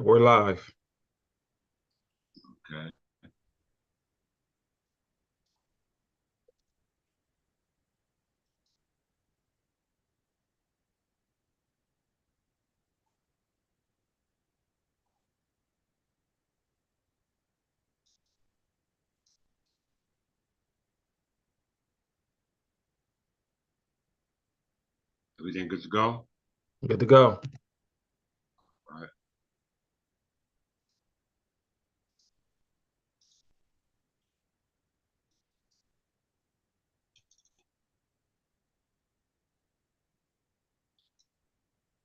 We're live. Okay. Everything good to go? Good to go. All right.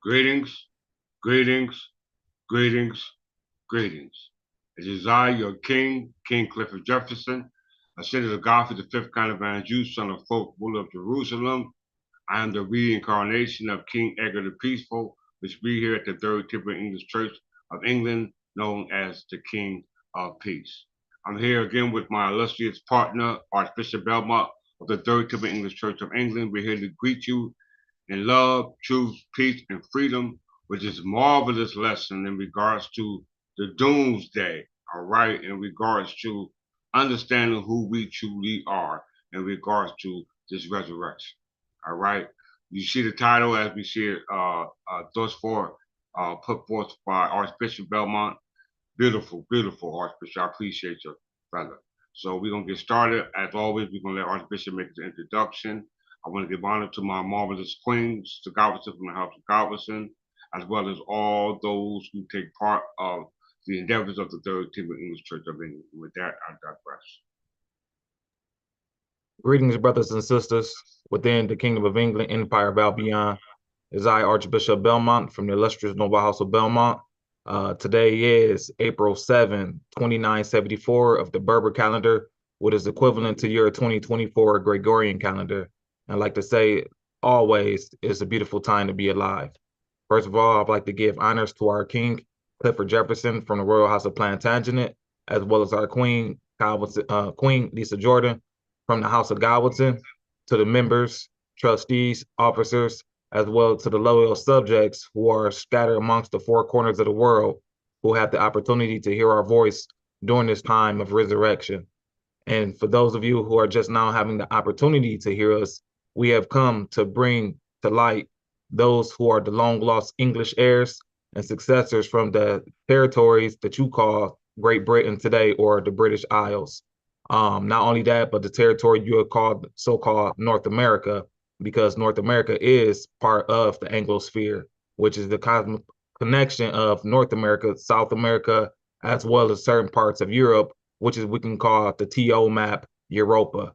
Greetings, greetings, greetings, greetings. It is I, your king, King Clifford Jefferson, ascended of God for the fifth Count of Anjou, son of folk, ruler of Jerusalem. I am the reincarnation of King Edgar the Peaceful, which be here at the Third Temple English Church of England, known as the King of Peace. I'm here again with my illustrious partner, Archbishop Belmont of the Third Temple English Church of England. We're here to greet you in love, truth, peace, and freedom, which is a marvelous lesson in regards to the doomsday, all right, in regards to understanding who we truly are in regards to this resurrection, all right. You see the title as we see it thus far put forth by Archbishop Belmont. Beautiful, beautiful, Archbishop. I appreciate you, brother. So we're gonna get started. As always, we're gonna let Archbishop make his introduction. I want to give honor to my marvelous queen, Sister Galveston from the House of Galveston, as well as all those who take part of the endeavors of the Third Temple English Church of England. With that, I digress. Greetings, brothers and sisters, within the Kingdom of England, Empire of Albion. Is I, Archbishop Belmont, from the illustrious Noble House of Belmont. Today is April 7, 2974 of the Berber calendar, what is equivalent to your 2024 Gregorian calendar. And I like to say, always, it's a beautiful time to be alive. First of all, I'd like to give honors to our King, Clifford Jefferson, from the Royal House of Plantagenet, as well as our Queen, Queen Lisa Jordan, from the House of Galveston, to the members, trustees, officers, as well to the loyal subjects who are scattered amongst the four corners of the world, who have the opportunity to hear our voice during this time of resurrection. And for those of you who are just now having the opportunity to hear us, we have come to bring to light those who are the long lost English heirs and successors from the territories that you call Great Britain today, or the British Isles. Not only that, but the territory you have called so-called North America, because North America is part of the Anglosphere, which is the cosmic connection of North America, South America, as well as certain parts of Europe, which is we can call the TO map Europa.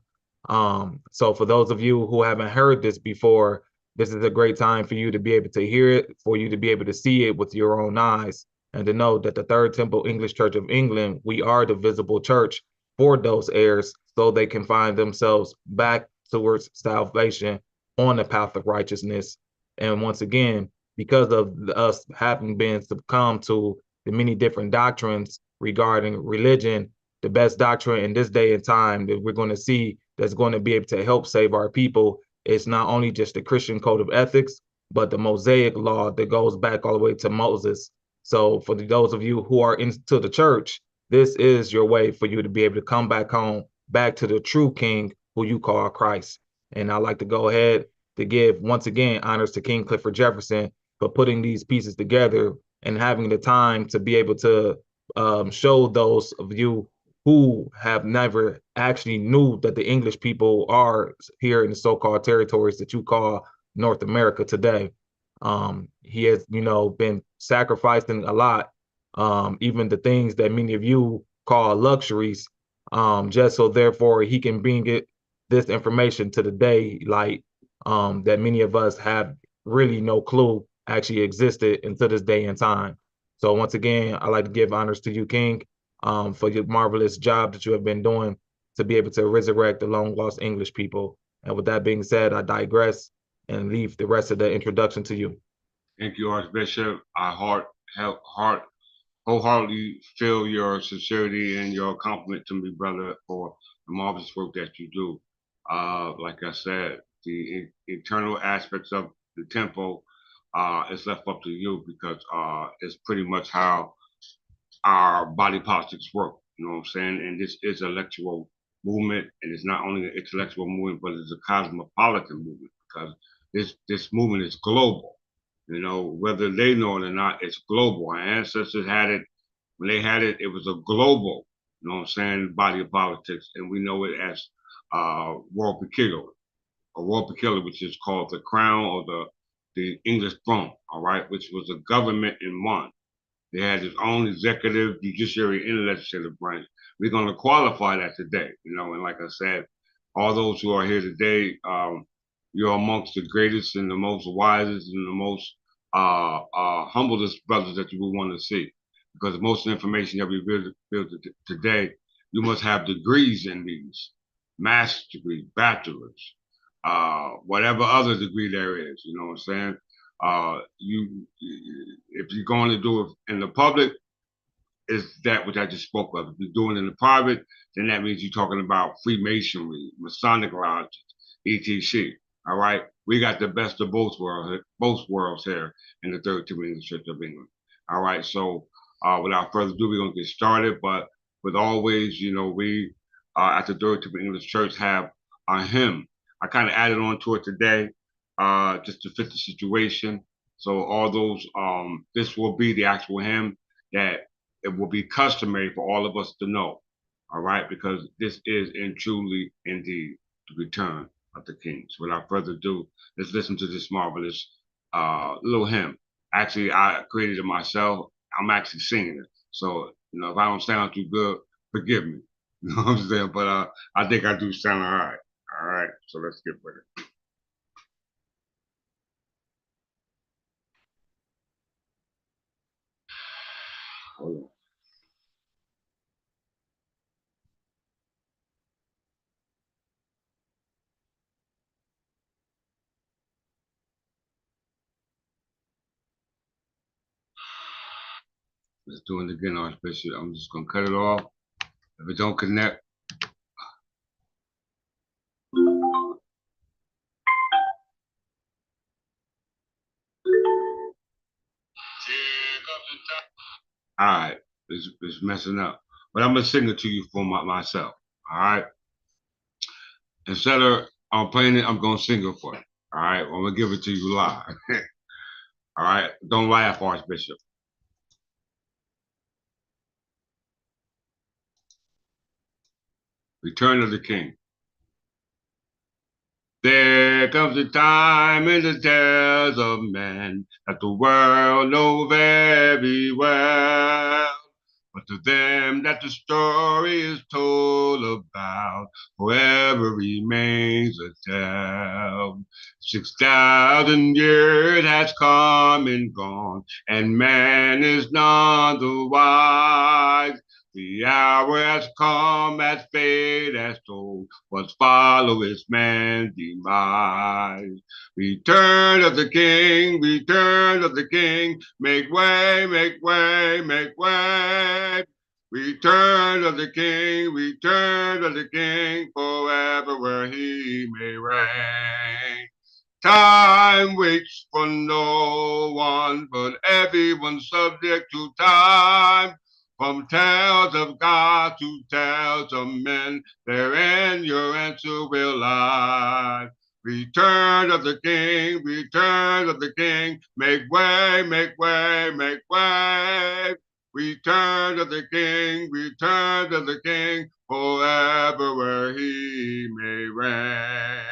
So for those of you who haven't heard this before, this is a great time for you to be able to hear it, for you to be able to see it with your own eyes, and to know that the Third Temple English Church of England, we are the visible church for those heirs, so they can find themselves back towards salvation on the path of righteousness. And once again, because of us having been succumbed to the many different doctrines regarding religion, the best doctrine in this day and time that we're going to see that's going to be able to help save our people is not only just the Christian code of ethics, but the Mosaic law that goes back all the way to Moses. So for those of you who are into the church, this is your way for you to be able to come back home, back to the true King who you call Christ. And I'd like to go ahead to give once again honors to King Clifford Jefferson for putting these pieces together and having the time to be able to show those of you who have never actually knew that the English people are here in the so-called territories that you call North America today. He has, been sacrificing a lot, even the things that many of you call luxuries, just so therefore he can bring this information to the daylight, that many of us have really no clue actually existed until this day and time. So once again, I'd like to give honors to you, King, for your marvelous job that you have been doing to be able to resurrect the long lost English people. And with that being said, I digress and leave the rest of the introduction to you. Thank you, Archbishop. I wholeheartedly feel your sincerity and your compliment to me, brother, for the marvelous work that you do. Like I said, the internal aspects of the temple is left up to you because it's pretty much how our body politics work. You know what I'm saying? And this is an electoral movement, and it's not only an intellectual movement, but it's a cosmopolitan movement because this movement is global. You know, whether they know it or not, it's global. Our ancestors had it when they had it. It was a global, you know what I'm saying, body of politics, and we know it as world peculiar, a royal peculiar, which is called the crown or the English throne. All right, which was a government in one. They had its own executive, judiciary, and legislative branch. We're going to qualify that today, you know. And like I said, all those who are here today, you're amongst the greatest and the most wisest and the most humblest brothers that you would want to see. Because most of the information that we build today, you must have degrees in these, master's degree, bachelor's, whatever other degree there is. You know what I'm saying? You if you're going to do it in the public, is that which I just spoke of. If you're doing it in the private, then that means you're talking about Freemasonry, Masonic lodges, etc. All right, we got the best of both worlds here in the Third Timothy Church of England. All right, so without further ado, we're gonna get started. But with always, you know, we at the Third Timothy English Church have a hymn. I kind of added on to it today, just to fit the situation. So all those, this will be the actual hymn that it will be customary for all of us to know, all right? Because this is in truly indeed the return of the king. So without further ado, let's listen to this marvelous little hymn. Actually, I created it myself. I'm actually singing it. So, you know, if I don't sound too good, forgive me. You know what I'm saying? But I think I do sound all right. All right, so let's get with it. Hold on. Let's do it again, Archbishop. I'm just gonna cut it off. If it don't connect, all right, it's messing up. But I'm gonna sing it to you for myself. All right. Instead of playing it, I'm gonna sing it for you. All right. I'm gonna give it to you live. All right. Don't laugh, Archbishop. Return of the King. There comes a time in the tales of men that the world know very well. But to them that the story is told about forever remains a tale. 6,000 years has come and gone, and man is none the wise. The hour has come as fate has told, what follow is man's demise. Return of the King, return of the King, make way, make way, make way. Return of the King, return of the King, forever where he may reign. Time waits for no one, but everyone's subject to time. From tales of God to tales of men, therein your answer will lie. Return of the King, return of the King, make way, make way, make way. Return of the King, return of the King, forever where he may reign.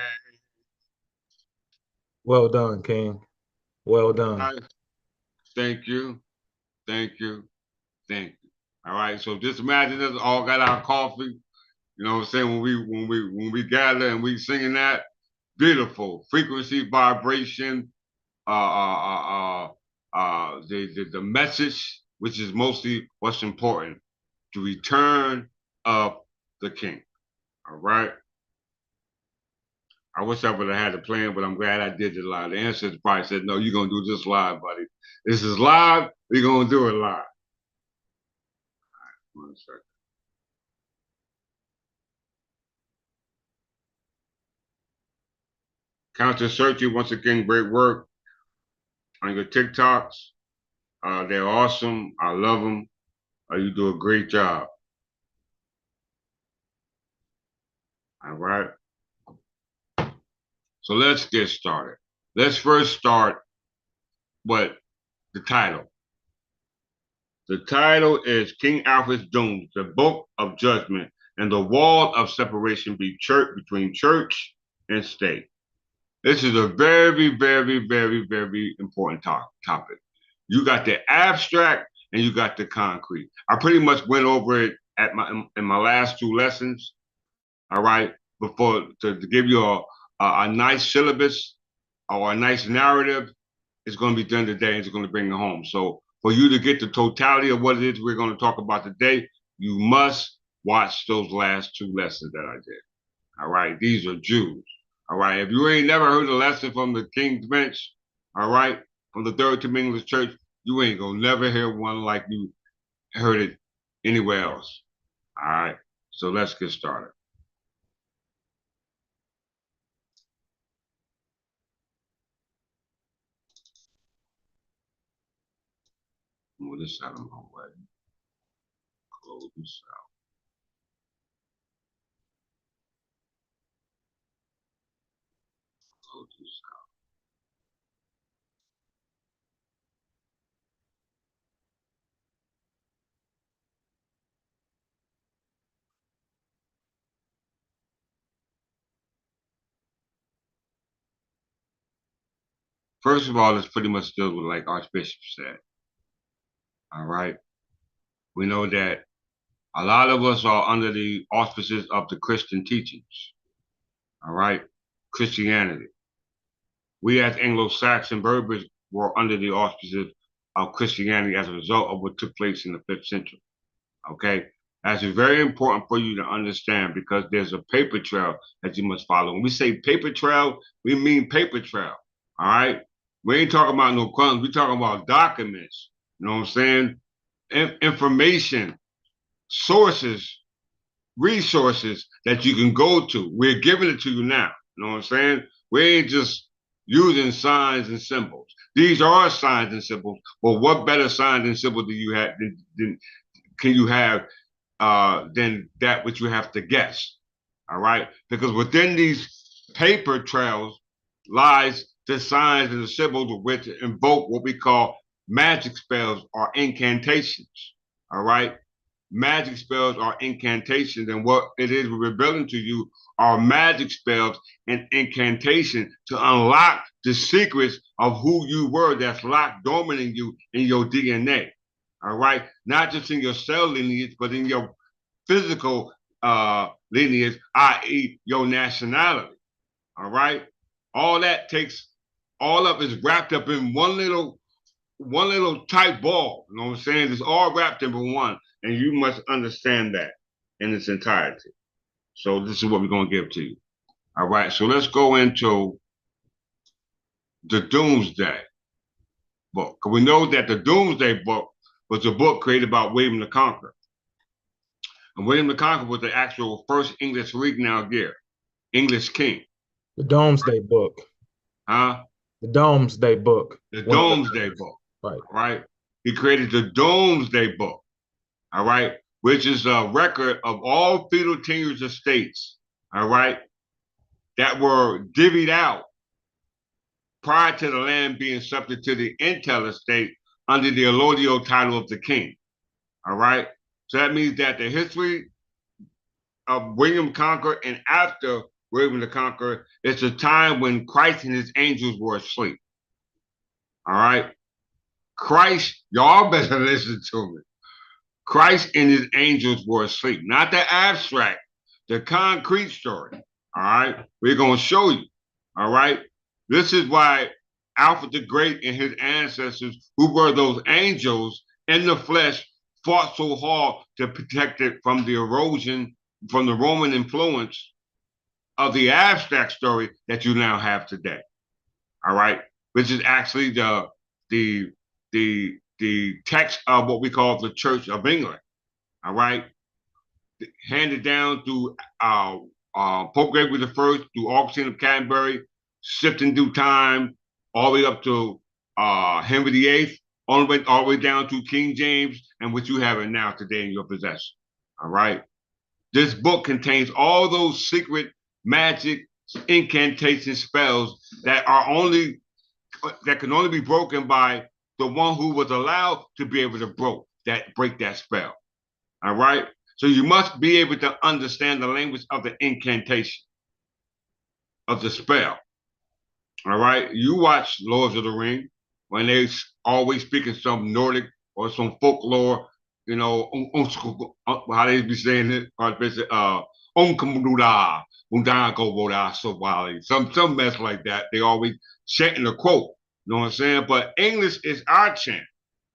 Well done, King. Well done. Thank you, thank you, thank you. All right, so just imagine us all got our coffee. You know what I'm saying? When we gather and we singing that, beautiful frequency, vibration, the message, which is mostly what's important, the return of the King. All right. I wish I would have had a plan, but I'm glad I did it live. The ancestors probably said, "No, you're gonna do this live, buddy. This is live. We're gonna do it live." 1 second. Count to search you once again. Great work on your TikToks. They're awesome. I love them. You do a great job. All right. So let's get started. Let's first start with the title. The title is King Alfred's Doom, the Book of Judgment, and the Wall of Separation between church and state. This is a very, very, very, very important topic. You got the abstract and you got the concrete. I pretty much went over it in my last two lessons. All right, before to give you a nice syllabus or a nice narrative. It's going to be done today. It's going to bring it home. So for you to get the totality of what it is we're going to talk about today, you must watch those last two lessons that I did. All right, these are Jews. All right, if you ain't never heard a lesson from the King's Bench, all right, from the Third Timothy English Church, you ain't gonna never hear one like you heard it anywhere else. All right, so let's get started. Move this out of my way. Close this out. Close this out. First of all, it's pretty much deals with like Archbishop said. All right. We know that a lot of us are under the auspices of the Christian teachings. All right. Christianity. We as Anglo-Saxon Berbers were under the auspices of Christianity as a result of what took place in the 5th century. Okay. That's very important for you to understand because there's a paper trail that you must follow. When we say paper trail, we mean paper trail. All right. We ain't talking about no crumbs. We're talking about documents. You know what I'm saying? Information, sources, resources that you can go to. We're giving it to you now. You know what I'm saying? We ain't just using signs and symbols. These are signs and symbols, but what better signs and symbols do you have than can you have than that which you have to guess? All right, because within these paper trails lies the signs and the symbols which invoke what we call magic spells or incantations. All right, magic spells are incantations, and what it is we're revealing to you are magic spells and incantation to unlock the secrets of who you were that's locked dormant in you in your DNA. All right, not just in your cell lineage, but in your physical lineage, i.e., your nationality. All right, all that takes, all of it is wrapped up in one little tight ball. You know what I'm saying? It's all wrapped into one, and you must understand that in its entirety. So this is what we're going to give to you. All right, so let's go into the Doomsday book. We know that the Doomsday book was a book created by William the Conqueror. And William the Conqueror was the actual first English English king. The Domesday Book. Huh? The Domesday Book. The Domesday Book. Right. Right. He created the Domesday Book. All right. Which is a record of all feudal tenures of states. All right. That were divvied out prior to the land being subject to the Intel estate under the allodial title of the king. All right. So that means that the history of William Conqueror and after William the Conqueror is a time when Christ and his angels were asleep. All right. Christ, y'all better listen to me. Christ and his angels were asleep, not the abstract, the concrete story. All right. We're going to show you. All right. This is why Alfred the Great and his ancestors, who were those angels in the flesh, fought so hard to protect it from the erosion, from the Roman influence of the abstract story that you now have today. All right. Which is actually the text of what we call the Church of England. All right. Handed down through Pope Gregory I, through Augustine of Canterbury, sifting through time, all the way up to Henry VIII, all the way down to King James and what you have it now today in your possession. All right. This book contains all those secret magic incantation spells that can only be broken by the one who was allowed to be able to break that spell. All right. So you must be able to understand the language of the incantation of the spell. All right. You watch Lords of the Ring when they always speaking some Nordic or some folklore, you know, how they be saying it, some mess like that. They always chanting a quote. You know what I'm saying? But English is our chant.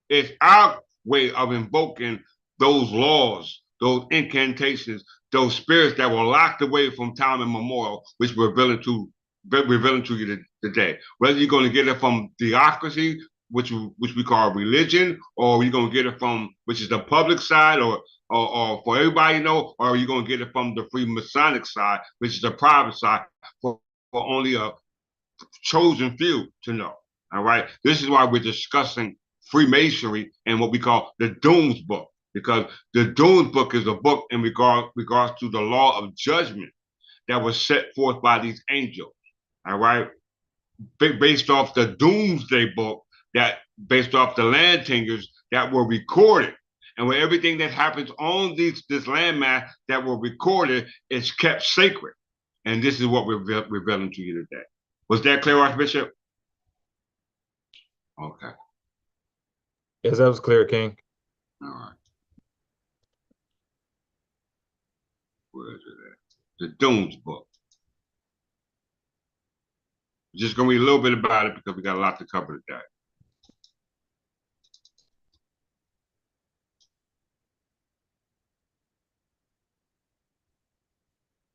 It's our way of invoking those laws, those incantations, those spirits that were locked away from time immemorial, which we're revealing to you today. Whether you're going to get it from theocracy, which we call religion, or you're going to get it from, which is the public side, or for everybody to know, or you're going to get it from the Freemasonic side, which is the private side, for only a chosen few to know. All right. This is why we're discussing Freemasonry and what we call the Dooms Book, because the Dooms Book is a book in regards to the law of judgment that was set forth by these angels. All right. Based off the Doomsday Book, that based off the land tenures that were recorded. And where everything that happens on this landmass that were recorded is kept sacred. And this is what we're revealing to you today. Was that clear, Archbishop? Okay. Yes, that was clear, King. All right. Where is it at? The Dooms Book. Just going to read a little bit about it because we got a lot to cover today.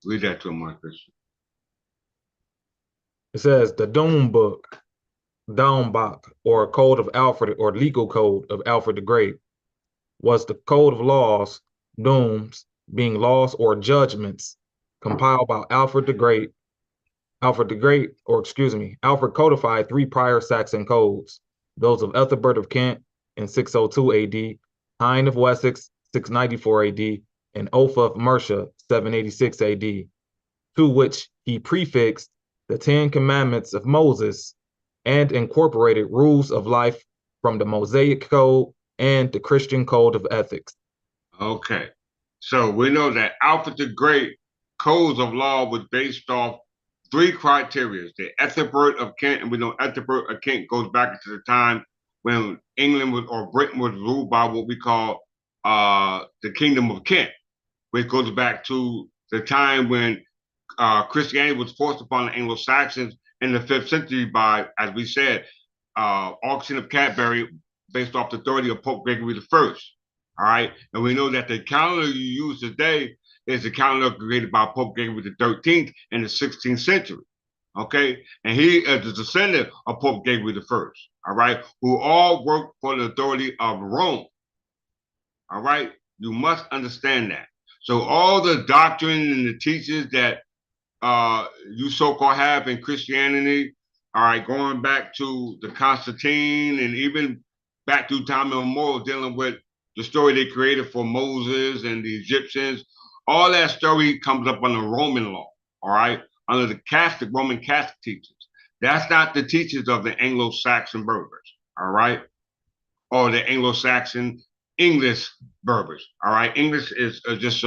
Read that to him, Archbishop. It says the Doom Book, Daumbach, or Code of Alfred, or Legal Code of Alfred the Great, was the code of laws, dooms, being laws or judgments, compiled by Alfred the Great. Alfred codified 3 prior Saxon codes, those of Ethelbert of Kent in 602 AD, Hein of Wessex 694 AD, and Offa of Mercia 786 AD, to which he prefixed the 10 Commandments of Moses and incorporated rules of life from the Mosaic Code and the Christian Code of Ethics. Okay. So we know that Alfred the Great codes of law was based off 3 criteria. The Ethelbert of Kent, and we know Ethelbert of Kent goes back into the time when England or Britain was ruled by what we call the Kingdom of Kent, which goes back to the time when Christianity was forced upon the Anglo-Saxons in the 5th century by, as we said, auction of Canterbury based off the authority of Pope Gregory I. All right. And we know that the calendar you use today is the calendar created by Pope Gregory XIII in the 16th century. Okay. And he is the descendant of Pope Gregory I. All right. Who all worked for the authority of Rome. All right. You must understand that. So all the doctrine and the teachings that you so-called have in Christianity, all right, going back to the Constantine and even back through time immemorial, dealing with the story they created for Moses and the Egyptians, all that story comes up under Roman law, all right, under the Roman Catholic teachings. That's not the teachings of the Anglo-Saxon Berbers, all right, or the Anglo-Saxon English Berbers, all right. English is just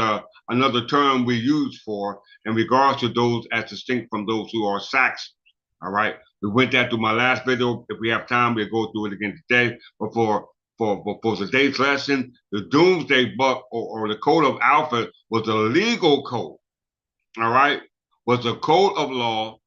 another term we use for in regards to those as distinct from those who are Saxons, all right. We went that through my last video. If we have time, we'll go through it again today. But for today's lesson, the Doomsday Book or the Code of Alfred was a legal code, all right, was a code of law,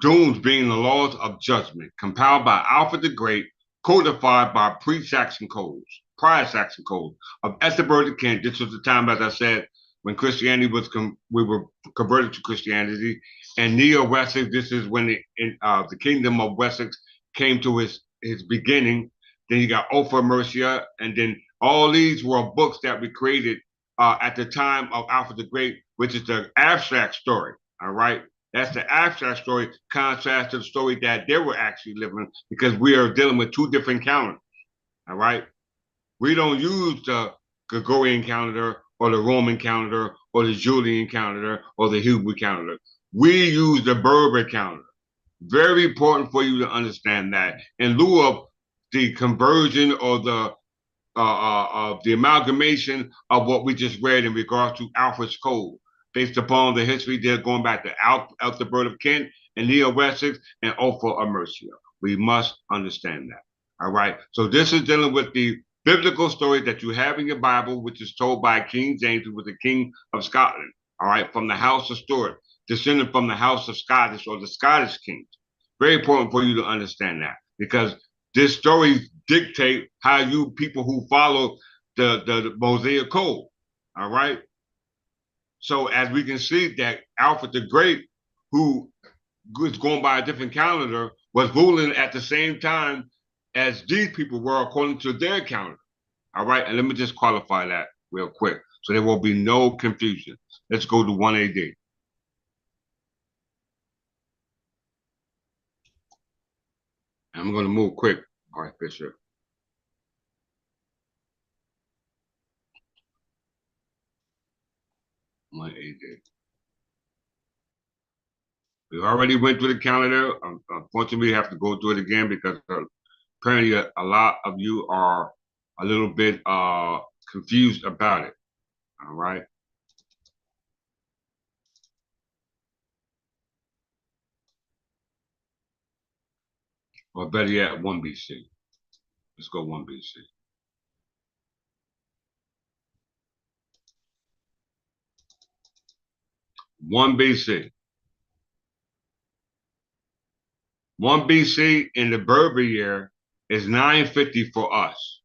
dooms being the laws of judgment, compiled by Alfred the Great, codified by pre-Saxon codes, prior Saxon codes of Ethelbert of Kent. This was the time, as I said, when Christianity was we were converted to Christianity, and Neo-Wessex. This is when the Kingdom of Wessex came to its beginning. Then you got Offa Mercia, and then all these were books that we created at the time of Alfred the Great, which is the abstract story. All right, that's the abstract story, contrast to the story that they were actually living, because we are dealing with 2 different calendars. All right. We don't use the Gregorian calendar or the Roman calendar or the Julian calendar or the Hebrew calendar. We use the Berber calendar. Very important for you to understand that in lieu of the conversion or the amalgamation of what we just read in regards to Alfred's Code, based upon the history there going back to Alfred of Kent and Leo Wessex and Otho of Mercia. We must understand that. All right. So this is dealing with the biblical story that you have in your Bible, which is told by King James, who was the King of Scotland. All right, from the House of Stuart, descended from the House of Scottish or the Scottish kings. Very important for you to understand that because this story dictate how you people who follow the Mosaic Code. All right. So as we can see that Alfred the Great, who was going by a different calendar, was ruling at the same time as these people were according to their calendar. All right. And let me just qualify that real quick so there will be no confusion. Let's go to 1 AD. I'm going to move quick, Archbishop. We already went through the calendar. Unfortunately, we have to go through it again because apparently a lot of you are a little bit confused about it. All right. Or better yet, 1 BC. Let's go 1 BC. One BC. 1 BC in the Berber year is 950 for us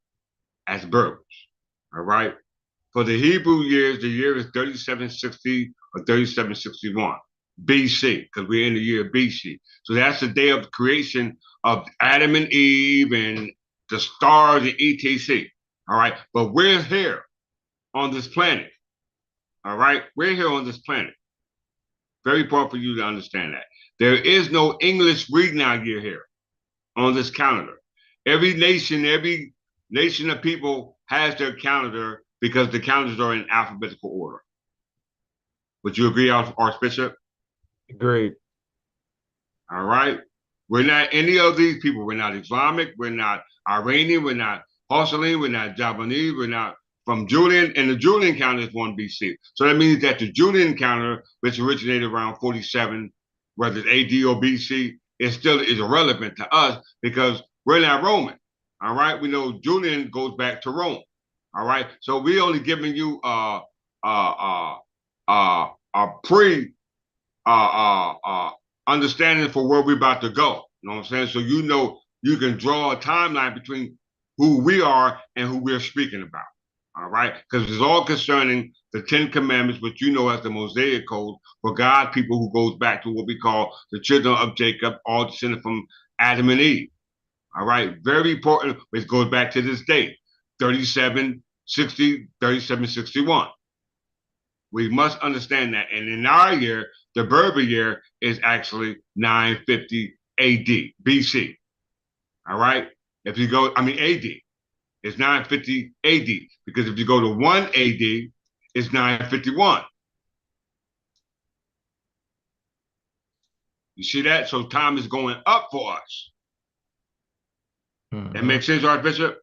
as Berbers. All right. For the Hebrew years, the year is 3760 or 3761 BC, because we're in the year BC. So that's the day of creation of Adam and Eve and the stars and etc. All right. But we're here on this planet. All right. We're here on this planet. Very important for you to understand that. There is no English reading out here on this calendar. Every nation of people has their calendar because the calendars are in alphabetical order. Would you agree, Archbishop? Agreed. All right. We're not any of these people. We're not Islamic. We're not Iranian. We're not Hosselian. We're not Japanese. We're not from Julian. And the Julian calendar is 1 BC. So that means that the Julian calendar, which originated around 47, whether it's AD or BC, it still is irrelevant to us because we're not Roman. All right. We know Julian goes back to Rome. All right. So we only giving you a pre understanding for where we're about to go. You know what I'm saying? So you know you can draw a timeline between who we are and who we're speaking about. All right, because it's all concerning the 10 Commandments, which you know as the Mosaic Code for God people who goes back to what we call the children of Jacob, all descended from Adam and Eve. All right, very important, which goes back to this date, 3760, 3761. We must understand that. And in our year, the Berber year is actually 950 AD, BC. All right, if you go, AD. It's 950 AD because if you go to 1 AD, it's 951. You see that? So time is going up for us. That makes sense, Archbishop?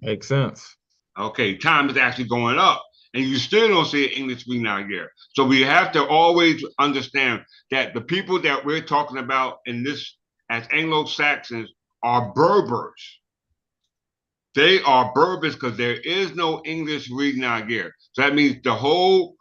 Makes sense. Okay, time is actually going up. And you still don't see an English reading out here. So we have to always understand that the people that we're talking about in this as Anglo-Saxons are Berbers. They are Berbers because there is no English reading out here. So that means the whole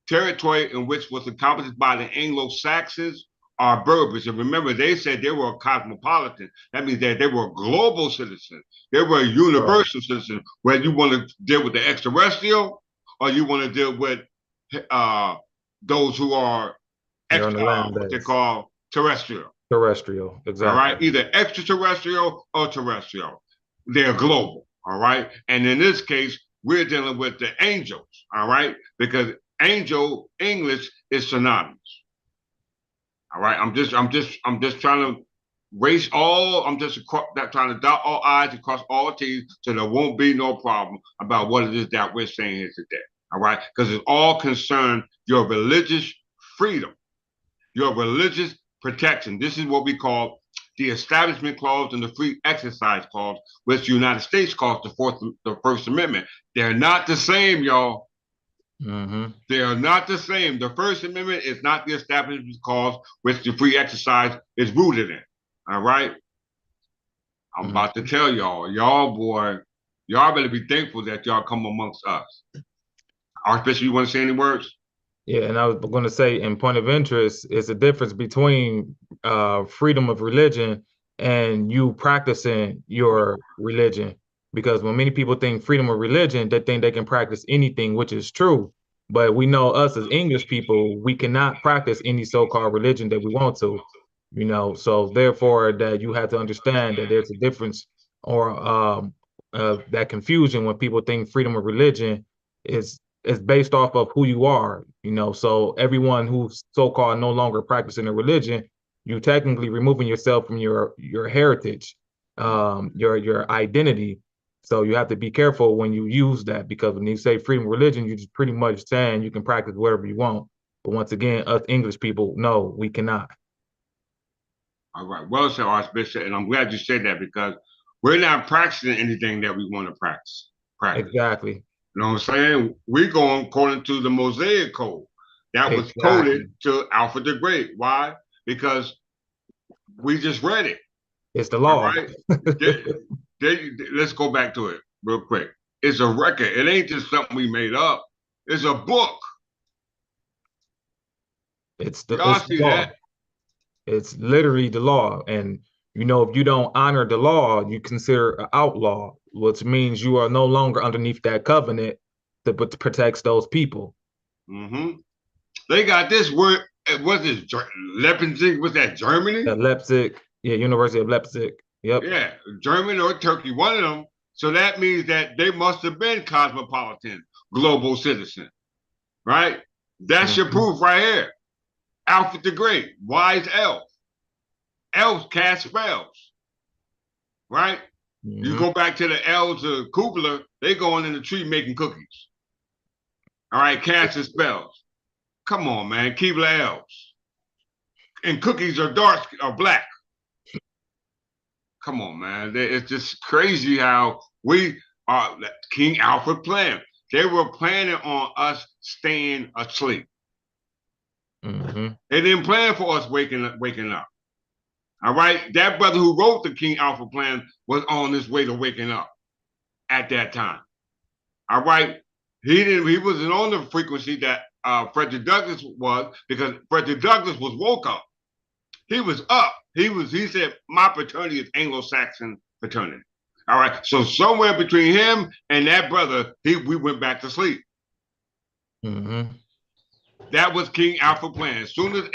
territory in which was accomplished by the Anglo-Saxons are Berbers. And remember, they said they were cosmopolitan. That means that they were global citizens. They were universal citizens, whether you want to deal with the extraterrestrial or you want to deal with those who are what they call terrestrial. Terrestrial, exactly. All right, either extraterrestrial or terrestrial. They're global, all right? And in this case, we're dealing with the angels, all right? Because angel English is synonymous. All right, I'm just trying to race all. I'm just trying to dot all I's and cross all T's, so there won't be no problem about what it is that we're saying here today. All right, because it's all concerned your religious freedom, your religious protection. This is what we call the Establishment Clause and the Free Exercise Clause, which the United States calls the First Amendment. They're not the same, y'all. They are not the same. The First Amendment is not the Establishment Clause, which the free exercise is rooted in. All right? I'm about to tell y'all, y'all better be thankful that y'all come amongst us. Archbishop, you want to say any words? Yeah, and I was going to say, in point of interest, it's a difference between freedom of religion and you practicing your religion. Because when many people think freedom of religion, they think they can practice anything, which is true. But we know us as English people, we cannot practice any so-called religion that we want to, So therefore, that you have to understand that there's a difference or that confusion when people think freedom of religion is based off of who you are, So everyone who's so-called no longer practicing a religion, you're technically removing yourself from your heritage, your identity. So you have to be careful when you use that, because when you say freedom of religion, you're just pretty much saying you can practice whatever you want. But once again, us English people, no, we cannot. All right. Well said, Archbishop, and I'm glad you said that, because we're not practicing anything that we want to practice. Exactly. You know what I'm saying? We're going according to the Mosaic Code that was coded to Alfred the Great. Why? Because we just read it. It's the law. All right? Let's go back to it real quick. It's a record. It ain't just something we made up. It's a book. It's the law. It's literally the law. And, if you don't honor the law, you consider an outlaw, which means you are no longer underneath that covenant that protects those people. They got this word. What's this? Leipzig? Was that Germany? Leipzig. Yeah, University of Leipzig. Yep. Yeah, Germany or Turkey, one of them. So that means that they must have been cosmopolitan, global citizens, right? That's your proof right here. Alfred the Great, wise elf. Elves cast spells, right? You go back to the elves of Kubler, they going in the tree making cookies. All right, casting spells. Come on, man, Keebler elves. And cookies are dark or black. Come on, man. It's just crazy how we are. King Alfred planned. They were planning on us staying asleep. They didn't plan for us waking up. All right. That brother who wrote the King Alfred plan was on his way to waking up at that time. All right. He wasn't on the frequency that Frederick Douglass was, because Frederick Douglass was woke up. He was up. He said, my fraternity is Anglo-Saxon fraternity. All right. So somewhere between him and that brother, we went back to sleep. That was King Alfred's plan. As soon as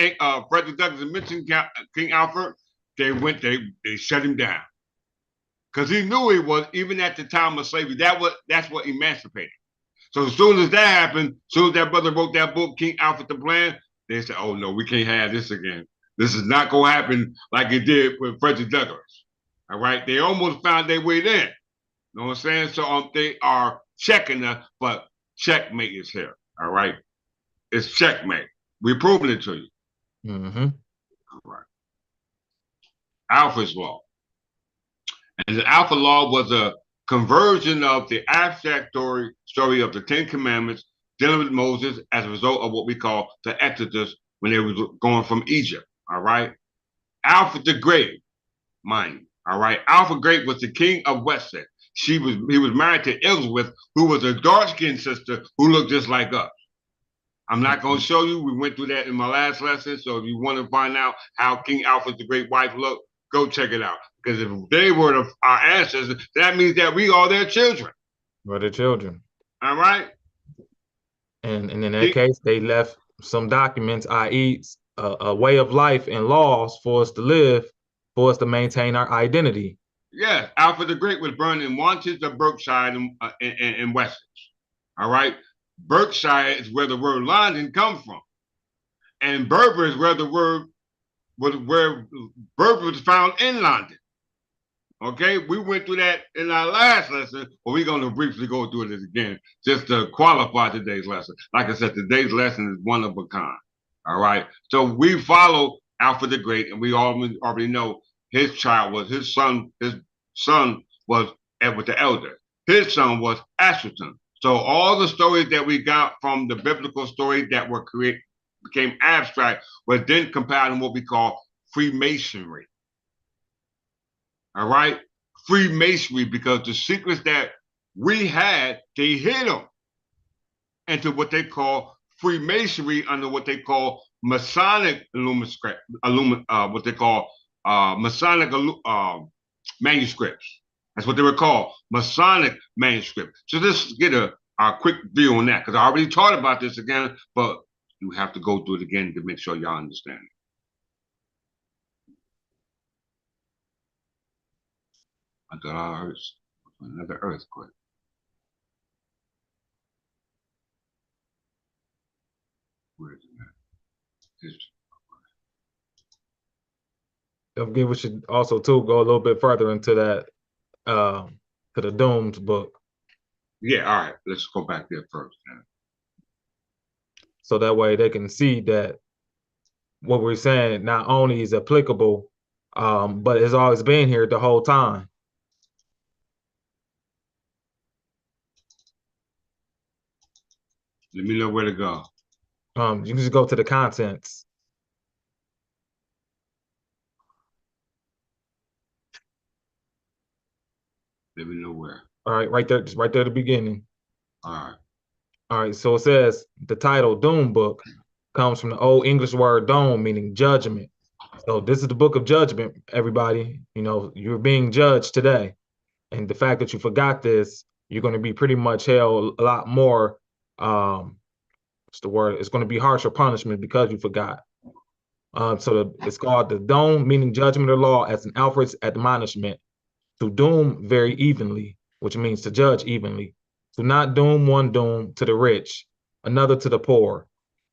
Frederick Douglass mentioned King Alfred, they shut him down. Because he knew he was, even at the time of slavery, that's what emancipated. So as soon as that happened, as soon as that brother wrote that book, King Alfred the Plan, they said, oh no, we can't have this again. This is not going to happen like it did with Frederick Douglass. All right. They almost found their way there. You know what I'm saying? So they are checking us, but checkmate is here. All right. It's checkmate. We're proving it to you. All right. Alfred's Law. And the Alfred Law was a conversion of the abstract story of the Ten Commandments dealing with Moses as a result of what we call the Exodus when they were going from Egypt. All right. Alfred the Great, mind you. All right. Alfred Great was the king of Wessex. He was married to Elizabeth, who was a dark-skinned sister who looked just like us. I'm not going to show you. We went through that in my last lesson. So if you want to find out how King Alfred the Great wife looked, go check it out. Because if they were our ancestors, that means that we are their children. We're their children. All right. And in that case, they left some documents, i.e., a way of life and laws for us to live, for us to maintain our identity. Yes, Alfred the Great was born in Wantage of Berkshire in Wessex. All right. Berkshire is where the word London comes from. And Berber is where the word was where birth was found in London. Okay, we went through that in our last lesson, but we're going to briefly go through it again just to qualify today's lesson. Like I said, today's lesson is one of a kind. All right, so we follow Alfred the Great, and we already know his son was Edward the Elder. His son was Ashton. So all the stories that we got from the biblical stories that were became abstract was then compiled in what we call Freemasonry. All right, Freemasonry, because the secrets that we had, they hid them into what they call Freemasonry under what they call Masonic what they call Masonic manuscripts. That's what they were called, Masonic manuscripts. So let's get a quick view on that, because I already taught about this again, but you have to go through it again to make sure y'all understand it. I thought another earthquake. Where is it? Don't forget, we should also too go a little bit further into that, to the Doomed book. Yeah, all right. Let's go back there first. So that way they can see that what we're saying not only is applicable, but it's always been here the whole time. Let me know where to go. You can just go to the contents. Let me know where. All right, right there, just right there at the beginning. All right. All right, so it says the title Doom Book comes from the Old English word dome, meaning judgment. So this is the book of judgment, everybody. You know, you're being judged today. And the fact that you forgot this, you're going to be pretty much held a lot more, what's the word? It's going to be harsher punishment because you forgot. It's called the dome, meaning judgment or law, as an Alfred's admonishment. To doom very evenly, which means to judge evenly. To not doom one doom to the rich, another to the poor,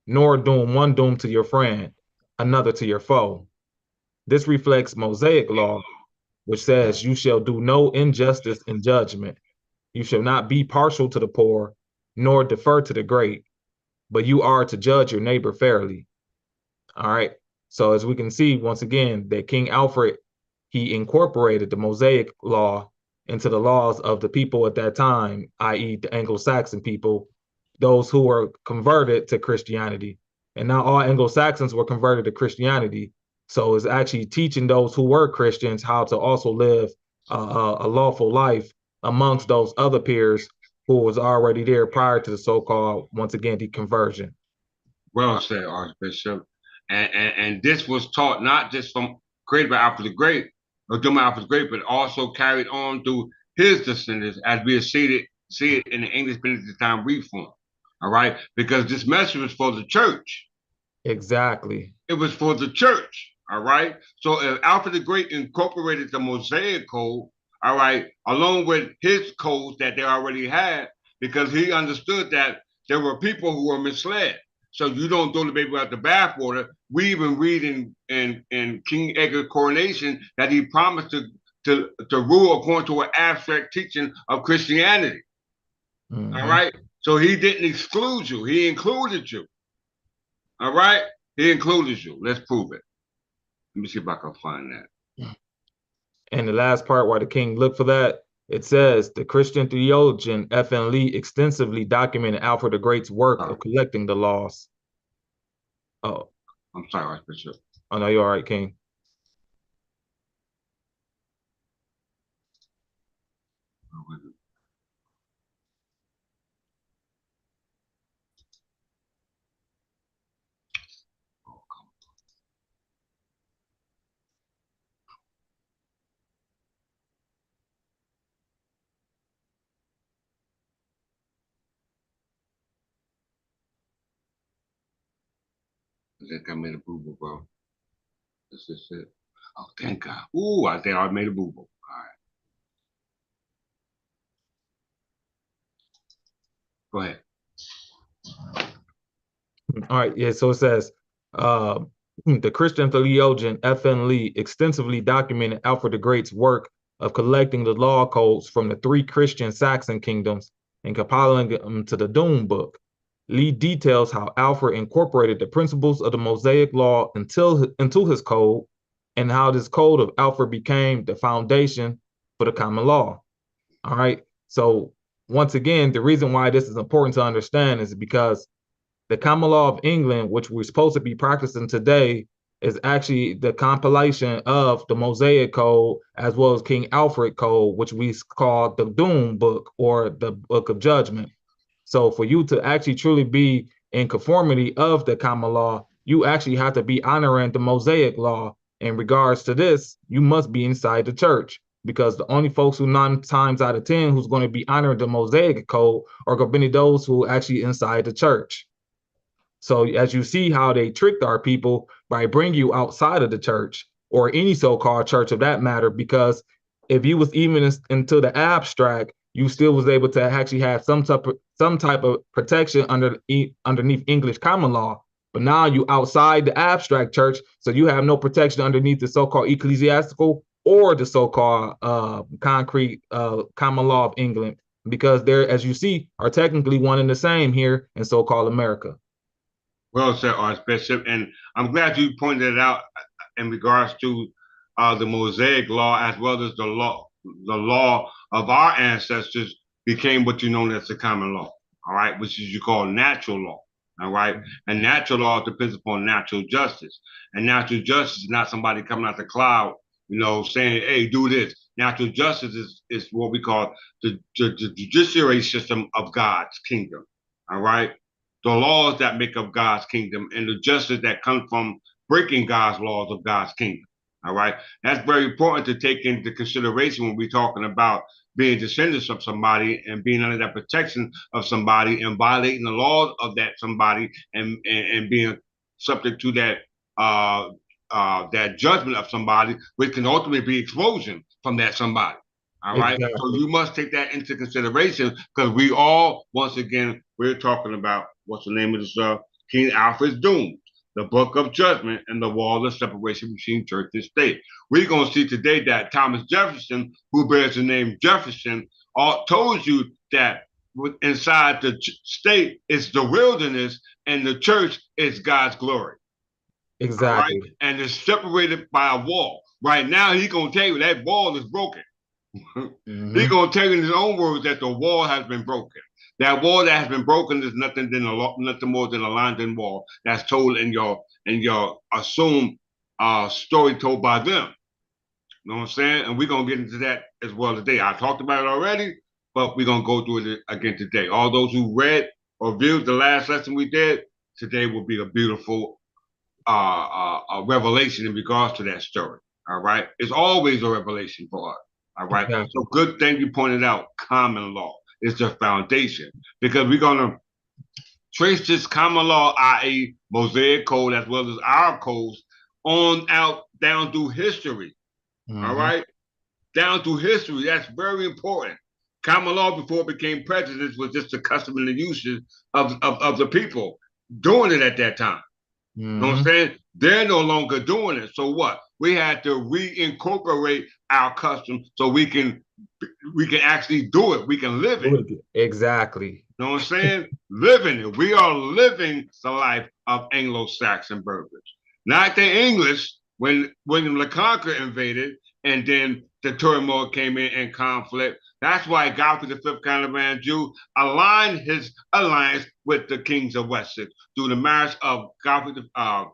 nor doom one doom to your friend, another to your foe. This reflects Mosaic law, which says you shall do no injustice in judgment. You shall not be partial to the poor, nor defer to the great, but you are to judge your neighbor fairly. All right. So as we can see, once again, that King Alfred, he incorporated the Mosaic law into the laws of the people at that time, i.e. the Anglo-Saxon people, those who were converted to Christianity. And not all Anglo-Saxons were converted to Christianity. So it's actually teaching those who were Christians how to also live a lawful life amongst those other peers who was already there prior to the so-called, once again, deconversion. Well said, Archbishop. And this was taught not just from created by Alfred the Great, or John Alfred the Great, but also carried on through his descendants as we see it in the English Benedictine time reform. All right, because this message was for the church. Exactly. It was for the church. All right. So if Alfred the Great incorporated the Mosaic code, all right, along with his codes that they already had, because he understood that there were people who were misled. So you don't throw the baby out the bathwater. We even read in King Edgar's coronation that he promised to rule according to an abstract teaching of Christianity. Mm-hmm. All right. So he didn't exclude you. He included you. All right. He included you. Let's prove it. Let me see if I can find that. And the last part where the king looked for that, it says the Christian theologian F.N. Lee extensively documented Alfred the Great's work of collecting the laws. Oh, I'm sorry, Archbishop. Oh no, you're all right, King. I think I made a boo-boo, bro. This is it. Oh, thank God. Ooh, I think I made a boo-boo. All right. Go ahead. All right, yeah, so it says, the Christian theologian F.N. Lee extensively documented Alfred the Great's work of collecting the law codes from the three Christian Saxon kingdoms and compiling them to the Doom Book. Lee details how Alfred incorporated the principles of the Mosaic Law into his code, and how this code of Alfred became the foundation for the common law. All right. So once again, the reason why this is important to understand is because the common law of England, which we're supposed to be practicing today, is actually the compilation of the Mosaic Code as well as King Alfred Code, which we call the Doom Book or the Book of Judgment. So for you to actually truly be in conformity of the common law, you actually have to be honoring the Mosaic law. In regards to this, you must be inside the church, because the only folks who 9 times out of 10 who's going to be honoring the Mosaic Code are going to be those who are actually inside the church. So as you see how they tricked our people by bringing you outside of the church, or any so-called church of that matter, because if you was even into the abstract, you still was able to actually have some type of protection underneath English common law. But now you outside the abstract church, so you have no protection underneath the so-called ecclesiastical or the so-called concrete common law of England, because there, as you see, are technically one and the same here in so-called America. Well said, Archbishop, and I'm glad you pointed it out in regards to the Mosaic law, as well as the law of our ancestors became what you know as the common law. All right, which is you call natural law. All right, and natural law depends upon natural justice, and natural justice is not somebody coming out the cloud, saying, "Hey, do this." Natural justice is what we call the judiciary system of God's kingdom. All right, the laws that make up God's kingdom and the justice that comes from breaking God's laws of God's kingdom. All right. That's very important to take into consideration when we're talking about being descendants of somebody and being under that protection of somebody and violating the laws of that somebody and being subject to that that judgment of somebody, which can ultimately be explosion from that somebody. All right. Exactly. So you must take that into consideration, because we all, once again, we're talking about what's the name of this King Alfred's Doom, the Book of Judgment, and the wall of separation between church and state. We're going to see today that Thomas Jefferson, who bears the name Jefferson, told you that inside the state is the wilderness and the church is God's glory. Exactly. Right? And it's separated by a wall. Right now, he's going to tell you that wall is broken. Mm-hmm. He's going to tell you in his own words that the wall has been broken. That wall that has been broken is nothing more than a London wall that's told in your assumed story told by them. You know what I'm saying? And we're going to get into that as well today. I talked about it already, but we're going to go through it again today. All those who read or viewed the last lesson we did, today will be a beautiful a revelation in regards to that story. All right? It's always a revelation for us. All right? Exactly. So good thing you pointed out, common law is the foundation, because we're going to trace this common law, i.e. Mosaic Code, as well as our codes, on out down through history. Mm-hmm. All right? Down through history. That's very important. Common law, before it became prejudice, was just the custom and the usage of the people doing it at that time. Mm-hmm. You know what I'm saying? They're no longer doing it. So what? We had to reincorporate our custom so we can actually do it. We can live it. Exactly. You know what I'm saying? Living it. We are living the life of Anglo-Saxon burghers. Not the English when William the Conqueror invaded and then the turmoil came in and conflict. That's why Godfrey V, Count of Anjou, aligned his alliance with the kings of Wessex through the marriage of Godfrey V, Count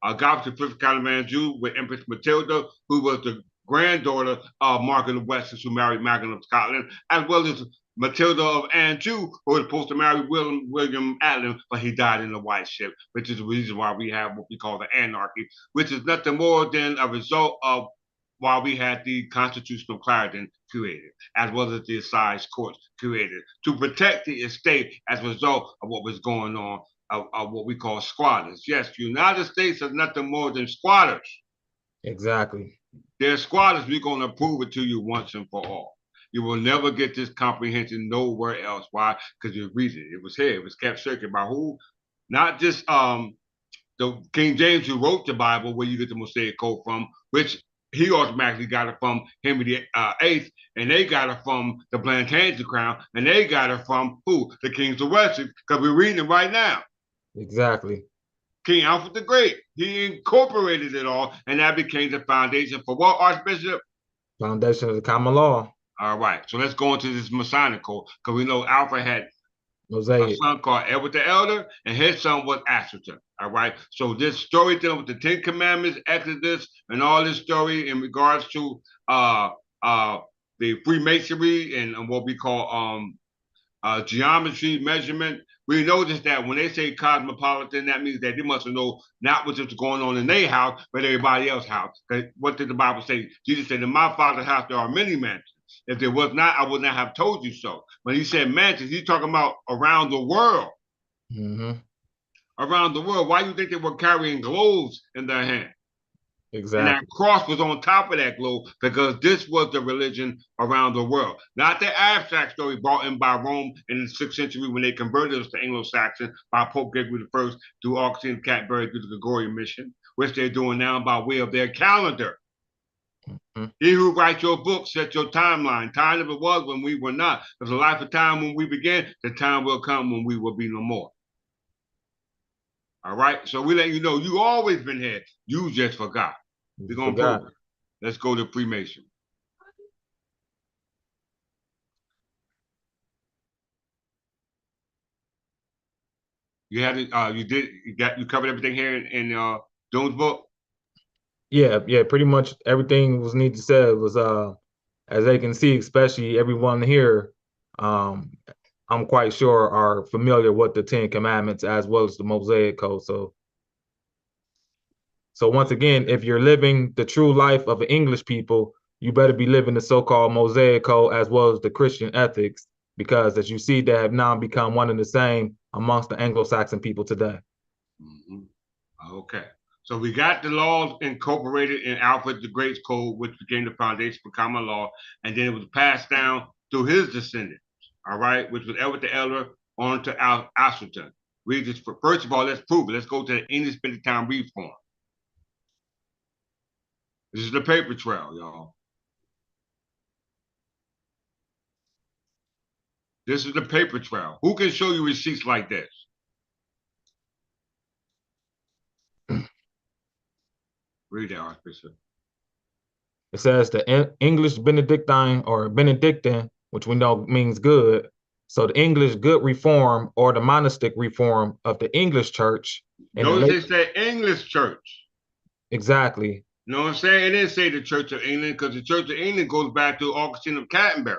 of Anjou with Empress Matilda, who was the granddaughter of Margaret of Wessex, who married Margaret of Scotland, as well as Matilda of Anjou, who was supposed to marry William Atlan, but he died in the White Ship, which is the reason why we have what we call the Anarchy, which is nothing more than a result of why we had the Constitution of Clarendon created, as well as the Assize Courts created, to protect the estate as a result of what was going on, of what we call squatters. Yes, the United States is nothing more than squatters. Exactly. They're squatters. We're going to prove it to you once and for all. You will never get this comprehension nowhere else. Why? Because you read it. It was here. It was kept circuit by who? Not just the King James, who wrote the Bible, where you get the Mosaic Code from, which he automatically got it from Henry the Eighth, and they got it from the Plantagenet crown, and they got it from who? The Kings of Wessex, because we're reading it right now. Exactly. King Alfred the Great. He incorporated it all, and that became the foundation for what, Archbishop? Foundation of the common law. All right, so let's go into this Masonic code, because we know Alfred had Mosaic. a son called Edward the Elder, and his son was Ascension. All right, so this story dealing with the Ten Commandments, Exodus, and all this story in regards to the Freemasonry and what we call geometry, measurement. We notice that when they say cosmopolitan, that means that they must know not what's going on in their house, but everybody else's house. What did the Bible say? Jesus said, in my Father's house there are many mansions. If there was not, I would not have told you so. When he said mansions, he's talking about around the world. Mm-hmm. Around the world. Why do you think they were carrying globes in their hand? Exactly. And that cross was on top of that globe, because this was the religion around the world. Not the abstract story brought in by Rome in the 6th century when they converted us to Anglo-Saxon by Pope Gregory I through Augustine of Canterbury through the Gregorian mission, which they're doing now by way of their calendar. Mm-hmm. He who writes your book sets your timeline. Time never was when we were not. There's a life of time when we begin. The time will come when we will be no more. All right, so we let you know you always been here. You just forgot. We're gonna prove it. Let's go to Freemason. You had it. You covered everything here in Jones' book. Yeah, pretty much everything was needed to say was as they can see, especially everyone here, I'm quite sure are familiar with the Ten Commandments as well as the Mosaic Code. So once again, if you're living the true life of an English people, you better be living the so-called Mosaic Code as well as the Christian ethics, because as you see, they have now become one and the same amongst the Anglo-Saxon people today. Mm-hmm. Okay. So we got the laws incorporated in Alfred the Great's code, which became the foundation for common law, and then it was passed down through his descendants, all right, which was Edward the Elder on to Ascension. We just, first of all, let's prove it. Let's go to the English Benedictine Reform. This is the paper trail, y'all. This is the paper trail. Who can show you receipts like this? Read that, Archbishop. It says the English Benedictine or Benedictine, which we know means good. So the English good reform or the monastic reform of the English church. Notice they say English church. Exactly. You know what I'm saying? It didn't say the Church of England, because the Church of England goes back to Augustine of Canterbury.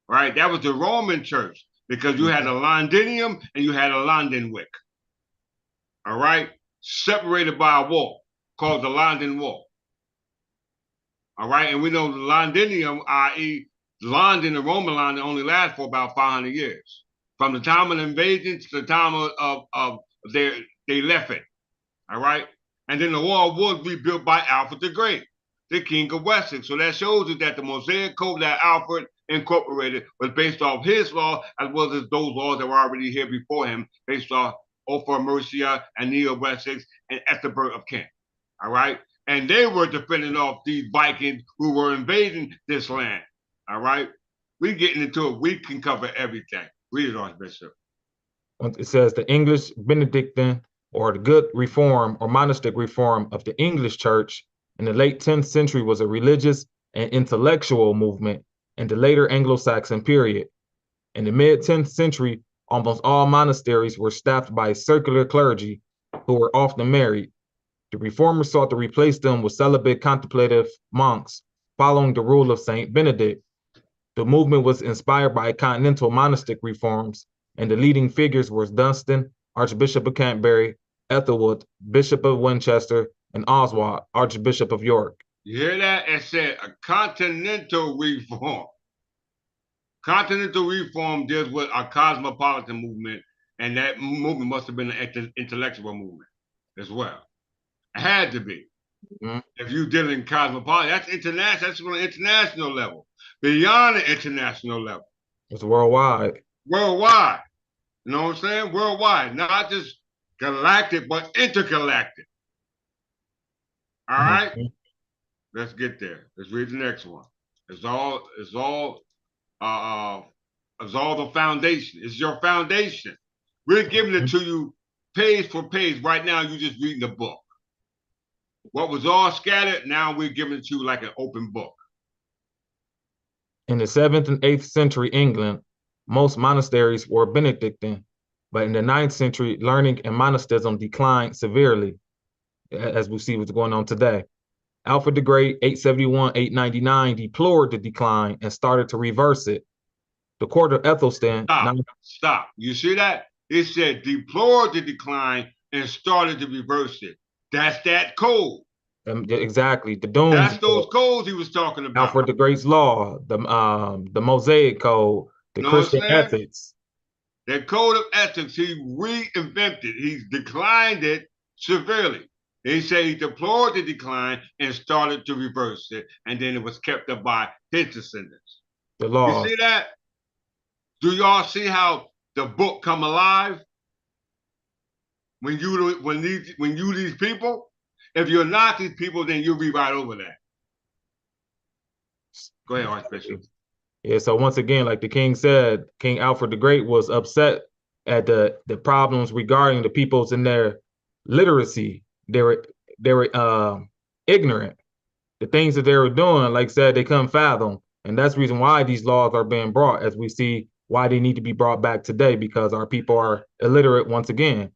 Right? That was the Roman church, because you had a Londinium and you had a Londonwick. All right? Separated by a wall called the London Wall. All right? And we know the Londinium, i.e., London, the Roman London, only lasts for about 500 years. From the time of the invasion to the time of they left it. All right? And then the wall was rebuilt by Alfred the Great, the King of Wessex. So that shows you that the Mosaic Code that Alfred incorporated was based off his law, as well as those laws that were already here before him, based off Ophir Mercia and Neo Wessex and Ethelbert of Kent. All right? And they were defending off these Vikings who were invading this land. All right? We're getting into it. We can cover everything. Read it, Archbishop. It says the English Benedictine or the good reform or monastic reform of the English church in the late 10th century was a religious and intellectual movement in the later Anglo-Saxon period. In the mid-10th century, almost all monasteries were staffed by secular clergy who were often married. The reformers sought to replace them with celibate contemplative monks following the rule of Saint Benedict. The movement was inspired by continental monastic reforms, and the leading figures were Dunstan, Archbishop of Canterbury, Ethelwood, Bishop of Winchester, and Oswald, Archbishop of York. You hear that? It said a continental reform. Continental reform deals with a cosmopolitan movement, and that movement must have been an intellectual movement as well. It had to be. Mm-hmm. If you deal in cosmopolitan, that's international. That's on an international level. Beyond the international level. It's worldwide. Worldwide. You know what I'm saying? Worldwide. Not just Galactic, but intergalactic. All right? Mhm. Let's get there. Let's read the next one. Uh, it's all the foundation. It's your foundation. We're giving it to you page for page. Right now, you're just reading the book. What was all scattered, now we're giving it to you like an open book. In the 7th and 8th century England, most monasteries were Benedictine, but in the 9th century, learning and monasticism declined severely, as we see what's going on today. Alfred the Great, 871-899, deplored the decline and started to reverse it. The court of Ethelstan. Stop. You see that? It said deplored the decline and started to reverse it. That's that code. Exactly. The doom. That's those codes he was talking about. Alfred the Great's law, the Mosaic Code, the Christian ethics. The code of ethics, he reinvented. He declined it severely. He said he deplored the decline and started to reverse it, and then it was kept up by his descendants. The law. You see that? Do y'all see how the book come alive? When you these people, if you're not these people, then you'll be right over that. Go ahead, Archbishop. Yeah, so once again, like the king said, King Alfred the Great was upset at the problems regarding the peoples in their literacy. They were ignorant. The things that they were doing, like I said, they couldn't fathom. And that's the reason why these laws are being brought, as we see why they need to be brought back today, because our people are illiterate once again.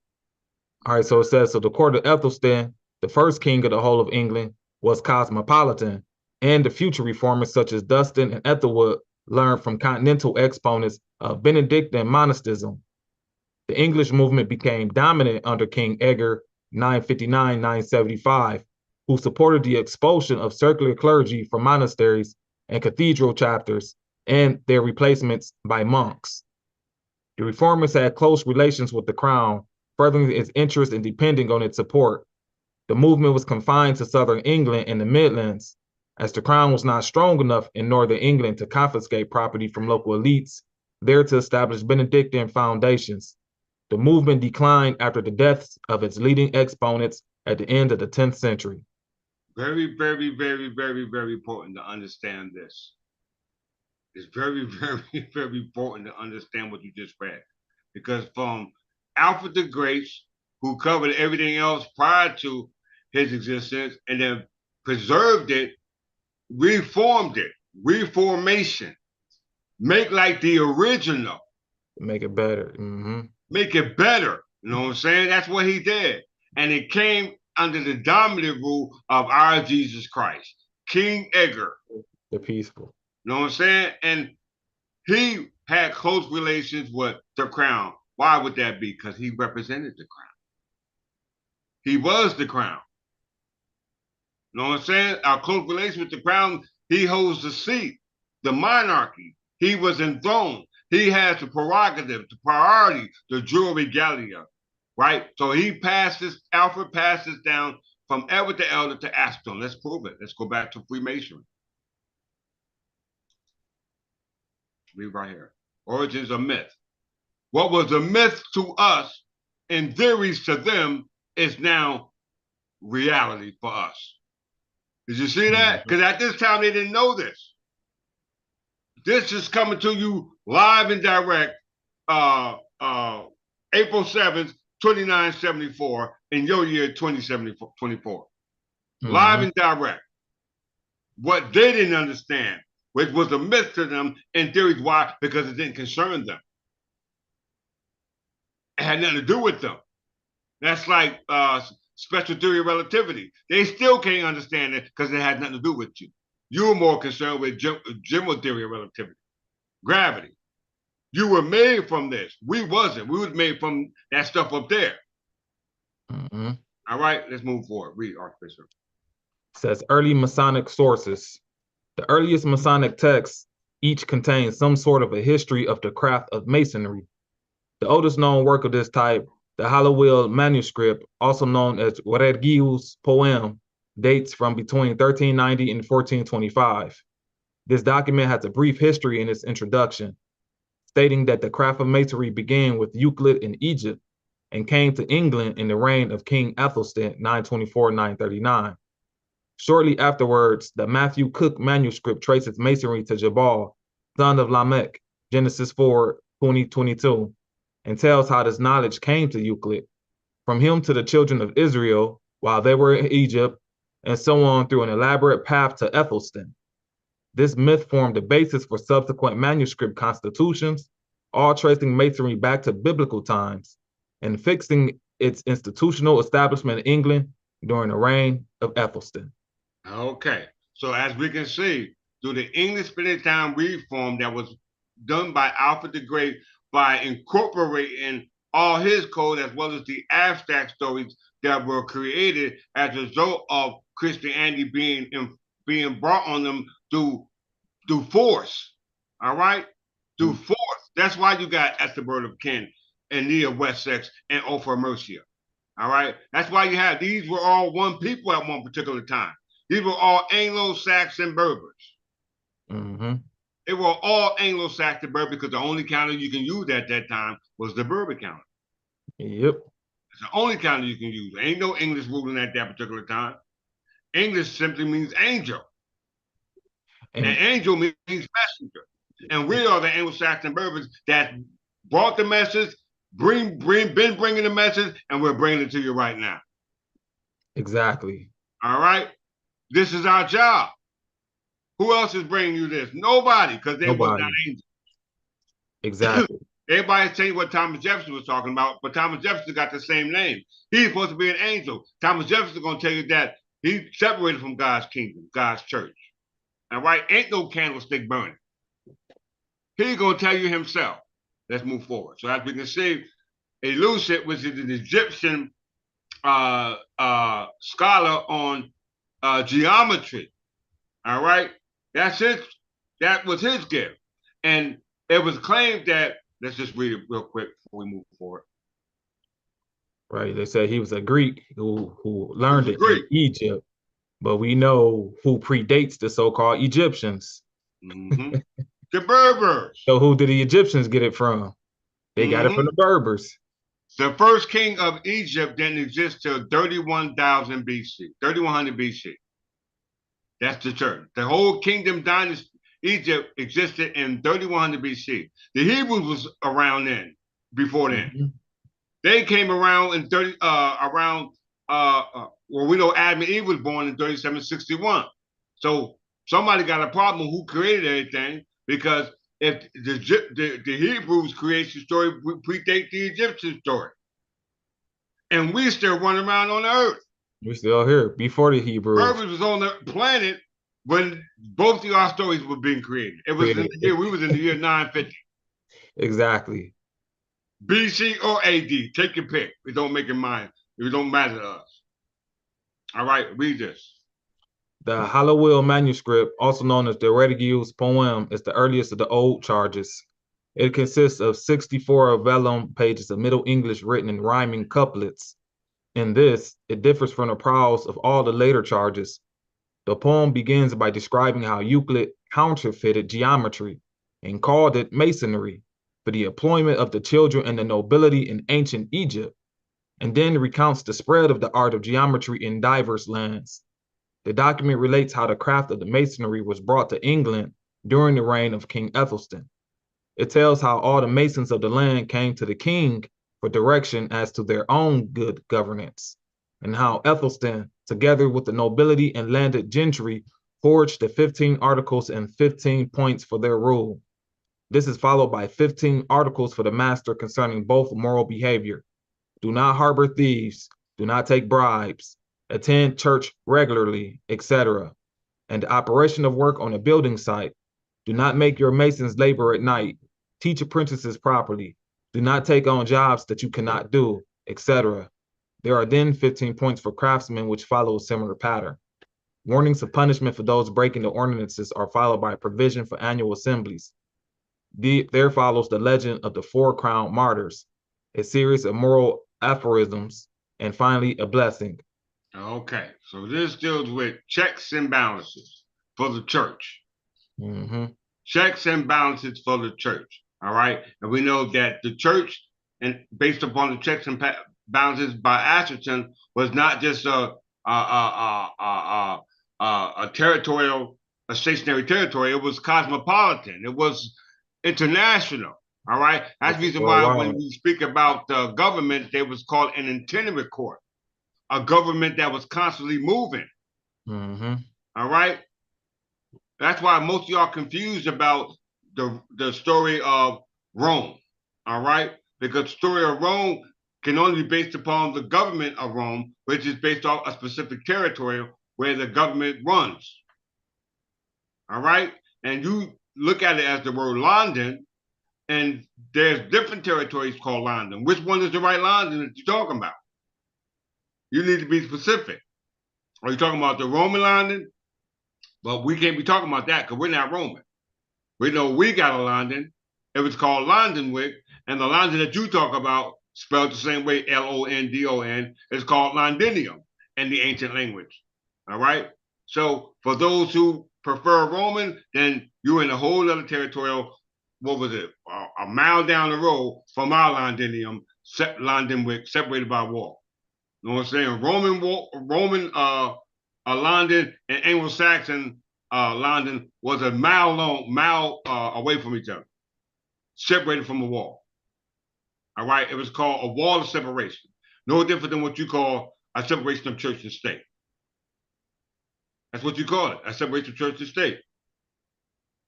All right, so it says, so the court of Ethelstan, the first king of the whole of England, was cosmopolitan, and the future reformers such as Dunstan and Ethelwood learned from continental exponents of Benedictine monasticism. The English movement became dominant under King Edgar, 959-975, who supported the expulsion of secular clergy from monasteries and cathedral chapters and their replacements by monks. The reformers had close relations with the crown, furthering its interest and depending on its support. The movement was confined to southern England and the Midlands, as the crown was not strong enough in northern England to confiscate property from local elites, there to establish Benedictine foundations. The movement declined after the deaths of its leading exponents at the end of the 10th century. Very, very, very, very, very important to understand this. It's very, very, very important to understand what you just read. Because from Alfred the Great, who covered everything else prior to his existence and then preserved it, reformed it, reformation, make like the original. Make it better. Make it better. You know what I'm saying? That's what he did. And it came under the dominant rule of our Jesus Christ, King Edgar. The peaceful. You know what I'm saying? And he had close relations with the crown. Why would that be? Because he represented the crown. He was the crown. You know what I'm saying? Our close relation with the crown, he holds the seat, the monarchy. He was enthroned. He has the prerogative, the priority, the jewel regalia, right? So Alfred passes down from Edward the Elder to Aston. Let's prove it. Let's go back to Freemasonry. Read right here. Origins of myth. What was a myth to us and theories to them is now reality for us. Did you see that? Because at this time, they didn't know this. This is coming to you live and direct, April 7th, 2974, in your year 2024. Live and direct. What they didn't understand, which was a myth to them in theories. Why? Because it didn't concern them. It had nothing to do with them. That's like special theory of relativity. They still can't understand it because it had nothing to do with you. You were more concerned with general theory of relativity, gravity. You were made from this. We wasn't. We was made from that stuff up there. All right, let's move forward. Read, Archbishop. Says early Masonic sources. The earliest Masonic texts each contain some sort of a history of the craft of masonry. The oldest known work of this type, the Hallowell manuscript, also known as Vergilius Poem, dates from between 1390 and 1425. This document has a brief history in its introduction, stating that the craft of masonry began with Euclid in Egypt, and came to England in the reign of King Athelstan, 924-939. Shortly afterwards, the Matthew Cook manuscript traces masonry to Jabal, son of Lamech, Genesis 4:20-22, and tells how this knowledge came to Euclid, from him to the children of Israel while they were in Egypt, and so on through an elaborate path to Athelstan. This myth formed the basis for subsequent manuscript constitutions, all tracing masonry back to biblical times and fixing its institutional establishment in England during the reign of Athelstan. Okay, so as we can see, through the English Spinning Town reform that was done by Alfred the Great by incorporating all his code as well as the abstract stories that were created as a result of Christianity being brought on them through force. All right, through force. That's why you got Ethelbert of Kent and Nia Wessex and Ophir Mercia. All right, that's why you have these were all one people at one particular time. These were all Anglo-Saxon Berbers. Mm-hmm. They were all Anglo-Saxon Berbers because the only counter you can use at that time was the Berber counter. Yep. It's the only counter you can use. There ain't no English ruling at that particular time. English simply means angel. And angel means messenger. And we are the Anglo-Saxon Berbers that brought the message, been bringing the message, and we're bringing it to you right now. Exactly. All right? This is our job. Who else is bringing you this? Nobody, because they was not angels. Exactly. Everybody's saying what Thomas Jefferson was talking about, but Thomas Jefferson got the same name. He's supposed to be an angel. Thomas Jefferson is going to tell you that he's separated from God's kingdom, God's church. All right? Ain't no candlestick burning. He's going to tell you himself. Let's move forward. So as we can see, Elucid, which is an Egyptian scholar on geometry. All right? That was his gift. And it was claimed that, let's just read it real quick before we move forward. Right. They said he was a Greek who learned it in Egypt, but we know who predates the so-called Egyptians. Mm-hmm. The Berbers. So who did the Egyptians get it from? They got it from the Berbers. The first king of Egypt didn't exist till 31,000 BC, 3100 BC. That's the church. The whole kingdom dynasty, Egypt, existed in 3100 BC. The Hebrews was around then, before then. Mm-hmm. They came around in well, we know Adam and Eve was born in 3761. So somebody got a problem who created everything, because if the Hebrews creation story predate the Egyptian story. And we still running around on the earth. We're still here before the Hebrews. Berbers was on the planet when both of our stories were being created. It was in the year, we was in the year 950. Exactly. BC or AD, take your pick. It don't make it mine. It don't matter to us. All right, read this. The Hallowell manuscript, also known as the Redigius poem, is the earliest of the old charges. It consists of 64 vellum pages of Middle English written in rhyming couplets. In this, it differs from the prose of all the later charges. The poem begins by describing how Euclid counterfeited geometry and called it masonry for the employment of the children and the nobility in ancient Egypt, and then recounts the spread of the art of geometry in diverse lands. The document relates how the craft of the masonry was brought to England during the reign of King Athelstan. It tells how all the masons of the land came to the king for direction as to their own good governance, and how Athelstan, together with the nobility and landed gentry, forged the 15 articles and 15 points for their rule. This is followed by 15 articles for the master concerning both moral behavior. Do not harbor thieves, do not take bribes, attend church regularly, etc. And the operation of work on a building site. Do not make your masons labor at night. Teach apprentices properly. Do not take on jobs that you cannot do, etc. There are then 15 points for craftsmen, which follow a similar pattern. Warnings of punishment for those breaking the ordinances are followed by provision for annual assemblies. There follows the legend of the 4 crowned martyrs, a series of moral aphorisms, and finally a blessing. Okay, so this deals with checks and balances for the church. Mm-hmm. Checks and balances for the church. All right, and we know that the church and based upon the checks and balances by ascension, was not just a territorial, a stationary territory. It was cosmopolitan. It was international. All right. That's the reason why when we speak about government, they was called an itinerant court, a government that was constantly moving. All right. That's why most of y'all confused about the story of Rome. All right. Because the story of Rome can only be based upon the government of Rome, which is based off a specific territory where the government runs. All right. And you look at it as the word London, and there's different territories called London. Which one is the right London that you're talking about? You need to be specific. Are you talking about the Roman London? But we can't be talking about that because we're not Roman. We know we got a London. It was called Londonwick, and the London that you talk about, spelled the same way, London, is called Londinium in the ancient language. All right? So for those who prefer Roman, then you're in a whole other territorial, what was it, a mile down the road from our Londinium, Londonwick, separated by a wall. You know what I'm saying? Roman London and Anglo-Saxon London was a mile away from each other, separated from a wall. All right, it was called a wall of separation. No different than what you call a separation of church and state. That's what you call it, a separation of church and state.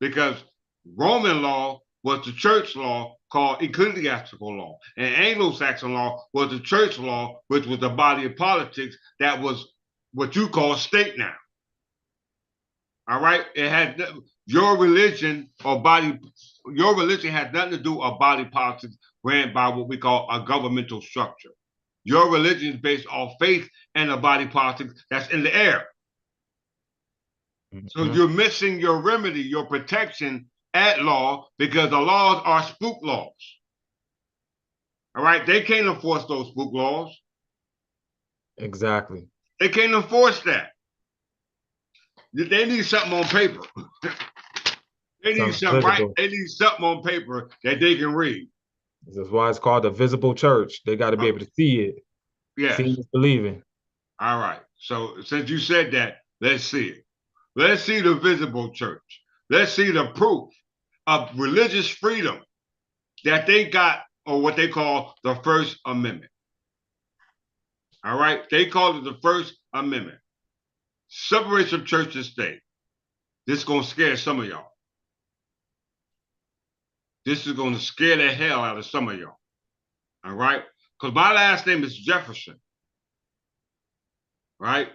Because Roman law was the church law called ecclesiastical law, and Anglo-Saxon law was the church law, which was the body of politics that was what you call state now. All right, it had your religion had nothing to do with body politics ran by what we call a governmental structure. Your religion is based off faith and a body politics that's in the air. So you're missing your remedy, your protection at law, because the laws are spook laws. All right, they can't enforce those spook laws. Exactly. They can't enforce that. They need something on paper. They need something, right? They need something on paper that they can read. That's why it's called the visible church. They got to be able to see it. Yes. Seeing is believing. All right. So since you said that, let's see it. Let's see the visible church. Let's see the proof of religious freedom that they got, or what they call the First Amendment. All right. They call it the First Amendment. Separation of church and state. This is going to scare some of y'all. This is going to scare the hell out of some of y'all. All right? Because my last name is Jefferson. Right?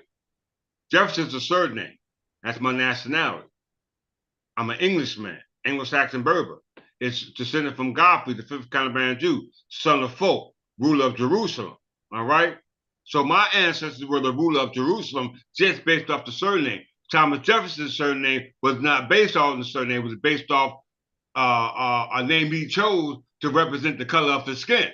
Jefferson's a surname. That's my nationality. I'm an Englishman, Anglo-Saxon Berber. It's descended from Godfrey, the fifth Count of Anjou, son of Folk, ruler of Jerusalem. All right? So my ancestors were the ruler of Jerusalem just based off the surname. Thomas Jefferson's surname was not based off the surname, it was based off a name he chose to represent the color of his skin.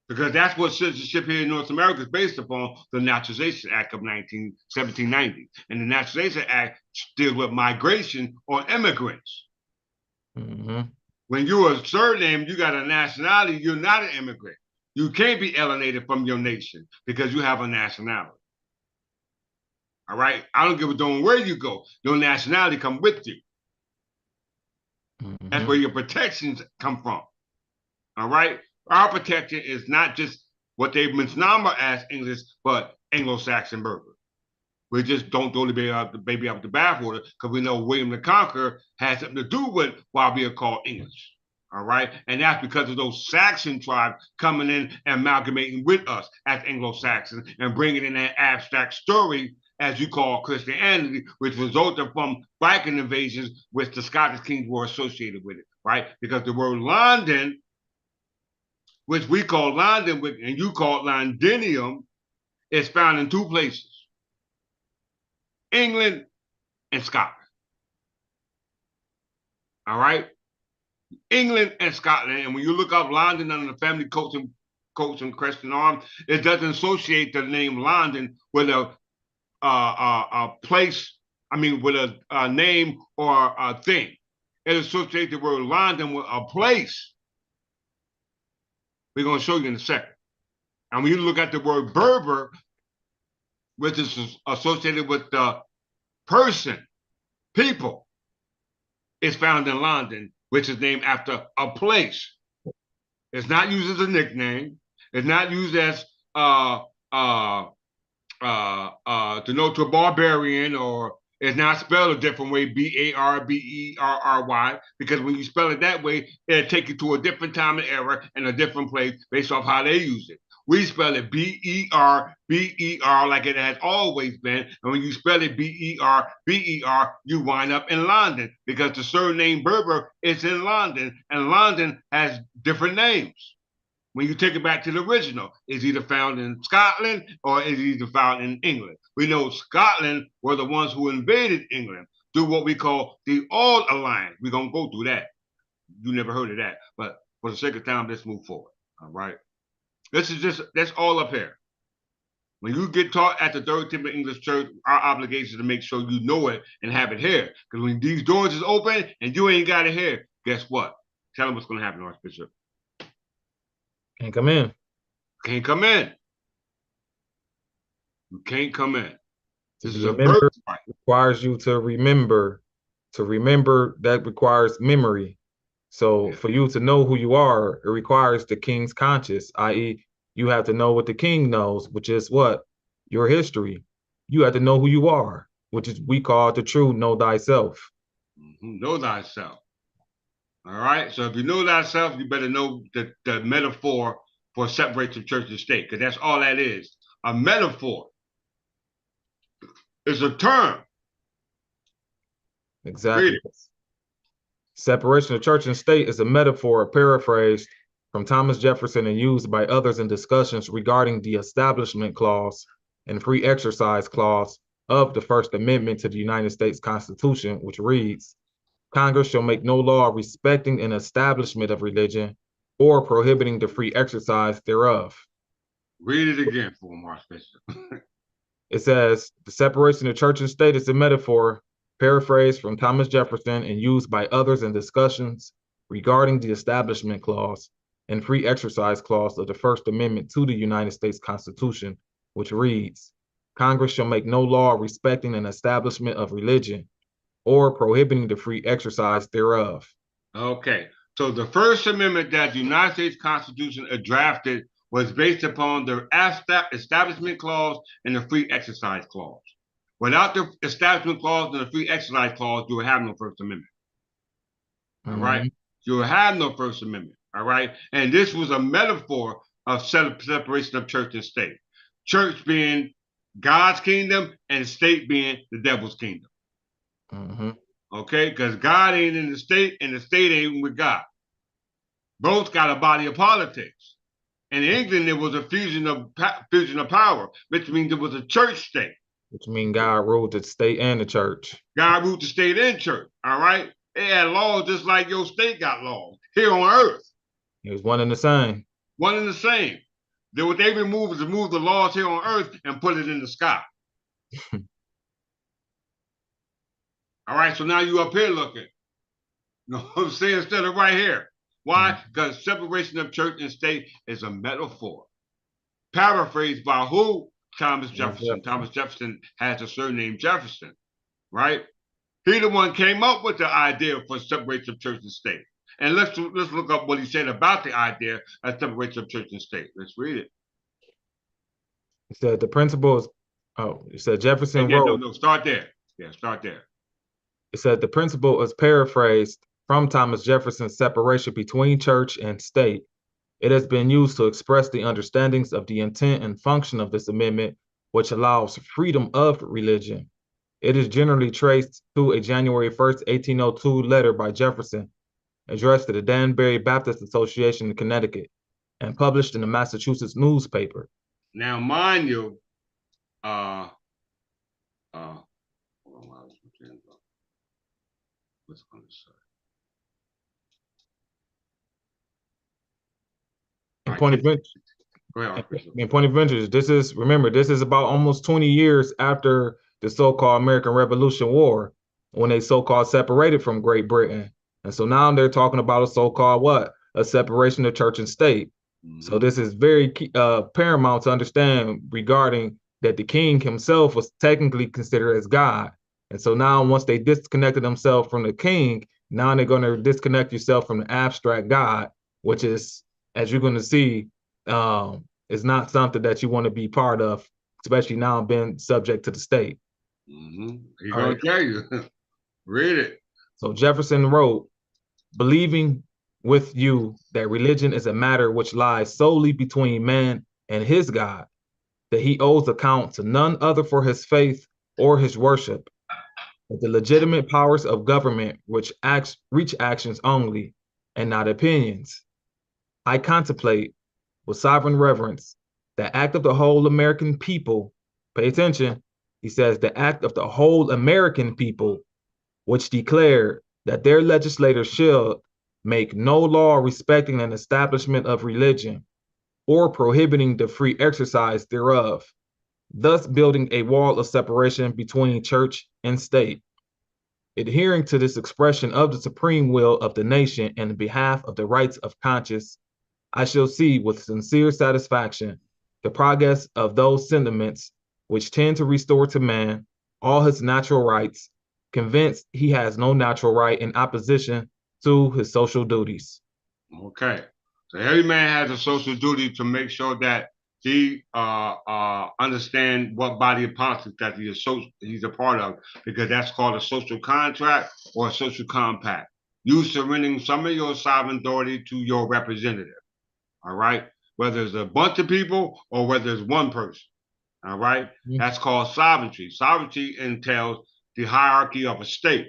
Because that's what citizenship here in North America is based upon, the Naturalization Act of 1790. And the Naturalization Act deals with migration or immigrants. When you're a surname, you got a nationality, you're not an immigrant. You can't be alienated from your nation because you have a nationality. All right? I don't give a damn where you go. Your nationality come with you. That's where your protections come from. All right? Our protection is not just what they misnomer as English, but Anglo-Saxon Berber. We just don't throw the baby out the bathwater because we know William the Conqueror had something to do with why we are called English. All right? And that's because of those Saxon tribes coming in and amalgamating with us as Anglo-Saxons and bringing in that abstract story, as you call Christianity, which resulted from Viking invasions, which the Scottish kings were associated with it, right? Because the word London, which we call London and you call Londinium, is found in two places, England and Scotland. All right? England and Scotland. And when you look up London under the family coats and crescent arm, it doesn't associate the name London with a place, with a name or a thing. It associates the word London with a place. We're going to show you in a second. And when you look at the word Berber, which is associated with the person, people, it's found in London, which is named after a place. It's not used as a nickname. It's not used as denote to a barbarian, or it's not spelled a different way, Barberry, because when you spell it that way, it'll take you to a different time and era and a different place based off how they use it. We spell it Ber, like it has always been. And when you spell it Ber, you wind up in London, because the surname Berber is in London, and London has different names. When you take it back to the original, it's either found in Scotland or it's either found in England. We know Scotland were the ones who invaded England through what we call the All Alliance. We're going to go through that. You never heard of that. But for the sake of time, let's move forward. All right. That's all up here. When you get taught at the Third Temple English Church, our obligation is to make sure you know it and have it here. Because when these doors is open and you ain't got it here, guess what? Tell them what's going to happen, Archbishop. Can't come in. Can't come in. You can't come in. This is a birthright. Requires you to remember. To remember, that requires memory. So for you to know who you are, it requires the king's conscience, i.e., you have to know what the king knows, which is what? Your history. You have to know who you are, which is we call the true know thyself. Know thyself. All right. So if you know thyself, you better know the metaphor for separation of church and state, because that's all that is. A metaphor is a term. Exactly. Separation of church and state is a metaphor paraphrased from Thomas Jefferson and used by others in discussions regarding the Establishment Clause and Free Exercise Clause of the First Amendment to the United States Constitution, which reads, Congress shall make no law respecting an establishment of religion or prohibiting the free exercise thereof. Read it again for him, Archbishop. It says, the separation of church and state is a metaphor paraphrased from Thomas Jefferson and used by others in discussions regarding the Establishment Clause and Free Exercise Clause of the First Amendment to the United States Constitution, which reads, Congress shall make no law respecting an establishment of religion or prohibiting the free exercise thereof. Okay, so the First Amendment that the United States Constitution drafted was based upon the Establishment Clause and the Free Exercise Clause. Without the Establishment Clause and the Free Exercise Clause, you will have no First Amendment. All right? You will have no First Amendment. All right? And this was a metaphor of separation of church and state. Church being God's kingdom and state being the devil's kingdom. Okay? Because God ain't in the state and the state ain't with God. Both got a body of politics. In England, there was a fusion of power, which means there was a church state. Which means God ruled the state and the church. God ruled the state and church, all right? They had laws just like your state got laws here on earth. It was one and the same. One and the same. Then what they removed is remove the laws here on earth and put it in the sky. All right, so now you up here looking. You know what I'm saying? Instead of right here. Why? Because separation of church and state is a metaphor. Paraphrased by who? Thomas Jefferson. Thomas Jefferson has a surname Jefferson, right? He the one came up with the idea for separation of church and state. And let's look up what he said about the idea of separation of church and state. Let's read it. He said the principle is, he said Jefferson wrote. No, start there. Yeah, start there. It said the principle is paraphrased from Thomas Jefferson's separation between church and state. It has been used to express the understandings of the intent and function of this amendment, which allows freedom of religion. It is generally traced to a January 1st, 1802 letter by Jefferson addressed to the Danbury Baptist Association in Connecticut and published in the Massachusetts newspaper. Now, mind you, hold on, what's on the side? In point of interest, this is, remember, this is about almost 20 years after the so-called American Revolution War, when they so-called separated from Great Britain. And so now they're talking about a so-called what? A separation of church and state. So this is very key, paramount to understand regarding that the king himself was technically considered as God. And so now once they disconnected themselves from the king, now they're going to disconnect yourself from the abstract God, which is, as you're going to see, is not something that you want to be part of, especially now being subject to the state. He's All going right. to tell you. Read it. So Jefferson wrote, believing with you that religion is a matter which lies solely between man and his God, that he owes account to none other for his faith or his worship, that the legitimate powers of government which reach actions only and not opinions. I contemplate with sovereign reverence the act of the whole American people. Pay attention. He says the act of the whole American people, which declared that their legislators should make no law respecting an establishment of religion or prohibiting the free exercise thereof, thus building a wall of separation between church and state. Adhering to this expression of the supreme will of the nation in behalf of the rights of conscience, I shall see with sincere satisfaction the progress of those sentiments which tend to restore to man all his natural rights, convinced he has no natural right in opposition to his social duties. Okay. So every man has a social duty to make sure that he understand what body of politics that he's a part of, because that's called a social contract or a social compact. You surrendering some of your sovereign authority to your representative. All right. Whether it's a bunch of people or whether it's one person. All right. That's called sovereignty. Sovereignty entails the hierarchy of a state.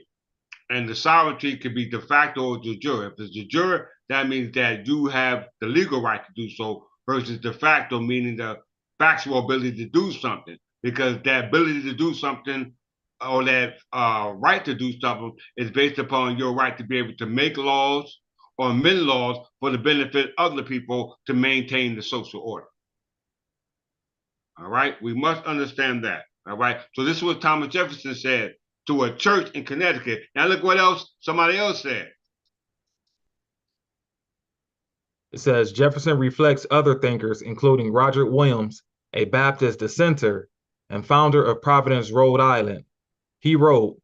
And the sovereignty could be de facto or de jure. If it's de jure, that means that you have the legal right to do so, versus de facto, meaning the factual ability to do something. Because that ability to do something or that right to do something is based upon your right to be able to make laws or amend laws for the benefit of the people to maintain the social order. All right, we must understand that. All right, so this is what Thomas Jefferson said to a church in Connecticut. Now look what else somebody else said. It says Jefferson reflects other thinkers, including Roger Williams, a Baptist dissenter and founder of Providence, Rhode Island. He wrote,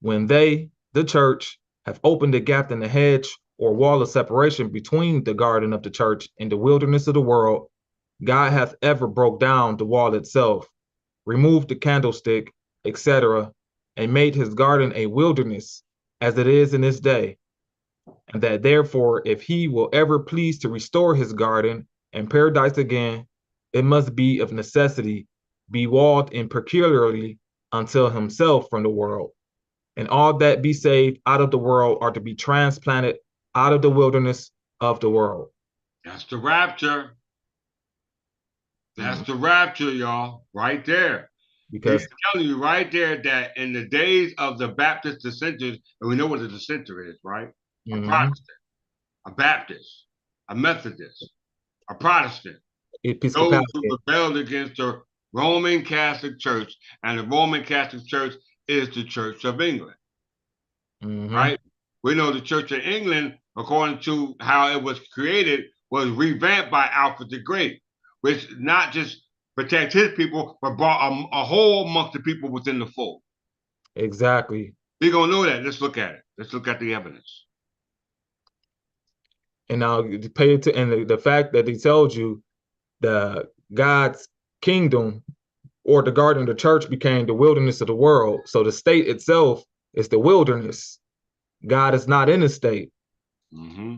when they, the church, have opened a gap in the hedge or wall of separation between the garden of the church and the wilderness of the world, God hath ever broke down the wall itself, removed the candlestick, etc., and made his garden a wilderness, as it is in this day. And that therefore, if he will ever please to restore his garden and paradise again, it must be of necessity be walled in peculiarly until himself from the world. And all that be saved out of the world are to be transplanted out of the wilderness of the world. That's the rapture. That's the rapture, y'all, right there. Because he's telling you right there that in the days of the Baptist dissenters, and we know what a dissenter is, right? A Protestant, a Baptist, a Methodist, a Protestant, those who rebelled against the Roman Catholic Church, and the Roman Catholic Church is the Church of England, right? We know the Church of England, according to how it was created, was revamped by Alfred the Great, which not just protect his people, but brought a whole amongst the people within the fold. Exactly. We're going to know that. Let's look at it. Let's look at the evidence. And now pay it to, and the fact that he told you the God's kingdom or the garden of the church became the wilderness of the world. So the state itself is the wilderness. God is not in the state.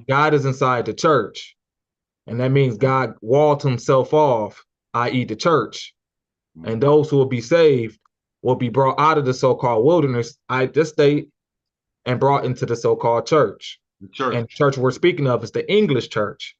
God is inside the church. And that means God walled himself off, i.e. the church. And those who will be saved will be brought out of the so-called wilderness, the state, and brought into the so-called church. And the church we're speaking of is the English church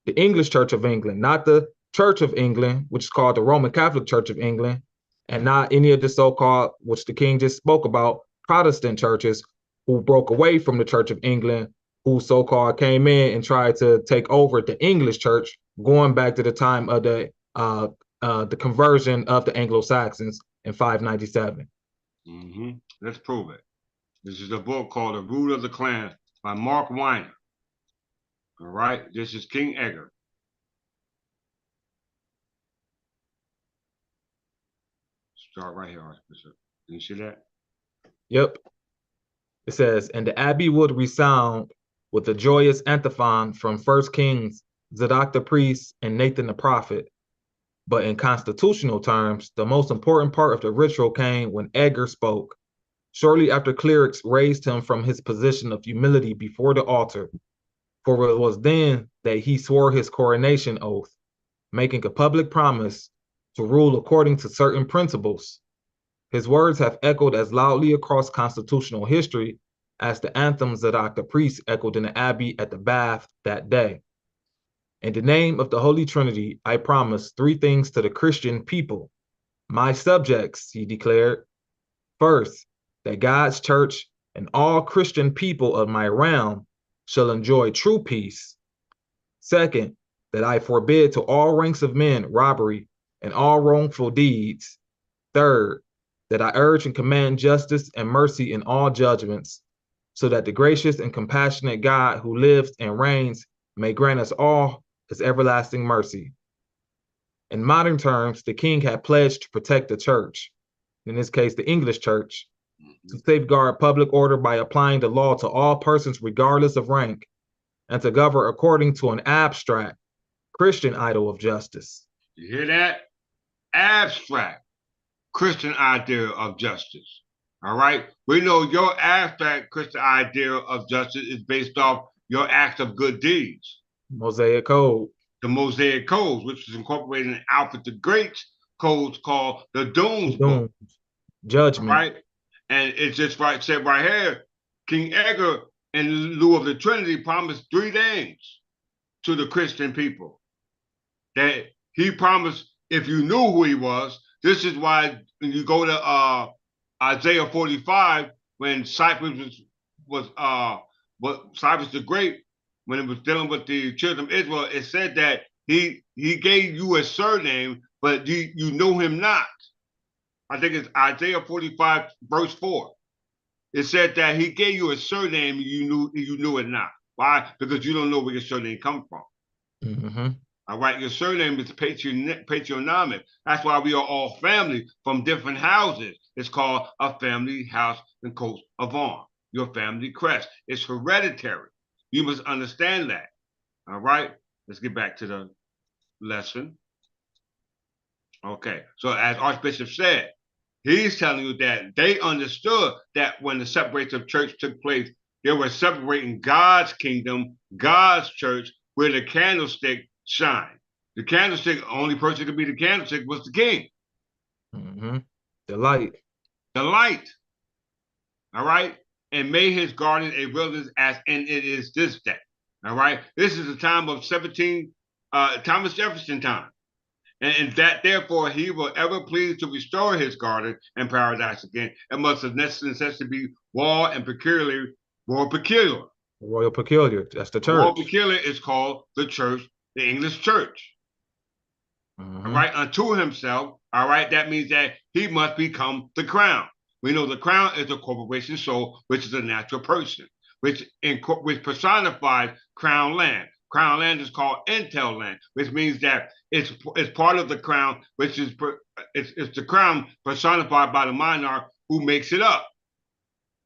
of England, not the Church of England, which is called the Roman Catholic Church of England, and not any of the so-called, which the king just spoke about, Protestant churches who broke away from the Church of England, who so-called came in and tried to take over the English church, going back to the time of the conversion of the Anglo-Saxons in 597. Let's prove it. This is a book called The Root of the Clan by Mark Weiner. All right, this is King Edgar. Start right here, Archbishop. Can you see that? Yep. It says, and the abbey would resound with the joyous antiphon from 1 Kings, Zadok the priest, and Nathan the prophet. But in constitutional terms, the most important part of the ritual came when Edgar spoke, shortly after clerics raised him from his position of humility before the altar. For it was then that he swore his coronation oath, making a public promise to rule according to certain principles. His words have echoed as loudly across constitutional history as the anthems that the priest echoed in the abbey at the bath that day. In the name of the Holy Trinity, I promise three things to the Christian people. My subjects, he declared. First, that God's church and all Christian people of my realm shall enjoy true peace. Second, that I forbid to all ranks of men robbery and all wrongful deeds. Third, that I urge and command justice and mercy in all judgments, so that the gracious and compassionate God who lives and reigns may grant us all his everlasting mercy. In modern terms, the king had pledged to protect the church, in this case, the English church, to safeguard public order by applying the law to all persons regardless of rank, and to govern according to an abstract Christian idol of justice. You hear that? Abstract Christian idea of justice. All right? We know your abstract Christian idea of justice is based off your acts of good deeds. Mosaic Code. The Mosaic Codes, which is incorporated in Alfred the Great's codes called the Dooms Book. Judgment. Right? And it's just right said right here, King Edgar, in lieu of the Trinity, promised three things to the Christian people. That he promised, if you knew who he was, this is why when you go to Isaiah 45, when Cyprus Cyrus the Great, when it was dealing with the children of Israel, it said that he gave you a surname, but you know him not. I think it's Isaiah 45, verse 4. It said that he gave you a surname, you knew it not. Why? Because you don't know where your surname comes from. Mm-hmm. All right, your surname is patronymic. That's why we are all family from different houses. It's called a family house and coat of arms. Your family crest. It's hereditary. You must understand that. All right, let's get back to the lesson. Okay, so as Archbishop said, he's telling you that they understood that when the separation of church took place, they were separating God's kingdom, God's church, where the candlestick shined. The candlestick, only person could be the candlestick was the king. Mm-hmm. The light. The light. All right? And made his garden a wilderness as and it is this day. All right? This is the time of Thomas Jefferson time. And that therefore he will ever please to restore his garden and paradise again. It must of necessity be royal and peculiar. Royal peculiar. Royal peculiar. That's the church. Royal peculiar is called the church, the English church. Mm-hmm. All right, unto himself. All right, that means that he must become the crown. We know the crown is a corporation soul, which is a natural person, which personifies crown land. Crown land is called intel land, which means that it's part of the crown, which is it's the crown personified by the monarch who makes it up.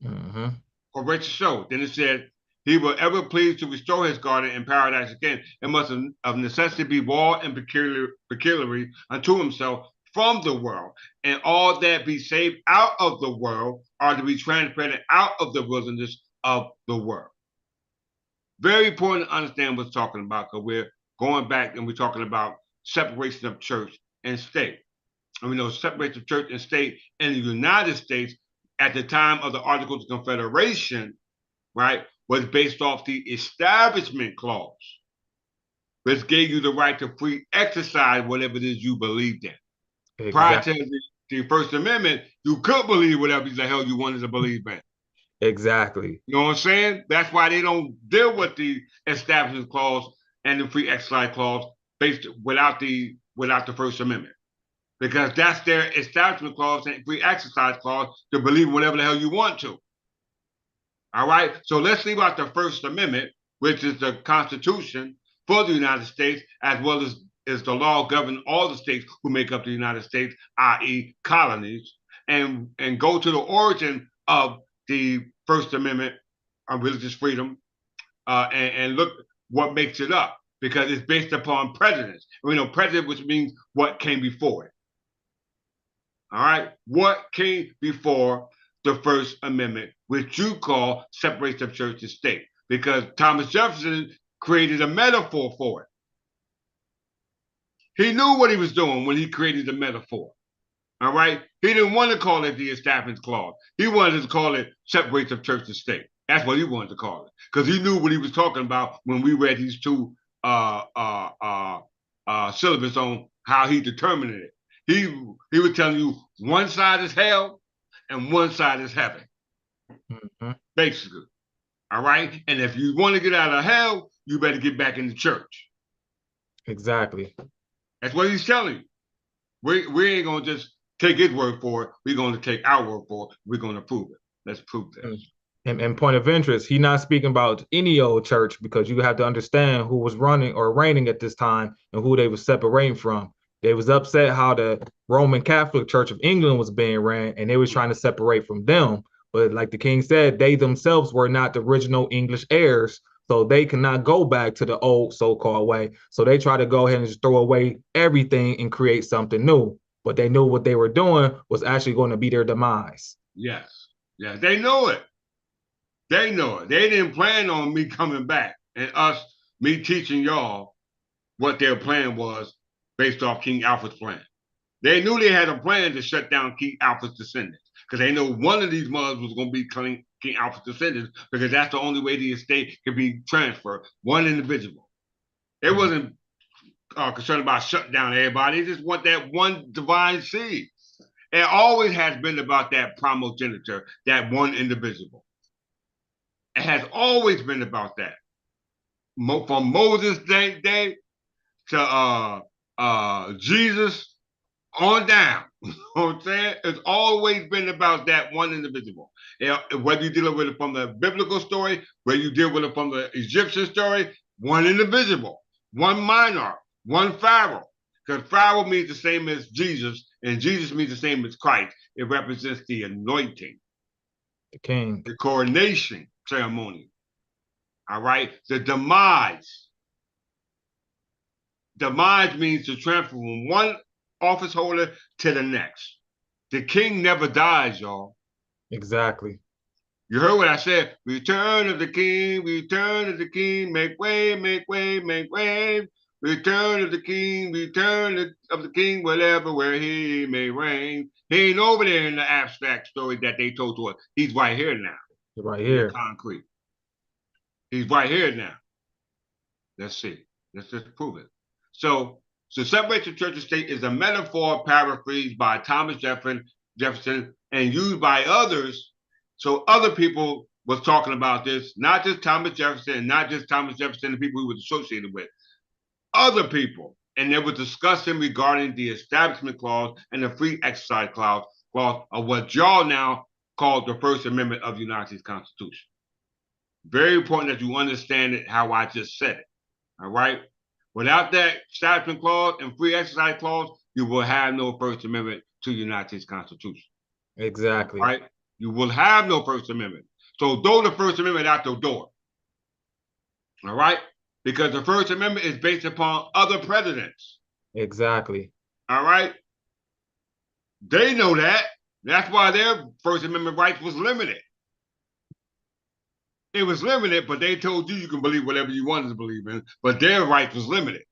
Mm-hmm. Corporation soul. Then it said, he will ever please to restore his garden in paradise again. It must of necessity be walled and peculiarly unto himself from the world, and all that be saved out of the world are to be transplanted out of the wilderness of the world. Very important to understand what's talking about, because we're going back and we're talking about separation of church and state. And we know separation of church and state in the United States at the time of the Articles of Confederation, right, was based off the Establishment Clause, which gave you the right to free exercise whatever it is you believed in. Exactly. Prior to the First Amendment, you could believe whatever the hell you wanted to believe in. Exactly. You know what I'm saying? That's why they don't deal with the Establishment Clause and the Free Exercise Clause based without the First Amendment, because that's their Establishment Clause and Free Exercise Clause to believe whatever the hell you want to. All right. So let's leave out the First Amendment, which is the Constitution for the United States, as well as is the law governing all the states who make up the United States, i.e. colonies, and go to the origin of the First Amendment on religious freedom, and look what makes it up, because it's based upon precedents. We know precedent, which means what came before it. All right, what came before the First Amendment, which you call separation of church and state, because Thomas Jefferson created a metaphor for it. He knew what he was doing when he created the metaphor. All right, he didn't want to call it the Establishment Clause. He wanted to call it separation of church and state. That's what he wanted to call it, because he knew what he was talking about when we read these two syllabus on how he determined it. He was telling you one side is hell and one side is heaven, basically. All right, and if you want to get out of hell, you better get back in the church. Exactly. That's what he's telling you. We ain't gonna just take his word for it. We're going to take our word for it. We're going to prove it. Let's prove this. And point of interest, he's not speaking about any old church, because you have to understand who was running or reigning at this time and who they were separating from. They was upset how the Roman Catholic Church of England was being ran, and they was trying to separate from them. But like the king said, they themselves were not the original English heirs, so they cannot go back to the old so-called way. So they try to go ahead and just throw away everything and create something new. But they knew what they were doing was actually going to be their demise. Yes. Yes, they know it. They know it. They didn't plan on me coming back and me teaching y'all what their plan was based off King Alfred's plan. They knew they had a plan to shut down King Alfred's descendants, because they know one of these mothers was going to be King Alfred's descendants, because that's the only way the estate could be transferred, one individual. They wasn't concerned about shutting down everybody. They just want that one divine seed. It always has been about that primogeniture, that one individual. It has always been about that. From Moses' day to Jesus on down. You know what I'm saying? It's always been about that one individual. Whether you deal with it from the biblical story, whether you deal with it from the Egyptian story, one individual, one monarch, one pharaoh. Because pharaoh means the same as Jesus, and Jesus means the same as Christ. It represents the anointing, the king, the coronation ceremony. All right, the demise. Demise means to transfer from one office holder to the next. The king never dies, y'all. Exactly. You heard what I said. Return of the king, return of the king, make way, make way, make way. Return of the king, return of the king, wherever where he may reign. He ain't over there in the abstract story that they told to us. He's right here now. Right here. Concrete. He's right here now. Let's see. Let's just prove it. So separation of church and state is a metaphor paraphrased by Thomas Jefferson and used by others. So other people was talking about this, not just Thomas Jefferson, and not just Thomas Jefferson, the people he was associated with. Other people, and they were discussing regarding the Establishment Clause and the Free Exercise Clause of what y'all now call the First Amendment of the United States Constitution. Very important that you understand it how I just said it. All right? Without that Establishment Clause and Free Exercise Clause, you will have no First Amendment to the United States Constitution. Exactly. Right? You will have no First Amendment. So throw the First Amendment out the door. All right? Because the First Amendment is based upon other presidents. Exactly. All right? They know that. That's why their First Amendment rights was limited. It was limited, but they told you can believe whatever you wanted to believe in, but their rights was limited.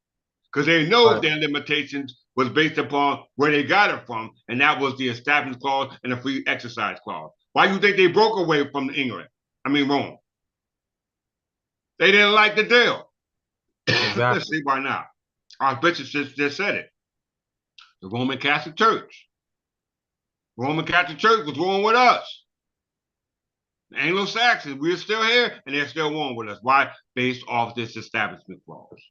Because they know their limitations was based upon where they got it from, and that was the Establishment Clause and the Free Exercise Clause. Why do you think they broke away from England? Rome. They didn't like the deal. Exactly. Let's see why not. Our bishop just said it. The Roman Catholic Church. The Roman Catholic Church was wrong with us. The Anglo-Saxons, we're still here, and they're still wrong with us. Why? Based off this Establishment Clause.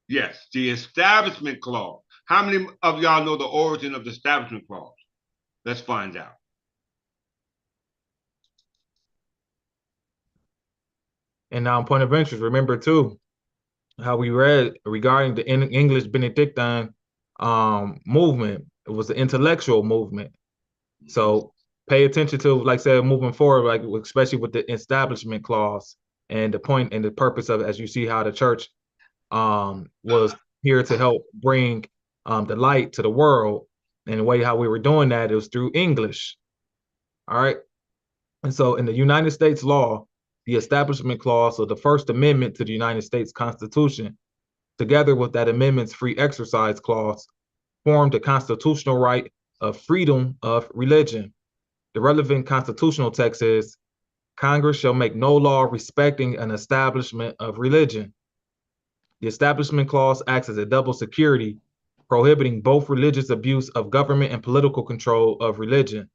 Yes, the Establishment Clause. How many of y'all know the origin of the Establishment Clause? Let's find out. And now, point of interest, remember too, how we read regarding the English Benedictine movement. It was an intellectual movement. So pay attention to, like I said, moving forward, like especially with the establishment clause and the point and the purpose of it, as you see how the church was here to help bring the light to the world. And the way how we were doing that, it was through English. All right. And so in the United States law, the Establishment Clause of the First Amendment to the United States Constitution, together with that amendment's Free Exercise Clause, formed the constitutional right of freedom of religion. The relevant constitutional text is, Congress shall make no law respecting an establishment of religion. The Establishment Clause acts as a double security, prohibiting both religious abuse of government and political control of religion.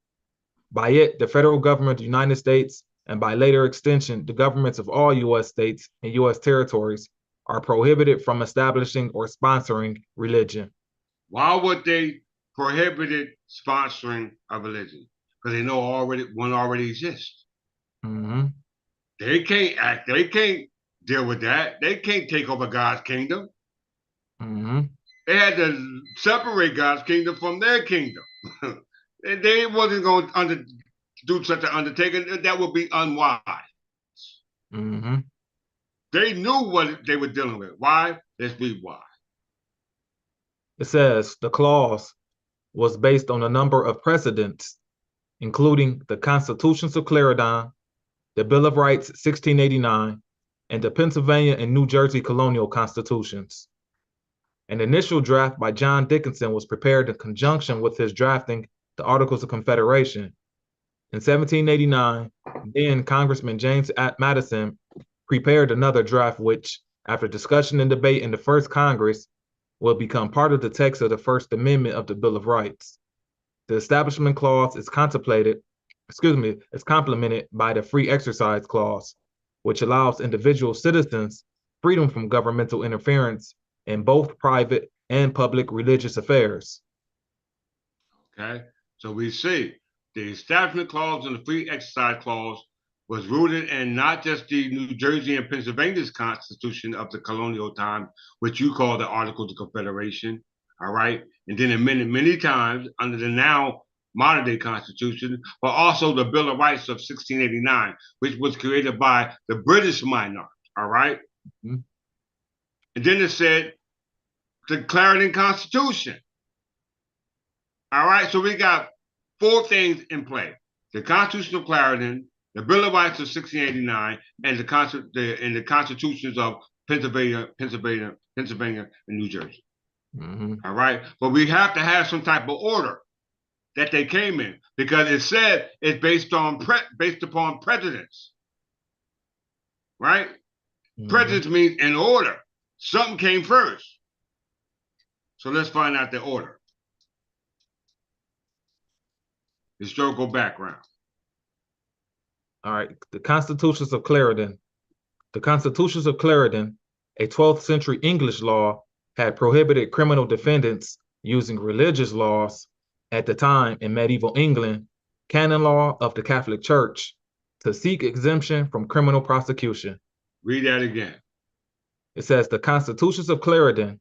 By it, the federal government of the United States, and by later extension, the governments of all U.S. states and U.S. territories, are prohibited from establishing or sponsoring religion. Why would they prohibit sponsoring a religion? Because they know one already exists. Mm-hmm. They can't deal with that. They can't take over God's kingdom. Mm-hmm. They had to separate God's kingdom from their kingdom. They wasn't going to do such an undertaking. That would be unwise. Mm-hmm. They knew what they were dealing with. Why? Let's read why. It says the clause was based on a number of precedents, including the Constitutions of Clarendon, the Bill of Rights 1689, and the Pennsylvania and New Jersey colonial constitutions. An initial draft by John Dickinson was prepared in conjunction with his drafting the Articles of Confederation. In 1789, then Congressman James Madison prepared another draft which, after discussion and debate in the first Congress, will become part of the text of the First Amendment of the Bill of Rights. The Establishment Clause is complemented by the Free Exercise Clause, which allows individual citizens freedom from governmental interference in both private and public religious affairs. Okay, so we see the Establishment Clause and the Free Exercise Clause was rooted in not just the New Jersey and Pennsylvania's Constitution of the colonial time, which you call the Articles of Confederation, all right, and then amended many times under the now modern day Constitution, but also the Bill of Rights of 1689, which was created by the British monarch, all right? Mm-hmm. And then it said the Clarendon Constitution. All right, so we got four things in play: the Constitution of Clarendon, the Bill of Rights of 1689, and the constitutions of Pennsylvania, and New Jersey. Mm-hmm. All right, but we have to have some type of order that they came in, because it said it's based upon precedents, right? Mm-hmm. Precedents means in order. Something came first. So let's find out the order. Historical background. All right, the Constitutions of Clarendon. The Constitutions of Clarendon, a 12th century English law, had prohibited criminal defendants using religious laws at the time in medieval England, canon law of the Catholic Church, to seek exemption from criminal prosecution. Read that again. It says the Constitutions of Clarendon,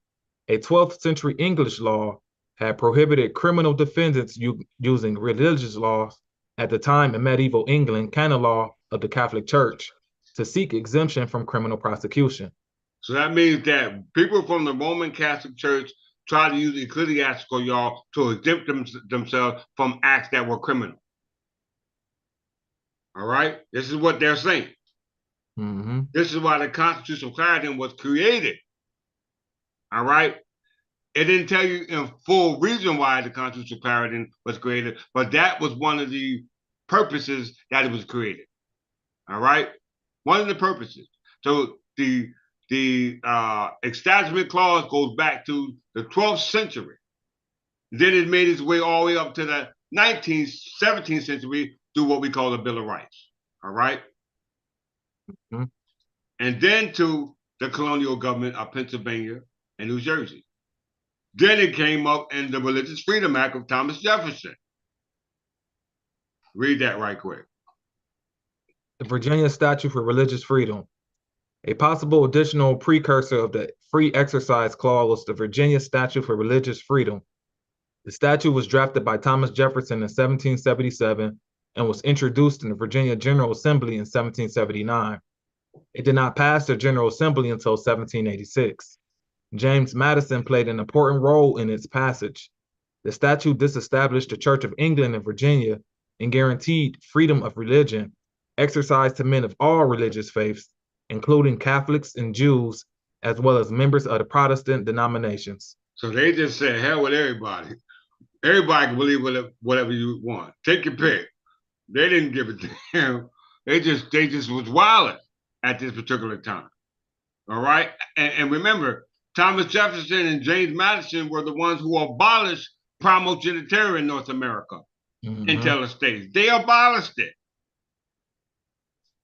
a 12th century English law, had prohibited criminal defendants using religious laws at the time in medieval England, canon law of the Catholic Church, to seek exemption from criminal prosecution. So that means that people from the Roman Catholic Church try to use ecclesiastical law to exempt themselves from acts that were criminal. All right? This is what they're saying. Mm-hmm. This is why the Constitution of Clarendon was created. All right? It didn't tell you in full reason why the Constitution of Clarendon was created, but that was one of the purposes that it was created. All right? One of the purposes. So the Establishment Clause goes back to the 12th century. Then it made its way all the way up to the 17th century through what we call the Bill of Rights. All right? Mm-hmm. And then to the colonial government of Pennsylvania and New Jersey. Then it came up in the Religious Freedom Act of Thomas Jefferson. Read that right quick. The Virginia Statute for Religious Freedom. A possible additional precursor of the Free Exercise Clause was the Virginia Statute for Religious Freedom. The statute was drafted by Thomas Jefferson in 1777 and was introduced in the Virginia General Assembly in 1779. It did not pass the General Assembly until 1786. James Madison played an important role in its passage. The statute disestablished the Church of England in Virginia and guaranteed freedom of religion, exercised to men of all religious faiths, including Catholics and Jews, as well as members of the Protestant denominations. So they just said, hell with everybody. Everybody can believe whatever you want. Take your pick. They didn't give a damn. They just was wild at this particular time. All right. And remember, Thomas Jefferson and James Madison were the ones who abolished primogeniture in North America, entail estates. They abolished it.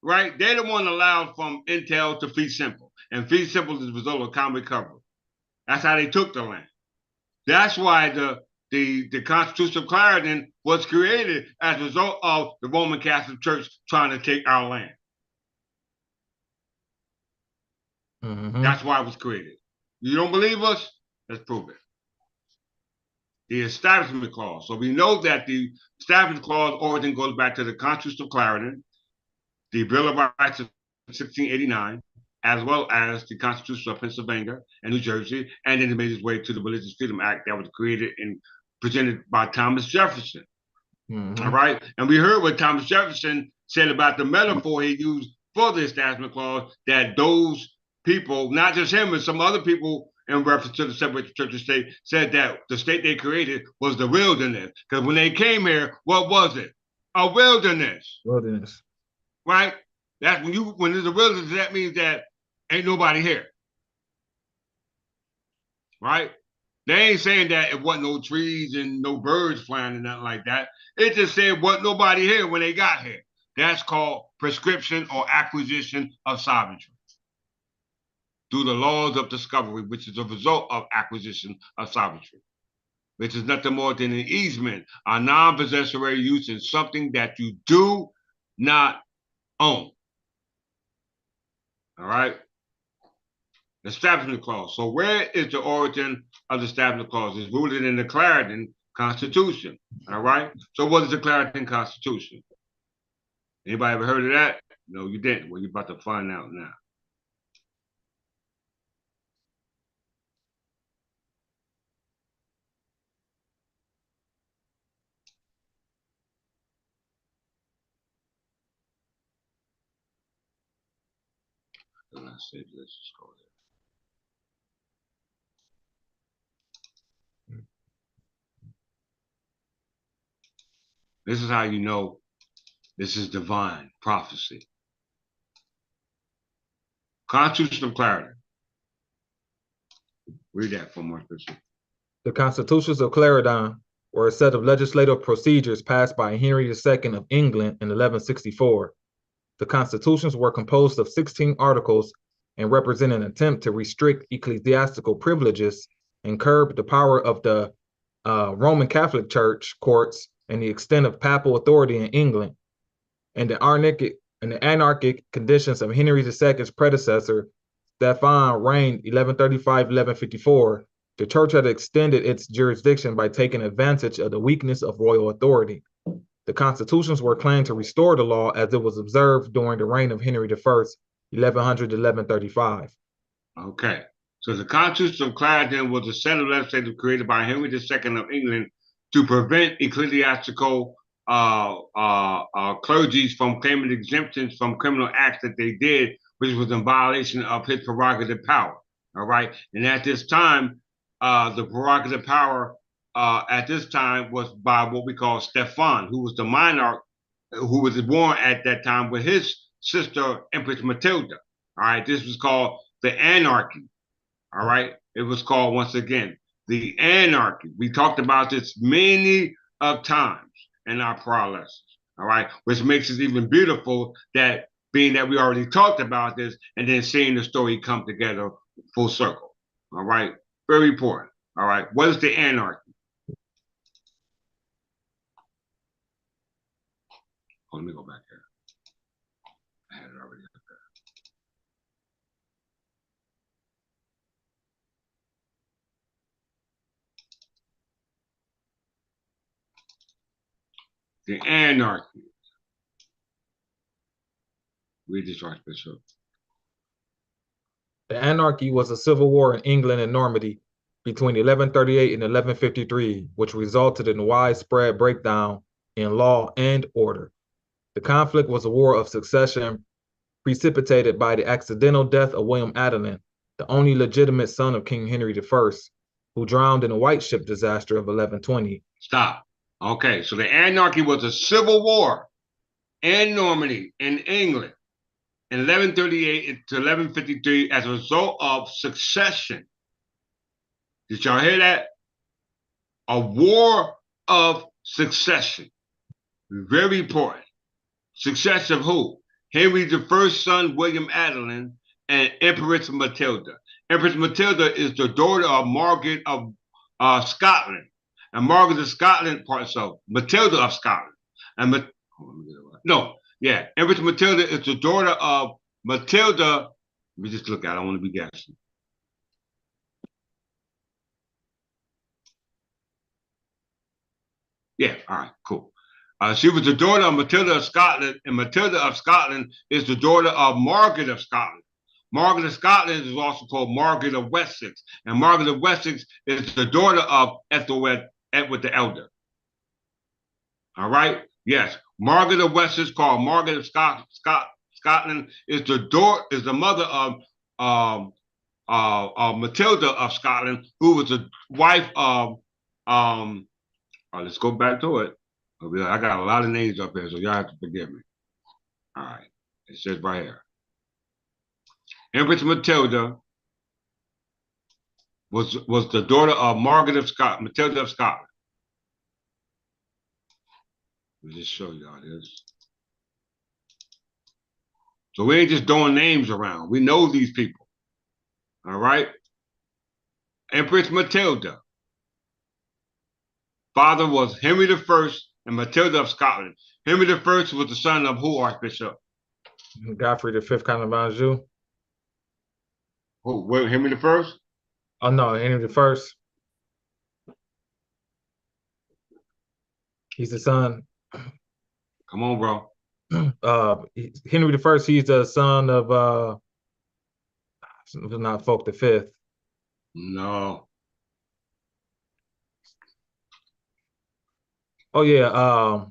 Right? They're the one allowed from entail to fee simple. And fee simple is the result of common recovery. That's how they took the land. That's why the Constitution of Clarendon was created as a result of the Roman Catholic Church trying to take our land. That's why it was created. You don't believe us? Let's prove it. The Establishment Clause. So we know that the Establishment Clause origin goes back to the Constitution of Clarendon, the Bill of Rights of 1689, as well as the Constitution of Pennsylvania and New Jersey, and then it made its way to the Religious Freedom Act that was created and presented by Thomas Jefferson. All right? And we heard what Thomas Jefferson said about the metaphor he used for the Establishment Clause, that those people, not just him, but some other people in reference to the separate church and state, said that the state they created was the wilderness. Because when they came here, what was it? A wilderness. Wilderness. Right? That's when there's a wilderness, that means that ain't nobody here. Right? They ain't saying that it wasn't no trees and no birds flying and nothing like that. It just said wasn't nobody here when they got here. That's called prescription or acquisition of sovereignty through the laws of discovery, which is a result of acquisition of sovereignty, which is nothing more than an easement, a non-possessory use in something that you do not own. All right? Establishment Clause. So where is the origin of the Establishment Clause? It's rooted in the Clarendon Constitution. All right? So what is the Clarendon Constitution? Anybody ever heard of that? No, you didn't. Well, you're about to find out now. Let's just go there. This is how you know this is divine prophecy. Constitution of Clarendon. Read that for more specific. The Constitutions of Clarendon were a set of legislative procedures passed by Henry II of England in 1164. The constitutions were composed of 16 articles and represent an attempt to restrict ecclesiastical privileges and curb the power of the Roman Catholic Church courts and the extent of papal authority in England. And the anarchic conditions of Henry II's predecessor, Stephen, reigned 1135-1154, the church had extended its jurisdiction by taking advantage of the weakness of royal authority. The constitutions were claimed to restore the law as it was observed during the reign of Henry I, 1100 to 1135. Okay. So the Constitution of Clarendon was a set of legislation created by Henry II of England to prevent ecclesiastical clergies from claiming exemptions from criminal acts that they did, which was in violation of his prerogative power. All right. And at this time, the prerogative power at this time was by what we call Stephen, who was the monarch who was born at that time with his sister, Empress Matilda. All right. This was called the Anarchy. All right. It was called, once again, the Anarchy. We talked about this many of times in our prior lessons. All right. Which makes it even beautiful that being that we already talked about this and then seeing the story come together full circle. All right. Very important. All right. What is the Anarchy? Oh, let me go back here. I had it already up there. The Anarchy. Read this, Archbishop. The Anarchy was a civil war in England and Normandy between 1138 and 1153, which resulted in widespread breakdown in law and order. The conflict was a war of succession precipitated by the accidental death of William Adelin, the only legitimate son of King Henry I, who drowned in the White Ship disaster of 1120. Stop. Okay, so the Anarchy was a civil war in Normandy, in England, in 1138 to 1153 as a result of succession. Did y'all hear that? A war of succession. Very important. Succession of who? Henry I's son, William Adelin, and Empress Matilda. Empress Matilda is the daughter of Margaret of Scotland. And Margaret of Scotland, Matilda of Scotland. And Empress Matilda is the daughter of Matilda. Let me just look at it. I don't want to be guessing. Yeah, all right, cool. She was the daughter of Matilda of Scotland, and Matilda of Scotland is the daughter of Margaret of Scotland. Margaret of Scotland is also called Margaret of Wessex, and Margaret of Wessex is the daughter of Edward the Elder. All right? Yes, Margaret of Wessex, called Margaret of Scotland, is the mother of Matilda of Scotland, who was the wife of let's go back to it. I got a lot of names up here, so y'all have to forgive me. All right, it says right here. Empress Matilda was the daughter of Matilda of Scotland. Let me just show y'all this. So we ain't just throwing names around. We know these people. All right? Empress Matilda. Father was Henry I and Matilda of Scotland. Henry I was the son of who, Archbishop? Godfrey V, Count of Anjou. Who, Henry I? Oh, no, Henry I. He's the son. Come on, bro. Henry I, he's the son of, not Folk V. No. Oh, yeah,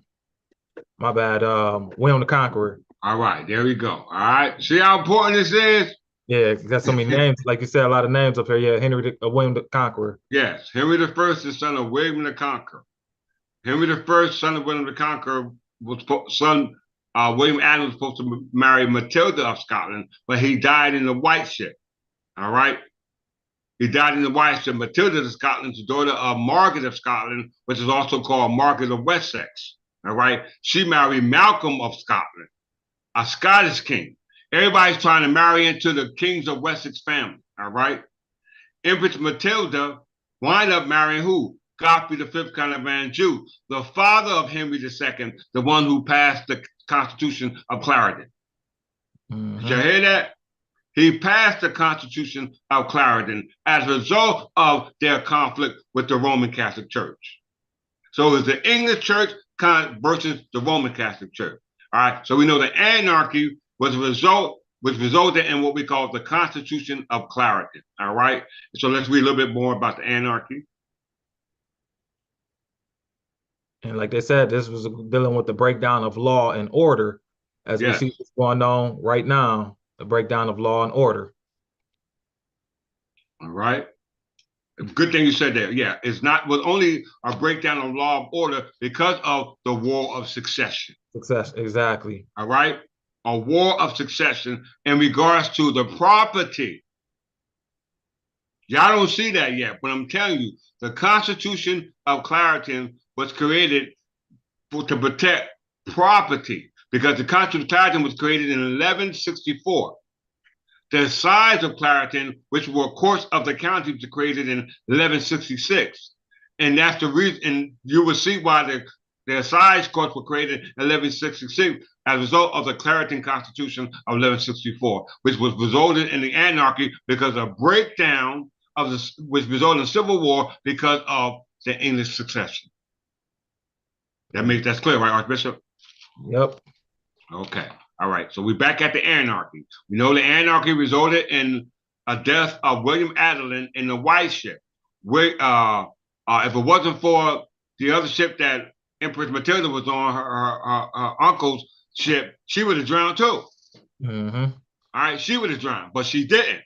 my bad, William the Conqueror. All right, there we go. All right, see how important this is? Yeah, got so many names. Like you said, a lot of names up here. Yeah, William the Conqueror. Yes, Henry I is the son of William the Conqueror. Henry I, son of William the Conqueror, William Adams was supposed to marry Matilda of Scotland, but he died in the White Ship. All right? He died in the White Ship. Matilda of Scotland is the daughter of Margaret of Scotland, which is also called Margaret of Wessex. All right? She married Malcolm of Scotland, a Scottish king. Everybody's trying to marry into the kings of Wessex family. All right? Empress Matilda wind up marrying who? Godfrey V, Count of Anjou, the father of Henry II, the one who passed the Constitution of Clarendon. Mm-hmm. Did you hear that? He passed the Constitution of Clarendon as a result of their conflict with the Roman Catholic Church. So it's the English Church versus the Roman Catholic Church. All right. So we know the Anarchy was a result, which resulted in what we call the Constitution of Clarendon. All right. So let's read a little bit more about the Anarchy. And like they said, this was dealing with the breakdown of law and order, as we see what's going on right now, the breakdown of law and order. All right. Good thing you said that. Yeah, it's not was only a breakdown of law and order because of the War of Succession. Exactly. All right. A war of succession in regards to the property. Y'all don't see that yet, but I'm telling you, the Constitution of Clarendon was created to protect property because the Constitution of Clarendon was created in 1164. The Assize of Clarendon, which were courts of the county, was created in 1166. And that's the reason, and you will see why the Assize Courts were created in 1166 as a result of the Clarendon Constitution of 1164, which was resulted in the Anarchy because of breakdown of which resulted in civil war because of the English succession. That's clear, right, Archbishop? Yep. Okay. All right. So we're back at the anarchy. We know the anarchy resulted in a death of William Adeline in the White ship. If it wasn't for the other ship that Empress Matilda was on, her uncle's ship, she would have drowned too. Mm-hmm. All right. She would have drowned, but she didn't.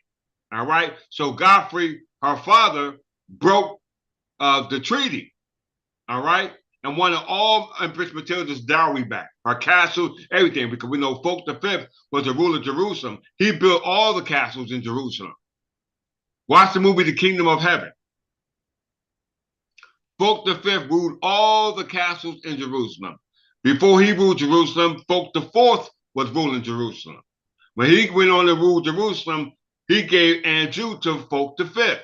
All right. So Godfrey, her father, broke the treaty. All right. And wanted all Empress Matilda's dowry back, her castle, everything, because we know Folk V was the ruler of Jerusalem. He built all the castles in Jerusalem. Watch the movie The Kingdom of Heaven. Folk V ruled all the castles in Jerusalem. Before he ruled Jerusalem, Folk IV was ruling Jerusalem. When he went on to rule Jerusalem, he gave Anjou to Folk V.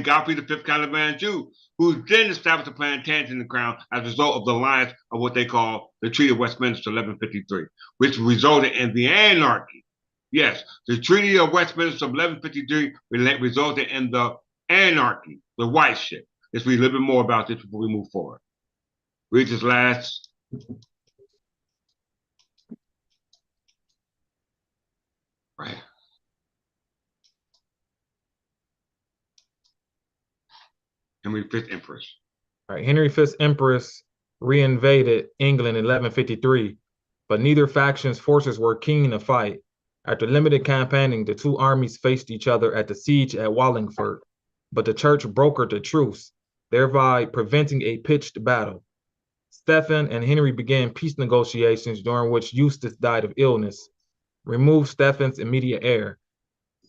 Godfrey V, Count of Anjou, who then established a plantation in the crown as a result of the alliance of what they call the Treaty of Westminster 1153, which resulted in the anarchy. Yes, the Treaty of Westminster 1153 resulted in the anarchy, the white ship. Let's read a little bit more about this before we move forward. Read this last. Right. Henry V Empress. All right. Henry V Empress reinvaded England in 1153, but neither faction's forces were keen to fight. After limited campaigning, the two armies faced each other at the siege at Wallingford, but the church brokered a truce, thereby preventing a pitched battle. Stephen and Henry began peace negotiations during which Eustace died of illness, removed Stephen's immediate heir.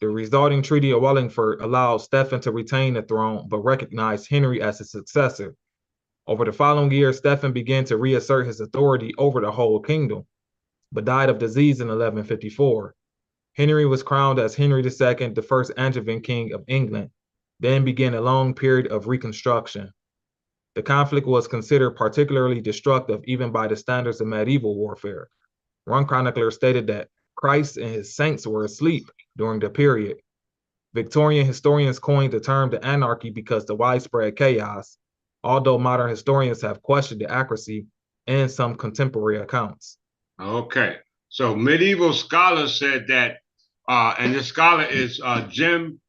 The resulting Treaty of Wallingford allowed Stephen to retain the throne, but recognized Henry as his successor. Over the following year, Stephen began to reassert his authority over the whole kingdom, but died of disease in 1154. Henry was crowned as Henry II, the first Angevin king of England. Then began a long period of reconstruction. The conflict was considered particularly destructive even by the standards of medieval warfare. One chronicler stated that Christ and his saints were asleep during the period. Victorian historians coined the term the anarchy because the widespread chaos, although modern historians have questioned the accuracy in some contemporary accounts. Okay, so medieval scholars said that, and this scholar is Jim,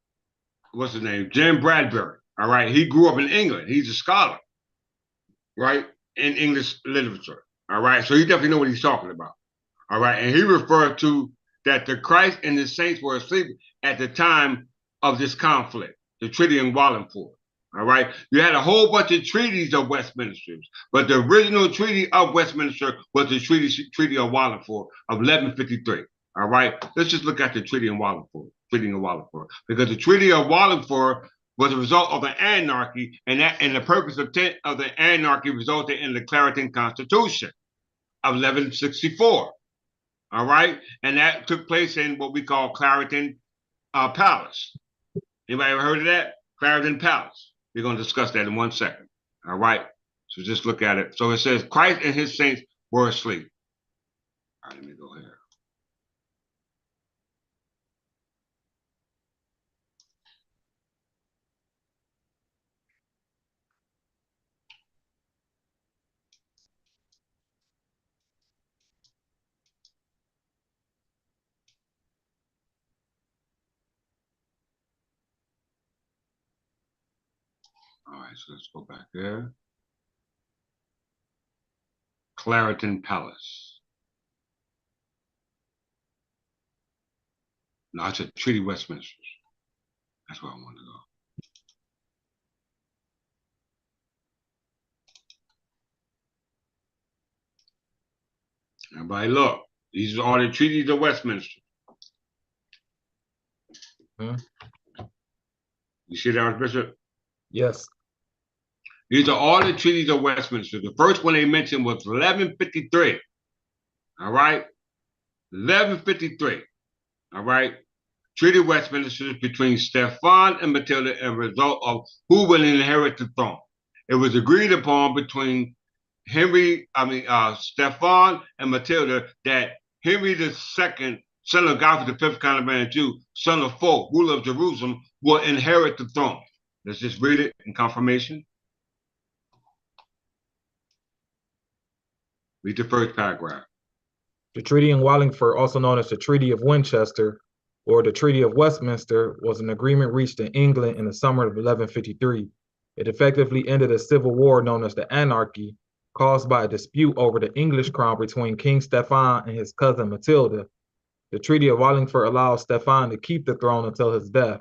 what's his name? Jim Bradbury. All right, he grew up in England. He's a scholar, right, in English literature. All right, so he definitely knows what he's talking about. All right, and he referred to that the Christ and the saints were asleep at the time of this conflict, the Treaty of Wallingford. All right, you had a whole bunch of treaties of Westminster, but the original Treaty of Westminster was the Treaty of Wallingford of 1153. All right, let's just look at the Treaty of Wallingford. Because the Treaty of Wallingford was a result of the anarchy, and the purpose of the anarchy resulted in the Clarendon Constitution of 1164. All right, and that took place in what we call Clarendon Palace. Anybody ever heard of that? Clarendon Palace. We're going to discuss that in 1 second. All right, so just look at it. So it says Christ and his saints were asleep. All right, let me go here. All right, so let's go back there. Clarendon Palace. No, it's a Treaty of Westminster. That's where I want to go. Everybody look. These are all the treaties of Westminster. Hmm? You see that, Archbishop? Yes. These are all the treaties of Westminster. The first one they mentioned was 1153. All right? 1153. All right? Treaty of Westminster between Stefan and Matilda as a result of who will inherit the throne. It was agreed upon between Stefan and Matilda that Henry II, son of Godfrey V, Count of Anjou, son of Folk, ruler of Jerusalem, will inherit the throne. Let's just read it in confirmation. Read the first paragraph. The Treaty of Wallingford, also known as the Treaty of Winchester or the Treaty of Westminster, was an agreement reached in England in the summer of 1153. It effectively ended a civil war known as the Anarchy, caused by a dispute over the English crown between King Stephen and his cousin Matilda. The Treaty of Wallingford allowed Stephen to keep the throne until his death,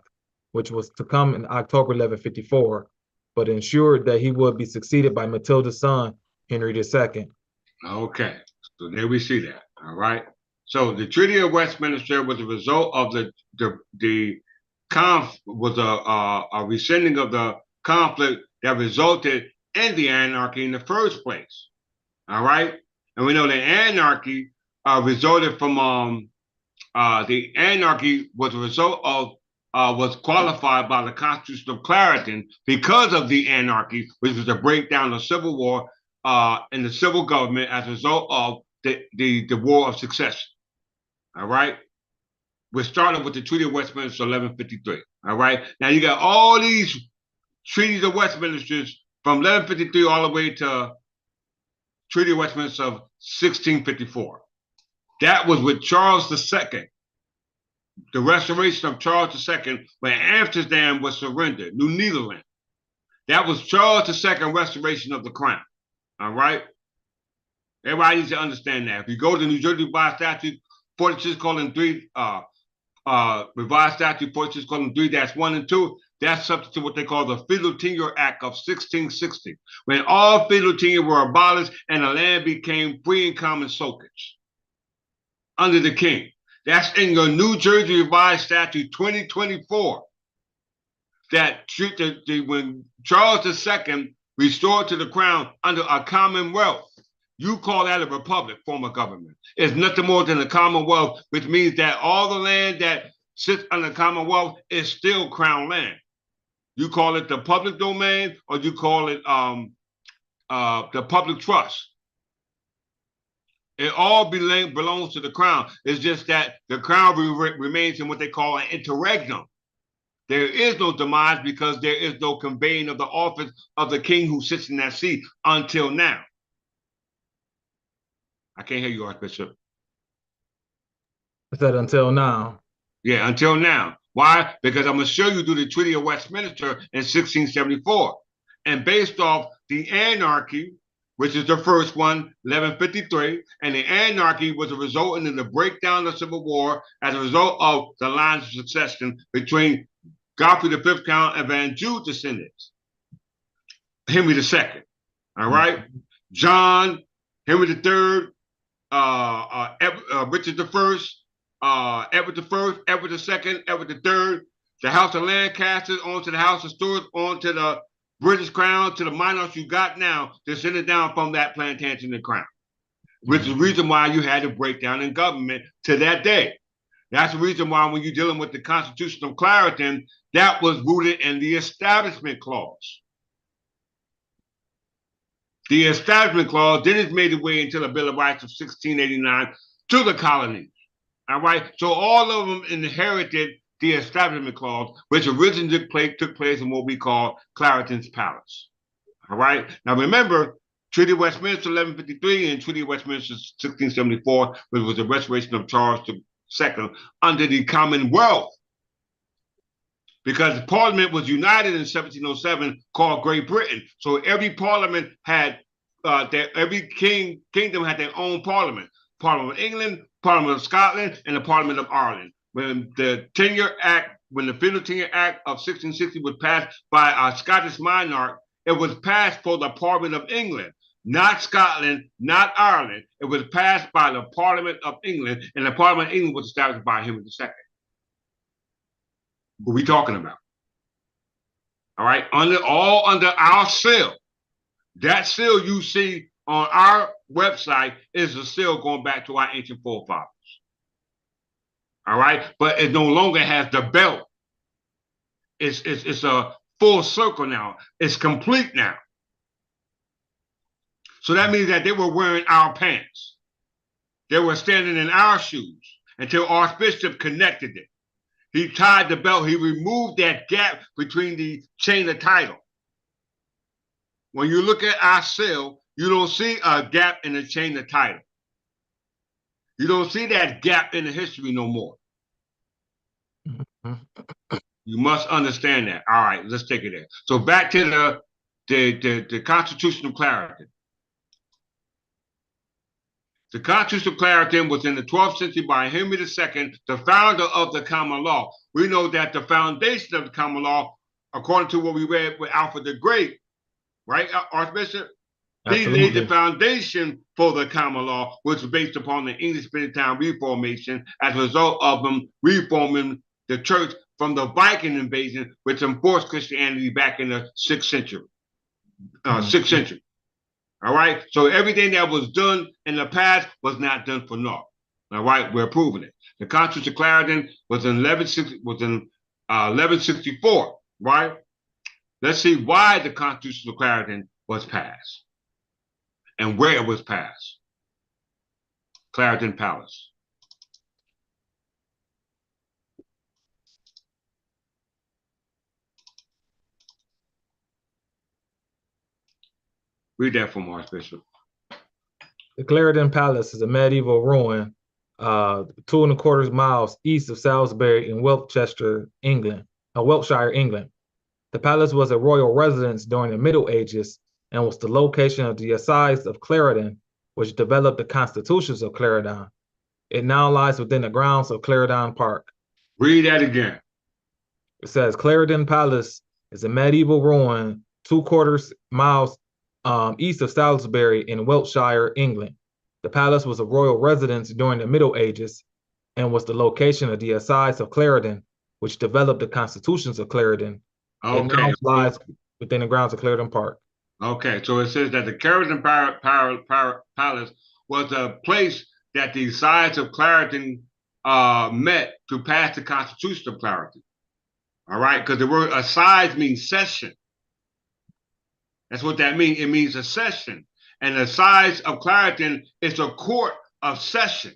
which was to come in October 1154, but ensured that he would be succeeded by Matilda's son, Henry II. Okay, so there we see that. All right. So the Treaty of Westminster was a result of a rescinding of the conflict that resulted in the anarchy in the first place. All right, and we know the anarchy resulted from the anarchy was a result of was qualified by the Constitution of Clarendon because of the anarchy, which was a breakdown of civil war in the civil government as a result of the War of Succession. All right. We're starting with the Treaty of Westminster 1153. All right. Now you got all these treaties of Westminster from 1153 all the way to Treaty of Westminster of 1654. That was with Charles II. The restoration of Charles II when Amsterdam was surrendered, New Netherlands. That was Charles II restoration of the crown. All right. Everybody needs to understand that. If you go to New Jersey Revised Statute 46:3, Revised Statute 46:3-1 and 2, that's subject to what they call the Feudal Tenure Act of 1660, when all feudal tenure were abolished and the land became free and common soakage under the king. That's in your New Jersey Revised Statute 2024. That when Charles II restored to the crown under a commonwealth, you call that a republic form of government. It's nothing more than a commonwealth, which means that all the land that sits under the commonwealth is still crown land. You call it the public domain or you call it the public trust. It all belongs to the crown. It's just that the crown remains in what they call an interregnum. There is no demise because there is no conveying of the office of the king who sits in that seat until now. I can't hear you, Archbishop. I said until now. Yeah, until now. Why? Because I'm going to show you through the Treaty of Westminster in 1674. And based off the anarchy, which is the first one, 1153, and the anarchy was a result in the breakdown of the Civil War as a result of the lines of succession between Godfrey V, Count of Anjou descendants, Henry II, all right? John, Henry III, Richard I, Edward I, Edward II, Edward III, the House of Lancaster, onto the House of Stuart, onto the British crown, to the monarchs you got now, descended down from that Plantagenet crown, which is the reason why you had a breakdown in government to that day. That's the reason why when you're dealing with the Constitution of Clarendon, that was rooted in the Establishment Clause. The Establishment Clause then has made its way into the Bill of Rights of 1689 to the colonies. All right. So all of them inherited the Establishment Clause, which originally took place in what we call Clarendon's Palace. All right. Now remember, Treaty of Westminster 1153 and Treaty of Westminster 1674, which was the restoration of Charles II under the Commonwealth. Because the Parliament was united in 1707, called Great Britain. So every Parliament had every kingdom had their own Parliament. Parliament of England, Parliament of Scotland, and the Parliament of Ireland. When the Tenure Act, when the Feudal Tenure Act of 1660 was passed by a Scottish monarch, it was passed for the Parliament of England, not Scotland, not Ireland. It was passed by the Parliament of England, and the Parliament of England was established by Henry II. What are we talking about? All right, all under our seal. That seal you see on our website is a seal going back to our ancient forefathers. All right, but it no longer has the belt. It's a full circle now. It's complete now. So that means that they were wearing our pants. They were standing in our shoes until Archbishop connected it. He tied the belt. He removed that gap between the chain of title. When you look at our seal, You don't see a gap in the chain of title. You don't see that gap in the history no more. You must understand that. All right, let's take it there. So back to the constitutional Clarendon. The Constitution of Clarendon was in the 12th century by Henry II, the founder of the common law. We know that the foundation of the common law, according to what we read with Alfred the Great, right, Archbishop? He laid the foundation for the common law, which was based upon the English Benedictine Reformation as a result of them reforming the church from the Viking invasion, which enforced Christianity back in the 6th century. 6th century. All right. So everything that was done in the past was not done for naught. All right. We're proving it. The Constitution of Clarendon was in 1164. Right. Let's see why the Constitution of Clarendon was passed and where it was passed. Clarendon Palace. Read that from Archbishop. The Clarendon Palace is a medieval ruin, 2¼ miles east of Salisbury in Wiltshire, England. The palace was a royal residence during the Middle Ages and was the location of the Assize of Clarendon, which developed the constitutions of Clarendon. It now lies within the grounds of Clarendon Park. Read that again. It says Clarendon Palace is a medieval ruin 2¼ miles east of Salisbury in Wiltshire, England. The palace was a royal residence during the Middle Ages and was the location of the Assize of Clarendon, which developed the constitutions of Clarendon. Okay. It now lies within the grounds of Clarendon Park. Okay, so it says that the Clarendon Palace was a place that the Assize of Clarendon met to pass the Constitution of Clarendon. All right, because the word assize means session. That's what that means. It means a session. And the Assize of Clarendon is a court of session.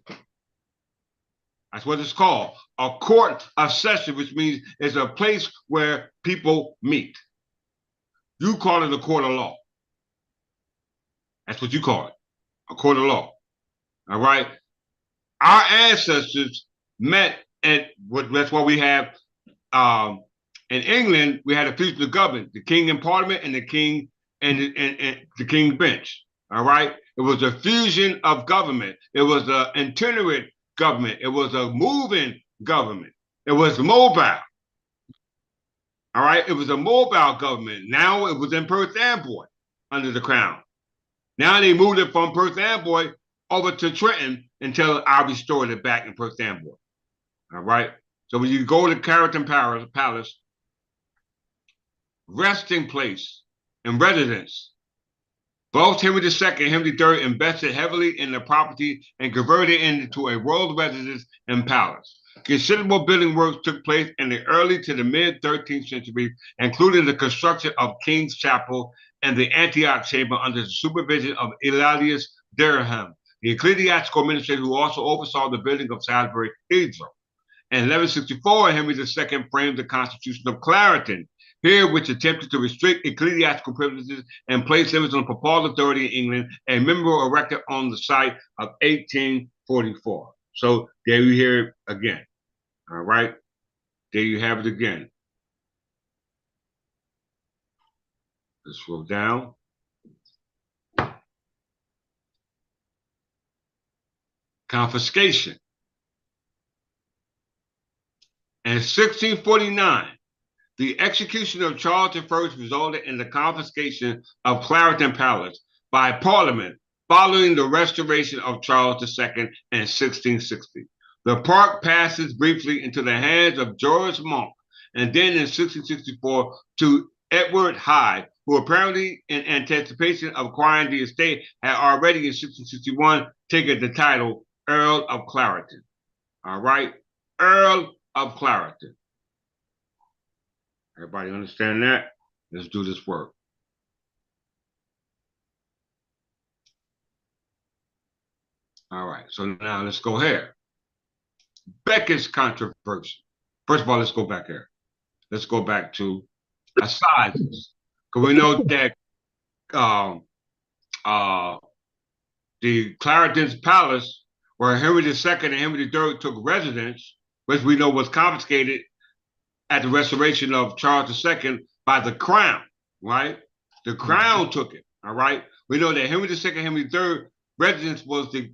That's what it's called, a court of session, which means it's a place where people meet. You call it a court of law. That's what you call it, a court of law. All right? Our ancestors met at, that's why we have, in England, we had a fusion of government, the king in parliament and the king and the king bench. All right? It was a fusion of government. It was an itinerant government. It was a moving government. It was mobile. All right? It was a mobile government. Now it was in Perth Amboy under the crown. Now they moved it from Perth Amboy over to Trenton until I restored it back in Perth Amboy. All right? So when you go to Clarendon Palace, resting place and residence, both Henry II and Henry III invested heavily in the property and converted it into a royal residence and palace. Considerable building works took place in the early to the mid-13th century, including the construction of King's Chapel and the Antioch Chamber under the supervision of Elias Durham, the ecclesiastical administrator who also oversaw the building of Salisbury Cathedral. In 1164, Henry II framed the Constitution of Clarendon, here which attempted to restrict ecclesiastical privileges and place limits on papal authority in England, a memorial erected on the site of 1844. So there you hear it again. All right, there you have it again. Let's scroll down. Confiscation. In 1649, the execution of Charles I resulted in the confiscation of Clarendon Palace by Parliament following the restoration of Charles II in 1660. The park passes briefly into the hands of George Monk, and then in 1664 to Edward Hyde, who apparently in anticipation of acquiring the estate had already in 1661 taken the title Earl of Clarendon. All right, Earl of Clarendon. Everybody understand that? Let's do this work. All right, so now let's go here. Beckett's controversy. First of all, let's go back here. Let's go back to assizes. Because we know that the Clarendon's palace, where Henry II and Henry III took residence, which we know was confiscated at the restoration of Charles II by the crown, right? The crown took it, all right? We know that Henry II and Henry III residence was the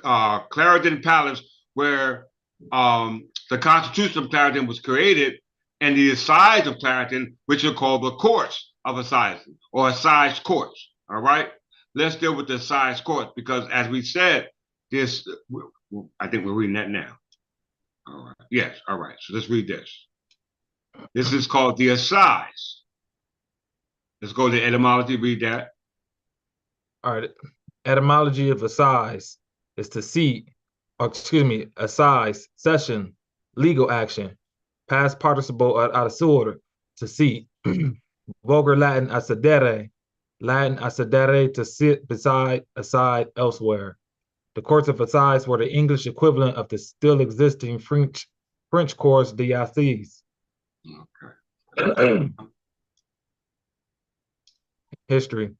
Clarendon Palace, where the Constitution of Clarendon was created, and the Assize of Clarendon, which are called the Courts of Assize, or Assize Courts, all right? Let's deal with the Assize Courts, because as we said, this, I think we're reading that now. All right. Yes, all right. So let's read this. This is called the Assize. Let's go to etymology, read that. All right. Etymology of assize is to seat, or excuse me, assize, session, legal action, past participle adissere, to seat. Vulgar Latin assedere, to sit beside, aside, elsewhere. The courts of assize were the English equivalent of the still existing French courts d'assises. Okay. History.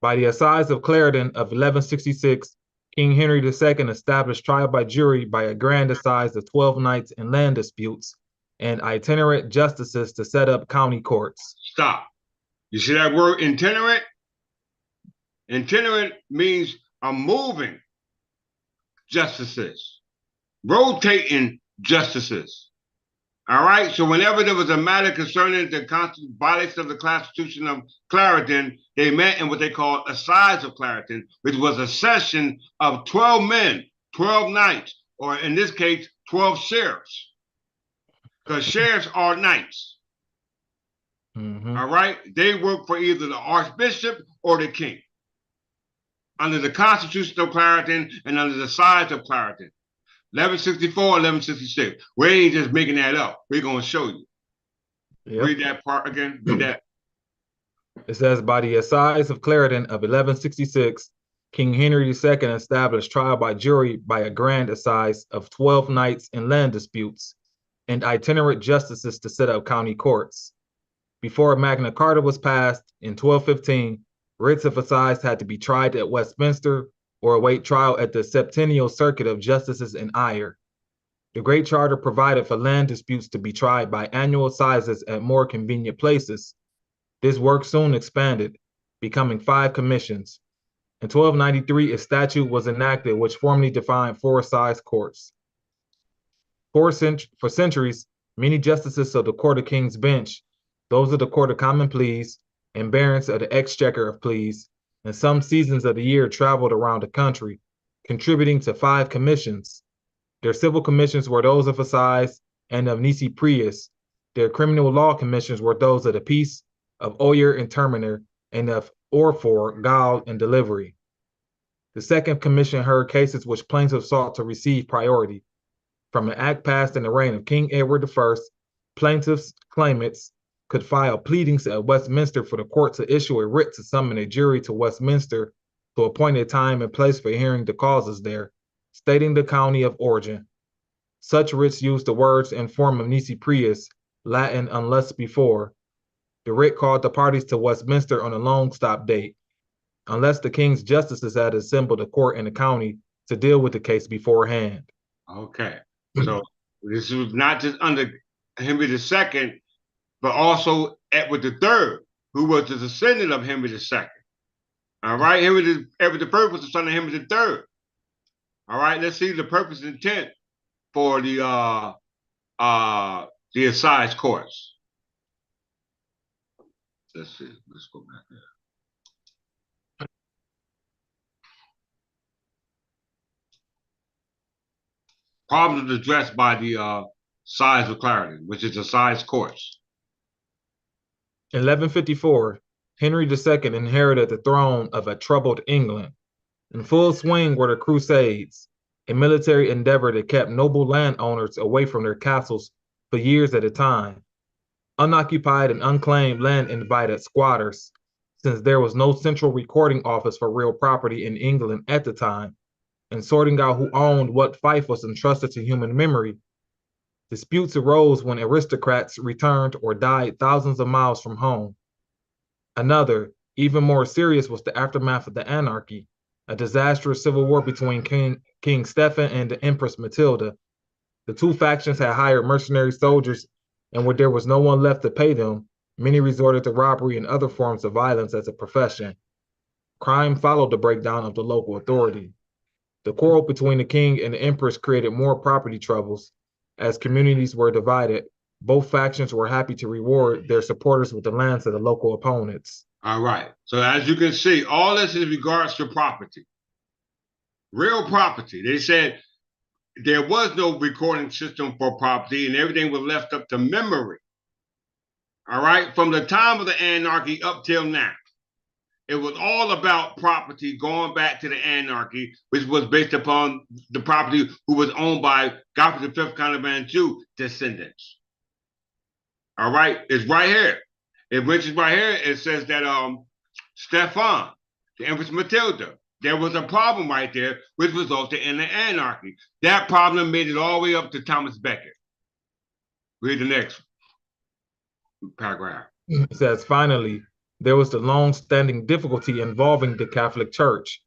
By the Assize of Clarendon of 1166, King Henry II established trial by jury by a grand assize of 12 knights in land disputes and itinerant justices to set up county courts. Stop. You see that word itinerant? Itinerant means a moving justices, rotating justices. All right. So whenever there was a matter concerning the violation of the Constitution of Clarendon, they met in what they called Assize of Clarendon, which was a session of 12 men, 12 knights, or in this case, 12 sheriffs, because sheriffs are knights. All right. They work for either the archbishop or the king under the Constitution of Clarendon and under the Assize of Clarendon. 1164, 1166. We ain't just making that up. We're going to show you. Yep. Read that part again. Read that. It says, by the Assize of Clarendon of 1166, King Henry II established trial by jury by a grand assize of 12 knights in land disputes and itinerant justices to set up county courts. Before Magna Carta was passed in 1215, writs of assize had to be tried at Westminster or await trial at the Septennial Circuit of Justices in Eyre. The Great Charter provided for land disputes to be tried by annual assizes at more convenient places. This work soon expanded, becoming 5 commissions. In 1293, a statute was enacted which formally defined 4 assize courts. For centuries, many justices of the Court of King's Bench, those of the Court of Common Pleas, and barons of the Exchequer of Pleas, and some seasons of the year traveled around the country, contributing to 5 commissions. Their civil commissions were those of assize and of nisi prius. Their criminal law commissions were those of the peace, of oyer and terminer, and of orfor, guile, and delivery. The second commission heard cases which plaintiffs sought to receive priority. From an act passed in the reign of King Edward I, plaintiffs, claimants, could file pleadings at Westminster for the court to issue a writ to summon a jury to Westminster to appoint a time and place for hearing the causes there, stating the county of origin. Such writs used the words and form of nisi prius, Latin unless before. The writ called the parties to Westminster on a long stop date, unless the king's justices had assembled a court in the county to deal with the case beforehand. Okay, so this was not just under Henry II, but also Edward III, who was the descendant of Henry II. All right, Edward I was the son of Henry III. All right, let's see the purpose and intent for the Assize Courts. Let's see. Let's go back there. Problems addressed by the Assize of Clarendon, which is Assize Courts. In 1154, Henry II inherited the throne of a troubled England. In full swing were the Crusades, a military endeavor that kept noble landowners away from their castles for years at a time. Unoccupied and unclaimed land invited squatters, since there was no central recording office for real property in England at the time, and sorting out who owned what fief was entrusted to human memory. Disputes arose when aristocrats returned or died thousands of miles from home. Another, Even more serious was the aftermath of the Anarchy, a disastrous civil war between King Stephen and the Empress Matilda. The two factions had hired mercenary soldiers, and when there was no one left to pay them, many resorted to robbery and other forms of violence as a profession. Crime followed the breakdown of the local authority. The quarrel between the king and the empress created more property troubles. As communities were divided, both factions were happy to reward their supporters with the lands of the local opponents. All right. So as you can see, all this is regards to property. Real property. They said there was no recording system for property and everything was left up to memory. All right. From the time of the anarchy up till now, it was all about property going back to the anarchy, which was based upon the property who was owned by Godfrey V, Count of Anjou descendants. All right. It's right here. It mentions right here, it says that Stefan, the Empress Matilda, there was a problem right there, which resulted in the anarchy. That problem made it all the way up to Thomas Becket. Read the next paragraph. It says, finally, there was the long-standing difficulty involving the Catholic Church,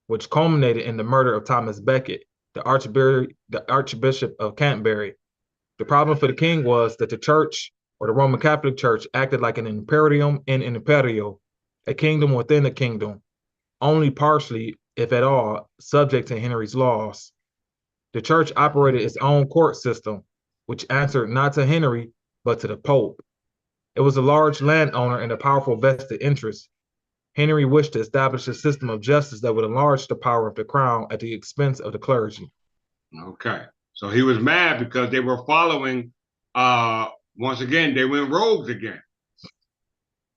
which culminated in the murder of Thomas Becket, the Archbishop of Canterbury. The problem for the king was that the church, or the Roman Catholic Church, acted like an imperium in an imperio, a kingdom within a kingdom, only partially, if at all, subject to Henry's laws. The church operated its own court system, which answered not to Henry, but to the Pope. It was a large landowner and a powerful vested interest. Henry wished to establish a system of justice that would enlarge the power of the crown at the expense of the clergy. Okay. So he was mad because they were following, once again, they went rogue again.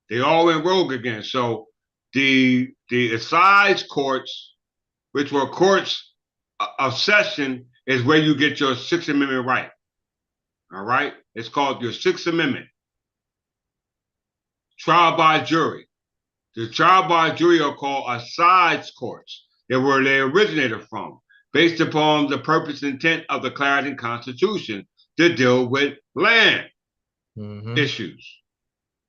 They all went rogue again. So the Assize Courts, which were courts of session, is where you get your Sixth Amendment right. All right? It's called your Sixth Amendment. Trial by jury. The trial by jury are called Assize Courts. They're where they originated from, based upon the purpose and intent of the Clarendon Constitution to deal with land issues.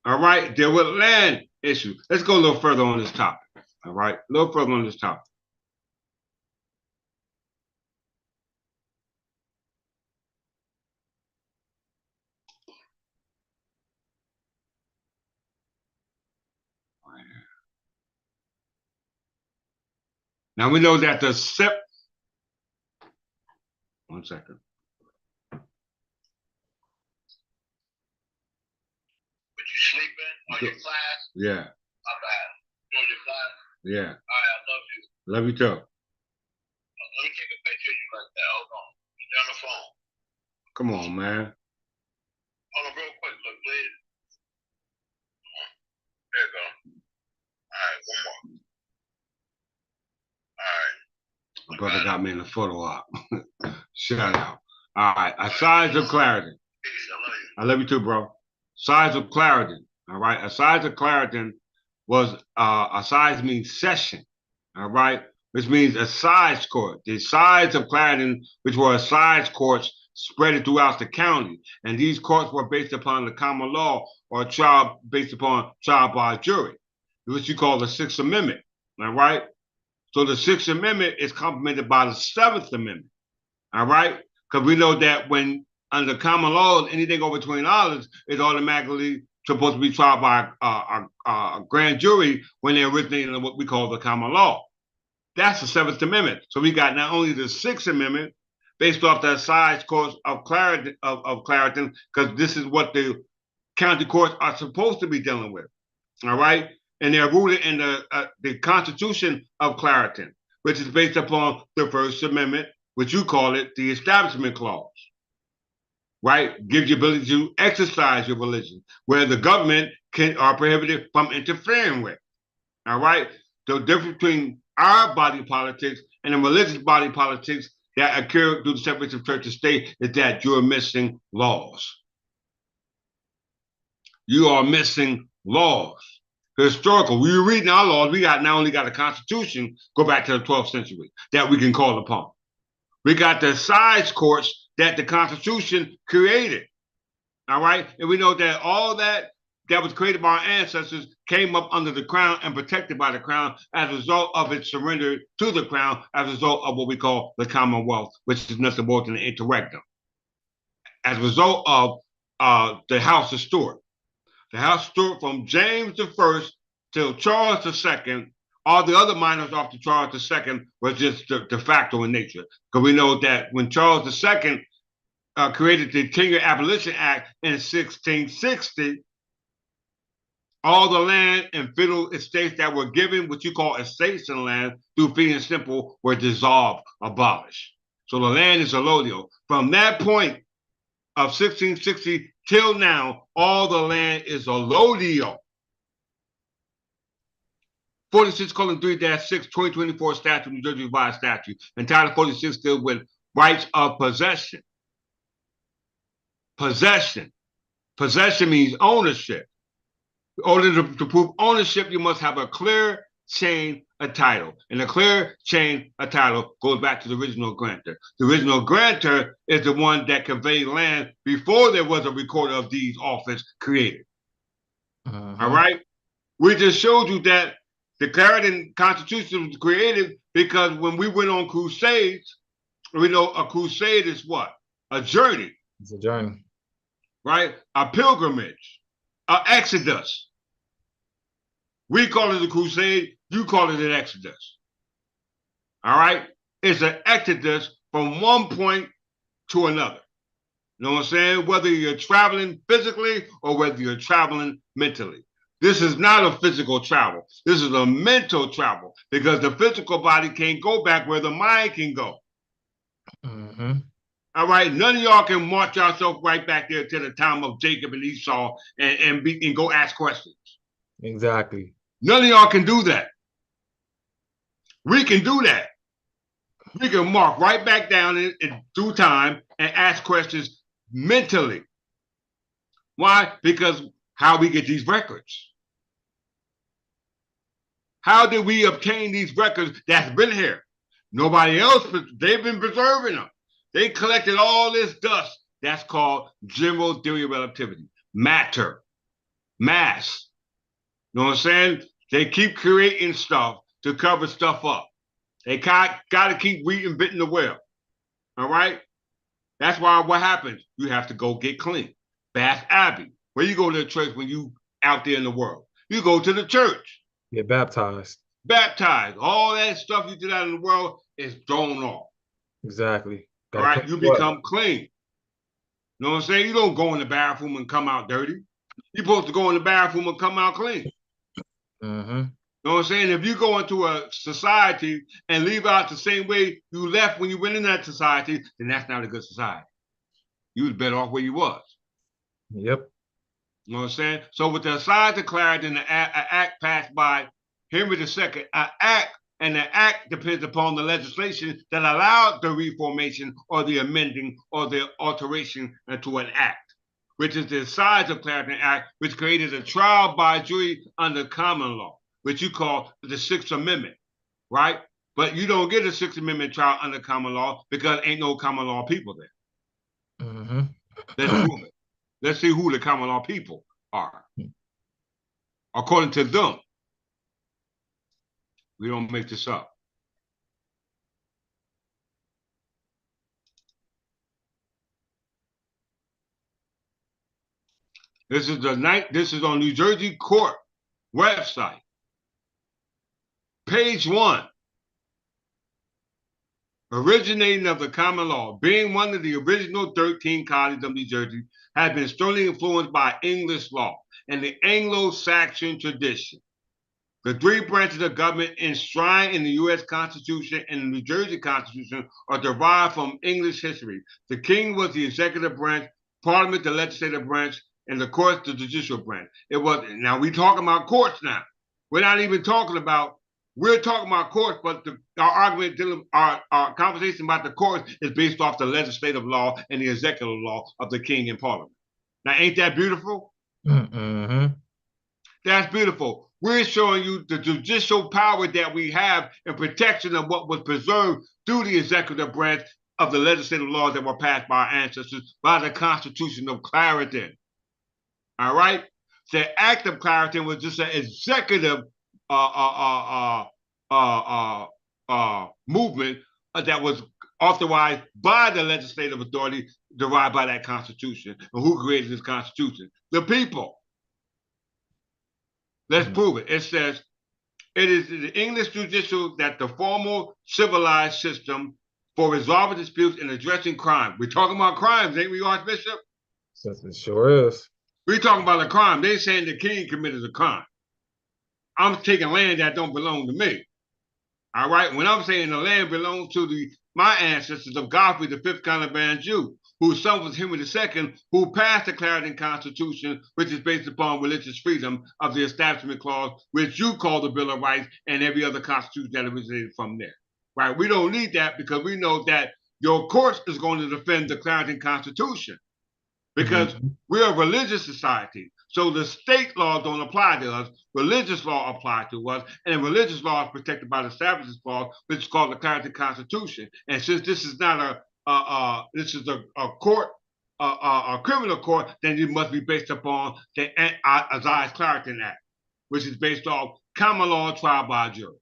All right? Deal with land issues. Let's go a little further on this topic. All right? A little further on this topic. Now we know that the one second. But you sleeping on your class? Yeah. My bad. You on your class? Yeah. All right, I love you. Love you too. Let me take a picture of you like that. Hold on. You're on the phone. Come on, man. Hold on real quick, look, please. There you go. All right, one more. All right. My brother got me in the photo op. Shout out. All right. Assize of Clarendon. Peace, I love you. I love you too, bro. Assize of Clarendon. All right. Assize of Clarendon was assize means session. All right. Which means assize court. The assize of Clarendon, which were assize courts spread throughout the county. And these courts were based upon the common law or trial based upon trial by jury, which you call the Sixth Amendment. All right. So the Sixth Amendment is complemented by the Seventh Amendment. All right. Because we know that when under common laws, anything over $20 is automatically supposed to be tried by a grand jury when they originate in what we call the common law. That's the Seventh Amendment. So we got not only the Sixth Amendment based off the Assize Courts of Clarendon, because this is what the county courts are supposed to be dealing with. All right. And they're rooted in the Constitution of Clarendon, which is based upon the First Amendment, which you call it the Establishment Clause. Right? Gives you ability to exercise your religion, where the government are prohibited from interfering with. All right? The difference between our body politics and the religious body politics that occur through the separation of church and state is that you're missing laws. You are missing laws. Historical. When you're reading our laws, we not only got a constitution, go back to the 12th century, that we can call upon. We got the Assize Courts that the Constitution created. All right. And we know that all that that was created by our ancestors came up under the crown and protected by the crown as a result of its surrender to the crown as a result of what we call the Commonwealth, which is nothing more than an interregnum. As a result of the House of Stuart. The House of Stuart from James I till Charles II, all the other minors after Charles II was just de facto in nature. Because we know that when Charles II created the 10-year Abolition Act in 1660, all the land and fiddle estates that were given, what you call ascension land, through fee and simple, were dissolved, abolished. So the land is allodial. From that point of 1660 till now, all the land is allodial. 46:3-6, 2024 statute, New Jersey revised statute, and Title 46 deals with rights of possession. Possession. Possession means ownership. In order to prove ownership, you must have a clear chain of title. And a clear chain of title goes back to the original grantor. The original grantor is the one that conveyed land before there was a recorder of deeds office created. All right? We just showed you that the Clarendon Constitution was created because when we went on crusades, we know a crusade is what? A journey. It's a journey. Right? A pilgrimage. An exodus. We call it a crusade, you call it an exodus. All right? It's an exodus from one point to another. You know what I'm saying? Whether you're traveling physically or whether you're traveling mentally. This is not a physical travel. This is a mental travel because the physical body can't go back where the mind can go. All right, none of y'all can march yourself right back there to the time of Jacob and Esau and go ask questions. Exactly. None of y'all can do that. We can do that. We can mark right back down in due time and ask questions mentally. Why? Because how we get these records. How did we obtain these records that's been here? Nobody else, they've been preserving them. They collected all this dust. That's called general theory of relativity. Matter. Mass. You know what I'm saying? They keep creating stuff to cover stuff up. They got to keep reinventing the wheel. All right? That's why what happens? You have to go get clean. Bath Abbey. Where you go to the church when you out there in the world? You go to the church. Get baptized. Baptized. All that stuff you did out in the world is thrown off. Exactly. All right, you become clean. You know what I'm saying? You don't go in the bathroom and come out dirty. You're supposed to go in the bathroom and come out clean. You know what I'm saying? If you go into a society and leave out the same way you left when you went in that society, then that's not a good society. You was better off where you was. Yep. You know what I'm saying? So with the Assize of Clarendon, an act passed by Henry II, an act, and the act depends upon the legislation that allowed the reformation or the amending or the alteration to an act, which is the Assize of Clarendon Act, which created a trial by jury under common law, which you call the Sixth Amendment, right? But you don't get a Sixth Amendment trial under common law because ain't no common law people there. Let's prove it. Let's see who the common law people are. According to them, we don't make this up. This is on New Jersey Court website. Page 1. Originating of the common law, being one of the original 13 colonies of New Jersey, had been strongly influenced by English law and the Anglo-Saxon tradition. The three branches of government enshrined in the U.S. Constitution and the New Jersey Constitution are derived from English history. The king was the executive branch, parliament the legislative branch, and the courts the judicial branch. Now we talking about courts now. We're not even talking about, we're talking about courts, but our conversation about the courts is based off the legislative law and the executive law of the king and parliament. Now, ain't that beautiful? That's beautiful. We're showing you the judicial power that we have in protection of what was preserved through the executive branch of the legislative laws that were passed by our ancestors by the Constitution of Clarendon. All right? The Act of Clarendon was just an executive movement that was authorized by the legislative authority derived by that Constitution. And who created this Constitution? The people. Let's prove it. It says, it is the English judicial that the formal civilized system for resolving disputes and addressing crime. We're talking about crimes, ain't we, Archbishop? It sure is. We're talking about a crime. They're saying the king committed a crime. I'm taking land that don't belong to me. All right? When I'm saying the land belongs to my ancestors of Godfrey, the fifth Count of Anjou, whose son was Henry II, who passed the Clarendon Constitution, which is based upon religious freedom of the Establishment Clause, which you call the Bill of Rights, and every other constitution that originated from there. Right? We don't need that because we know that your courts is going to defend the Clarendon Constitution because we're a religious society. So the state laws don't apply to us. Religious law applies to us, and religious law is protected by the Establishment Clause, which is called the Clarendon Constitution. And since this is not this is a court, a criminal court, then it must be based upon the Assize Clarendon Act, which is based off common law trial by jury.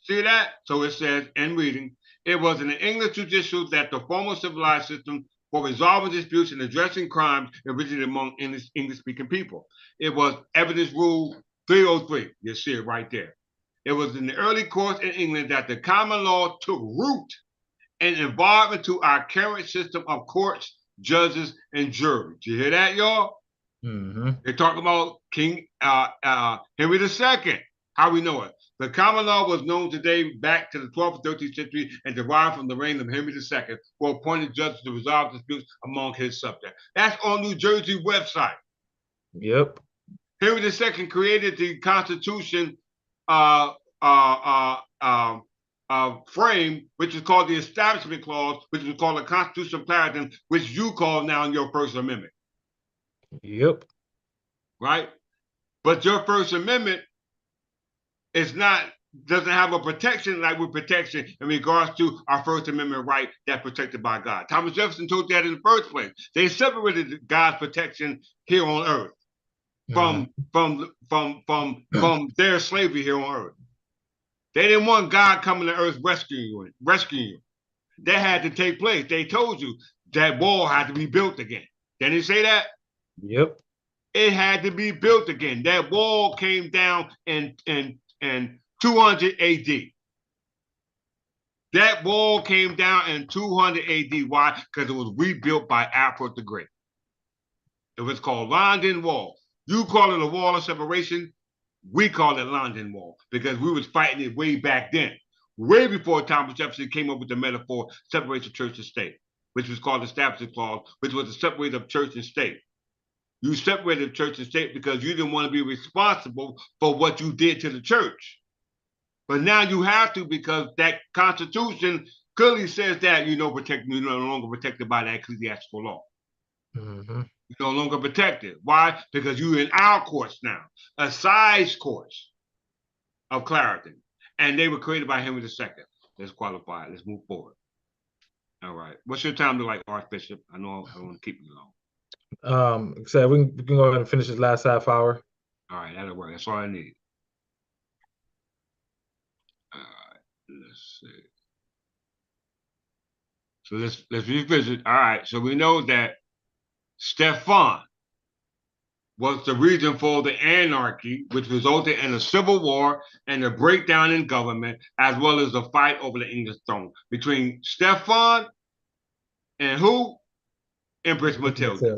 See that? So it says, in reading, it was in the English judicial that the formal civilized system for resolving disputes and addressing crimes originated among English-speaking people. It was Evidence Rule 303. You see it right there. It was in the early courts in England that the common law took root and evolved into our current system of courts, judges, and juries. Do you hear that, y'all? They're talking about King Henry II. How we know it? The common law was known today back to the 12th and 13th century and derived from the reign of Henry II, who appointed judges to resolve disputes among his subjects. That's on New Jersey website. Yep. Henry II created the Constitution frame, which is called the Establishment Clause, which is called the Constitution of Clarendon, which you call now in your First Amendment. Yep. Right? But your First Amendment doesn't have a protection like with protection in regards to our First Amendment right that's protected by God. Thomas Jefferson told that in the first place. They separated God's protection here on earth from their slavery here on earth. They didn't want God coming to earth rescuing you. That had to take place. They told you that wall had to be built again. Didn't he say that? Yep. It had to be built again. That wall came down in 200 AD. That wall came down in 200 AD. Why? Because it was rebuilt by Alfred the Great. It was called London Wall. You call it a wall of separation. We call it London Wall because we was fighting it way back then, way before Thomas Jefferson came up with the metaphor separate the church and state, which was called the Establishment Clause, which was the separate of church and state. You separated church and state because you didn't want to be responsible for what you did to the church. But now you have to because that Constitution clearly says that you're no longer protected by that ecclesiastical law. You're no longer protected. Why? Because you're in our courts now, Assize Courts of Clarendon. And they were created by Henry II. Let's qualify it. Let's move forward. All right. What's your time to like, Archbishop? I know I don't want to keep you long. So we can go ahead and finish this last half hour. All right, that'll work. That's all I need. All right, let's see. So let's revisit. All right, so we know that Stefan was the reason for the anarchy, which resulted in a civil war and a breakdown in government, as well as the fight over the English throne between Stefan and who? Empress Matilda.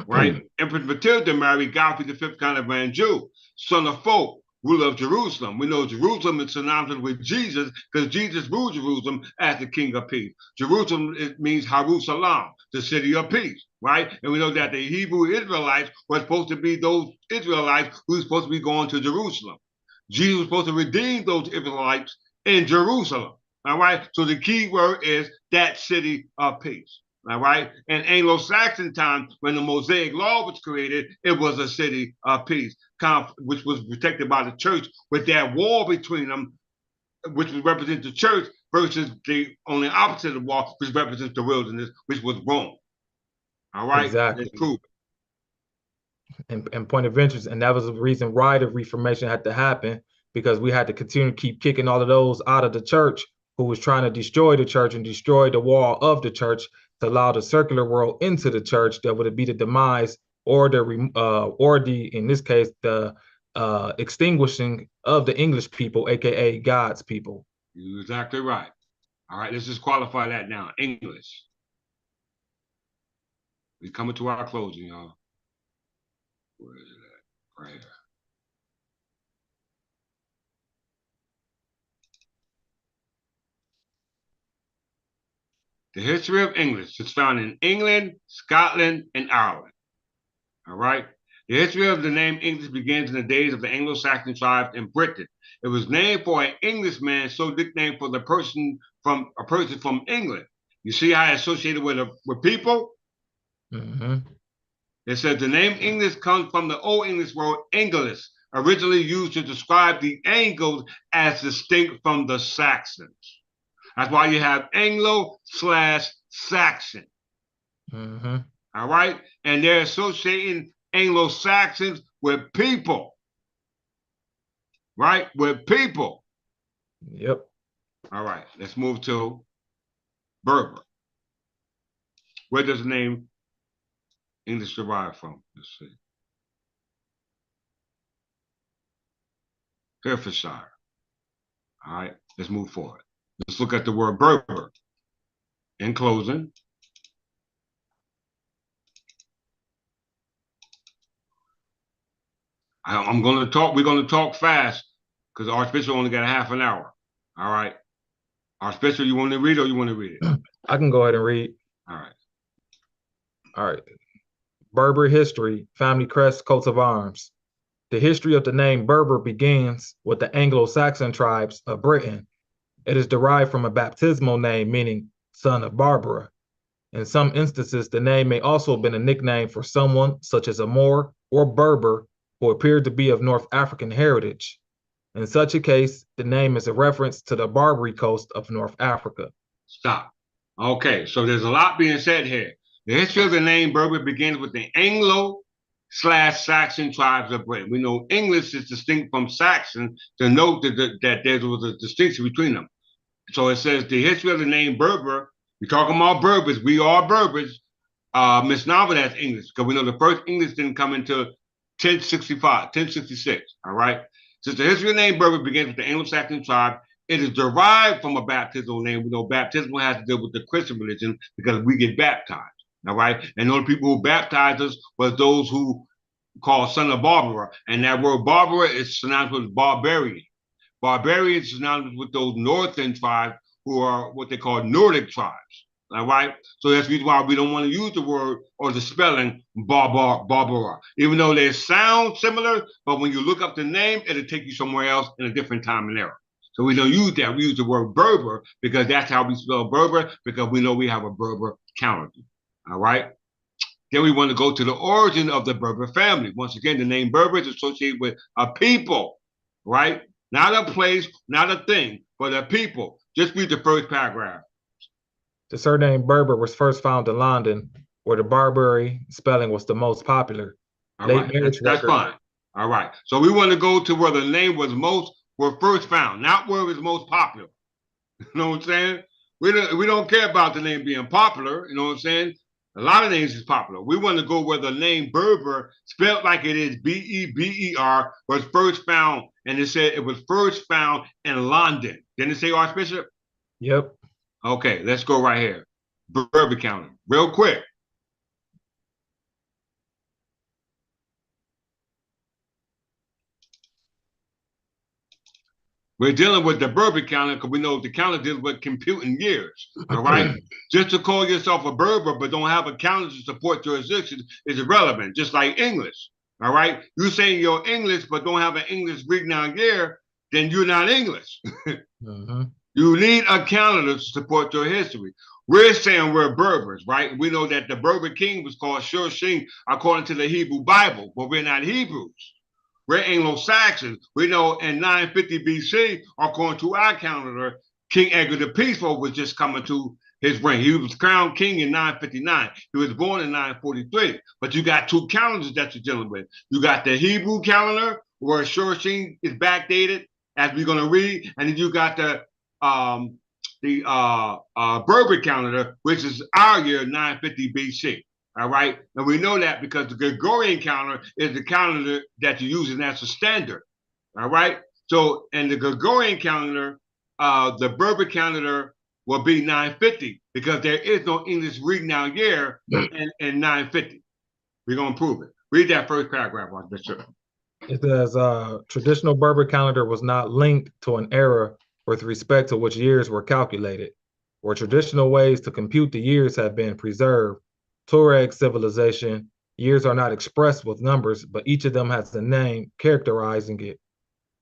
Right? Empress Matilda married Godfrey the fifth Count of Anjou, son of Folk, ruler of Jerusalem. We know Jerusalem is synonymous with Jesus because Jesus ruled Jerusalem as the King of Peace. Jerusalem, it means Jerusalem, the city of peace, right? And we know that the Hebrew Israelites were supposed to be those Israelites who were supposed to be going to Jerusalem. Jesus was supposed to redeem those Israelites in Jerusalem, all right? So the key word is that city of peace. All right. In Anglo-Saxon time, when the Mosaic Law was created, it was a city of peace, which was protected by the church with that wall between them, which would represent the church versus the only opposite of the wall, which represents the wilderness, which was Rome. All right. Exactly. Let's prove it. and point of interest. And that was the reason why the Reformation had to happen, because we had to continue to keep kicking all of those out of the church who was trying to destroy the church and destroy the wall of the church to allow the secular world into the church. That would be the demise or the in this case the extinguishing of the English people, aka God's people. You're exactly right. All right, let's just qualify that now. English. We're coming to our closing, y'all. Where is it at? Right here. The history of English is found in England, Scotland, and Ireland. All right. The history of the name English begins in the days of the Anglo-Saxon tribes in Britain. It was named for an Englishman, so nicknamed for a person from England. You see how it's associated with people? Mm-hmm. It says the name English comes from the Old English word English, originally used to describe the Angles as distinct from the Saxons. That's why you have Anglo/Saxon. Mm-hmm. All right. And they're associating Anglo-Saxons with people. Right? With people. Yep. All right. Let's move to Berber. Where does the name English derive from? Let's see. Herefordshire. All right. Let's move forward. Let's look at the word Berber. In closing, we're going to talk fast because Archbishop only got a half an hour. All right. Archbishop, you want to read or you want to read it? I can go ahead and read. All right. All right. Berber history, family crest, coats of arms. The history of the name Berber begins with the Anglo-Saxon tribes of Britain. It is derived from a baptismal name meaning son of Barbara. In some instances, the name may also have been a nickname for someone such as a Moor or Berber who appeared to be of North African heritage. In such a case, the name is a reference to the Barbary coast of North Africa. Stop. Okay, so there's a lot being said here. The history of the name Berber begins with the Anglo/Saxon tribes of Britain. We know English is distinct from Saxon to note that there was a distinction between them. So it says the history of the name Berber, we're talking about Berbers, we are Berbers, misnomer that's English, because we know the first English didn't come until 1066, all right? Since the history of the name Berber begins with the Anglo-Saxon tribe, it is derived from a baptismal name. We know baptismal has to do with the Christian religion because we get baptized, all right? And the only people who baptized us was those who called son of Barbara, and that word Barbara is synonymous with barbarian. Barbarian is synonymous with those northern tribes who are what they call Nordic tribes. All right. So that's the reason why we don't want to use the word or the spelling Barbara, even though they sound similar. But when you look up the name, it'll take you somewhere else in a different time and era. So we don't use that. We use the word Berber because that's how we spell Berber, because we know we have a Berber counter. All right. Then we want to go to the origin of the Berber family. Once again, the name Berber is associated with a people, right? Not a place, not a thing, but a people. Just read the first paragraph. The surname Berber was first found in London, where the Barbary spelling was the most popular. All right, that's fine. All right, so we want to go to where the name was first found, not where it was most popular. You know what I'm saying? We don't care about the name being popular. You know what I'm saying? A lot of names is popular. We want to go where the name Berber, spelled like it is Beber, was first found, and it said it was first found in London. Didn't it say, Archbishop? Yep. Okay, let's go right here. Berber County, real quick. We're dealing with the Berber counter because we know the counter deals with computing years. All right. Just to call yourself a Berber but don't have a counter to support jurisdiction is irrelevant, just like English. All right. You saying you're English but don't have an English Greek noun year, then you're not English. You need a counter to support your history. We're saying we're Berbers, right? We know that the Berber king was called Shur-Shin according to the Hebrew Bible, but we're not Hebrews. We're Anglo-Saxons. We know in 950 BC, according to our calendar, King Edgar the Peaceful was just coming to his reign. He was crowned king in 959. He was born in 943. But you got two calendars that you're dealing with. You got the Hebrew calendar, where Shorshing is backdated, as we're going to read, and then you got the Berber calendar, which is our year 950 BC. All right, and we know that because the Gregorian calendar is the calendar that you're using as a standard. All right, so in the Gregorian calendar, the Berber calendar will be 950 because there is no English reading out year in 950. We're gonna prove it. Read that first paragraph, Archbishop. It says, traditional Berber calendar was not linked to an era with respect to which years were calculated. Where traditional ways to compute the years have been preserved, Tuareg civilization, years are not expressed with numbers, but each of them has a name characterizing it.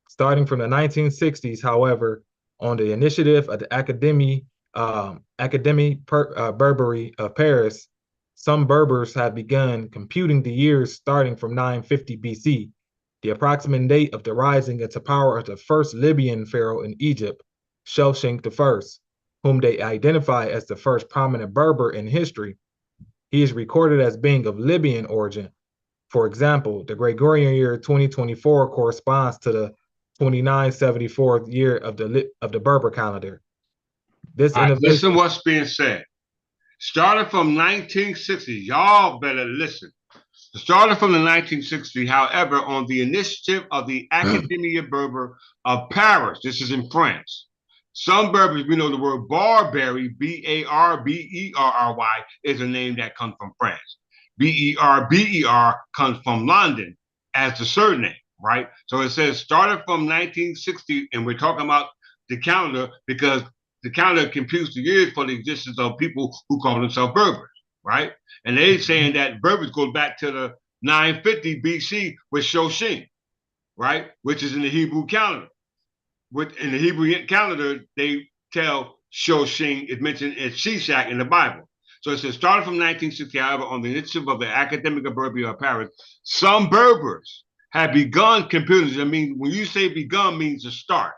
Starting from the 1960s, however, on the initiative of the Académie Berberi of Paris, some Berbers have begun computing the years starting from 950 BC, the approximate date of the rising into power of the first Libyan pharaoh in Egypt, Shoshenq I, whom they identify as the first prominent Berber in history. He is recorded as being of Libyan origin. For example, the Gregorian year 2024 corresponds to the 2974th year of the Berber calendar. This innovation. Listen what's being said. Starting from 1960, y'all better listen. Starting from the 1960s, however, on the initiative of the Académie Berber of Paris, this is in France, some Berbers, we know the word Barbary, Barberry, is a name that comes from France. Berber comes from London as the surname, right? So it says started from 1960, and we're talking about the calendar because the calendar computes the years for the existence of people who call themselves Berbers, right? And they're saying that Berbers go back to the 950 BC with Shoshenq, right? Which is in the Hebrew calendar. In the Hebrew calendar, they tell Shoshenq is mentioned as Shishak in the Bible. So it says, starting from 1960, however, on the initiative of the Académie Berberi of Paris, some Berbers have begun computing. I mean, when you say begun, means to start.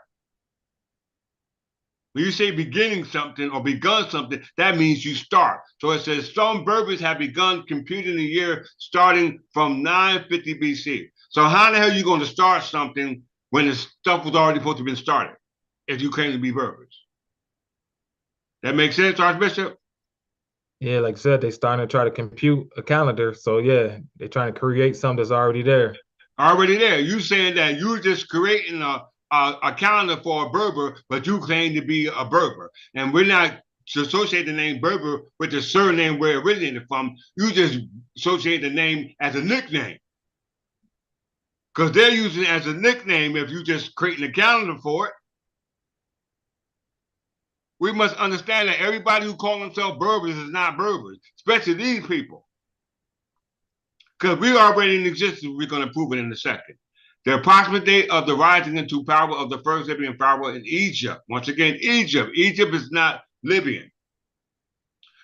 When you say beginning something or begun something, that means you start. So it says some Berbers have begun computing the year starting from 950 BC. So how the hell are you going to start something when the stuff was already supposed to have been started if you claim to be Berbers? That makes sense, Archbishop? Yeah, like I said, they starting to try to compute a calendar. So yeah, they're trying to create something that's already there. Already there. You saying that you're just creating a calendar for a Berber, but you claim to be a Berber. And we're not to associate the name Berber with the surname where it originated from. You just associate the name as a nickname. Because they're using it as a nickname if you just creating a calendar for it. We must understand that everybody who call themselves Berbers is not Berbers, especially these people. Because we already in existence, we're going to prove it in a second. The approximate date of the rising into power of the first Libyan pharaoh in Egypt. Once again, Egypt. Egypt is not Libyan.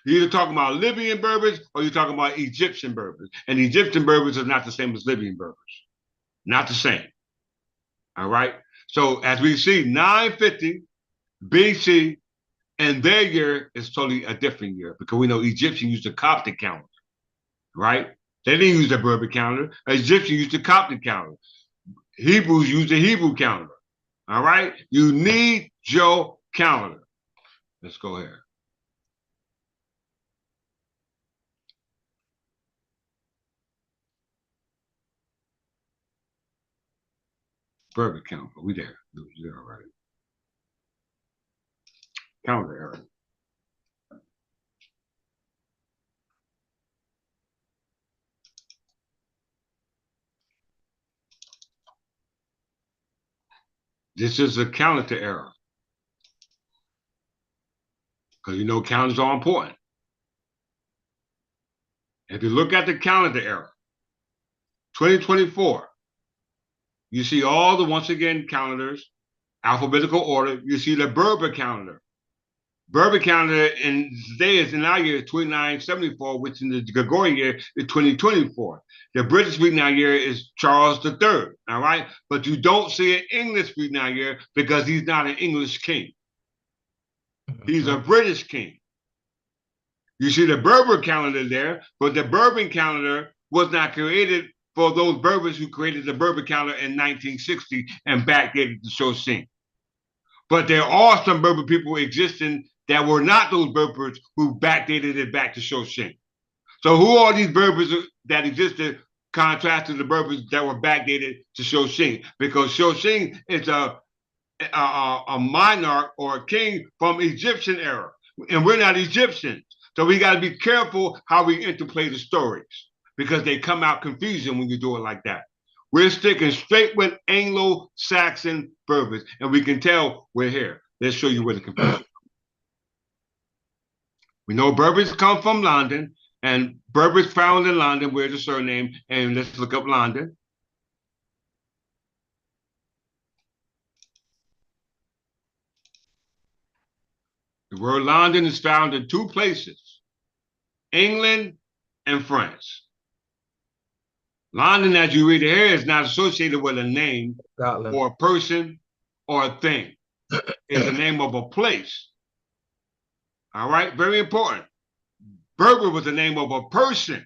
You're either talking about Libyan Berbers or you're talking about Egyptian Berbers. And Egyptian Berbers is not the same as Libyan Berbers. Not the same. All right? So as we see, 950 BC, and their year is totally a different year because we know Egyptians used the Coptic calendar, right? They didn't use the Berber calendar. Egyptians used the Coptic calendar. Hebrews use the Hebrew calendar. All right? You need your calendar. Let's go here. Berber calendar. We there. We're all right. Calendar error. This is a calendar error. Because you know calendars are important. If you look at the calendar error, 2024, you see all the, once again, calendars, alphabetical order. You see the Berber calendar. Berber calendar in today is in our year 2974, which in the Gregorian year is 2024. The British reading our year is Charles III, all right? But you don't see an English reading our year because he's not an English king. He's a British king. You see the Berber calendar there, but the Bourbon calendar was not created for those Berbers who created the Berber calendar in 1960 and backdated the Shoshin. But there are some Berber people existing that were not those Berbers who backdated it back to Shoshin. So who are these Berbers that existed contrast to the Berbers that were backdated to Shoshin? Because Shoshin is a monarch or a king from Egyptian era, and we're not Egyptians. So we got to be careful how we interplay the stories because they come out confusing when you do it like that. We're sticking straight with Anglo-Saxon Berbers, and we can tell we're here. Let's show you where the confusion. We know Berbers come from London, and Berbers found in London, where's the surname, and let's look up London. The word London is found in two places, England and France. London, as you read here, is not associated with a name Scotland. or a person or a thing. It's the name of a place. All right, very important. Berber was the name of a person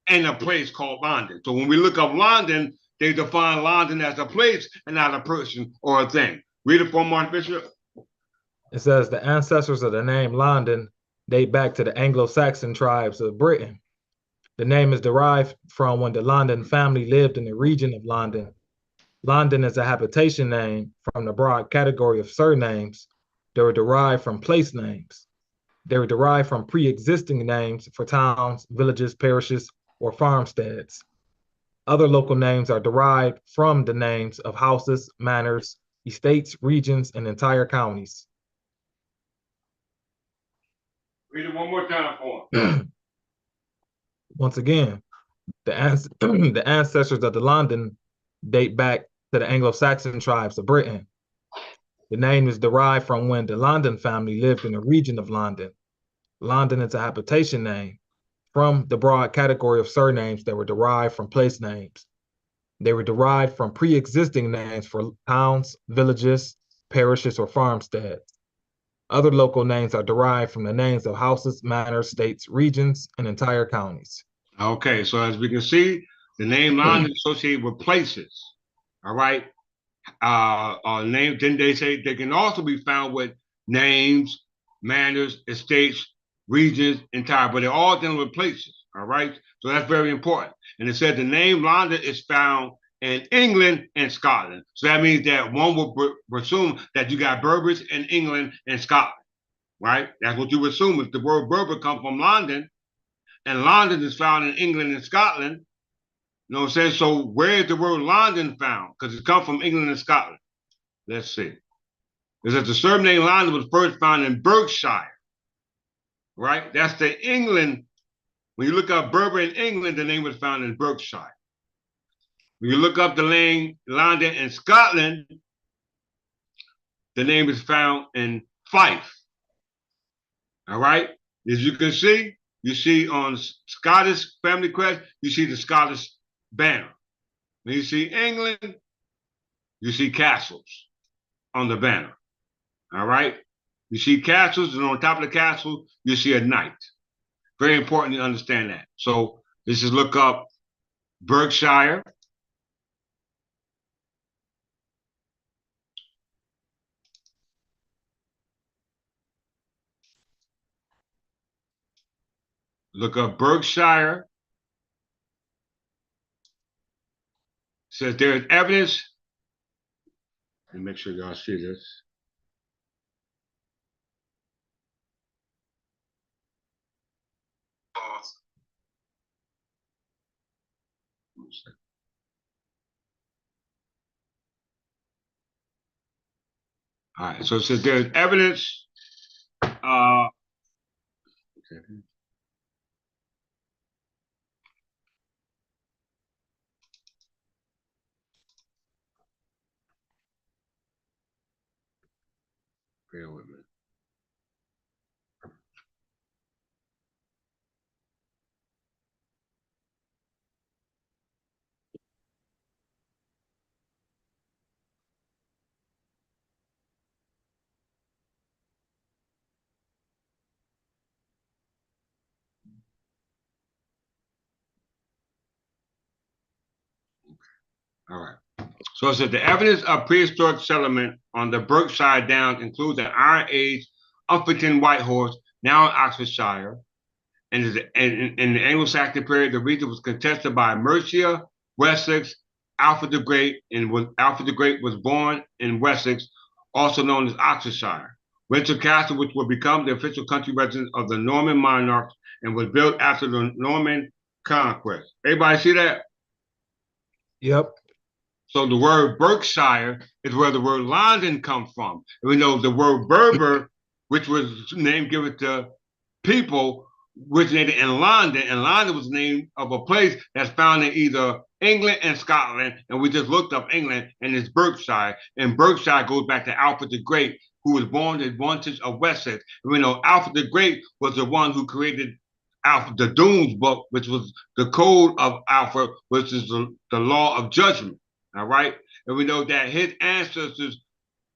and a place called London. So when we look up London, they define London as a place and not a person or a thing. Read it for Mark Bishop. It says the ancestors of the name London date back to the Anglo-Saxon tribes of Britain. The name is derived from when the London family lived in the region of London. London is a habitation name from the broad category of surnames that were derived from place names. They were derived from pre-existing names for towns, villages, parishes, or farmsteads. Other local names are derived from the names of houses, manors, estates, regions, and entire counties. Read it one more time for him. Once again, the ancestors of the London date back to the Anglo-Saxon tribes of Britain. The name is derived from when the London family lived in the region of London. London is a habitation name from the broad category of surnames that were derived from place names. They were derived from pre-existing names for towns, villages, parishes, or farmsteads. Other local names are derived from the names of houses, manors, states, regions, and entire counties. Okay, so as we can see, the name London is associated with places. All right. Name, then they say they can also be found with names, manors, estates, regions, entire, but they're all dealing with places. All right. So that's very important. And it said the name London is found in England and Scotland. So that means that one would presume that you got Berbers in England and Scotland. Right? That's what you assume. If the word Berber comes from London, and London is found in England and Scotland, you know what I'm saying? So where is the word London found? Because it comes from England and Scotland. Let's see. It says the surname London was first found in Berkshire. Right? That's the England. When you look up Berber in England, the name was found in Berkshire. When you look up the name London in Scotland, the name is found in Fife. All right? As you can see, you see on Scottish family crest, you see the Scottish banner. When you see England, you see castles on the banner. All right? You see castles, and on top of the castle, you see a knight. Very important to understand that. So this is look up Berkshire. Look up Berkshire. Says there is evidence. Let me make sure y'all see this. All right, so it says there's evidence. Okay. Bear with me. All right. So it said the evidence of prehistoric settlement on the Berkshire Downs includes the Iron Age Umpington White Horse, now in Oxfordshire. And in the Anglo-Saxon period, the region was contested by Mercia, Wessex, Alfred the Great, and Alfred the Great was born in Wessex, also known as Oxfordshire. Windsor Castle, which would become the official country residence of the Norman monarchs and was built after the Norman conquest. Everybody see that? Yep. So the word Berkshire is where the word London comes from. And we know the word Berber, which was the name given to people, originated in London, and London was the name of a place that's found in either England and Scotland. And we just looked up England, and it's Berkshire. And Berkshire goes back to Alfred the Great, who was born in Wantage of Wessex. And we know Alfred the Great was the one who created Alfred, the Doones book, which was the code of Alfred, which is the law of judgment. All right. And we know that his ancestors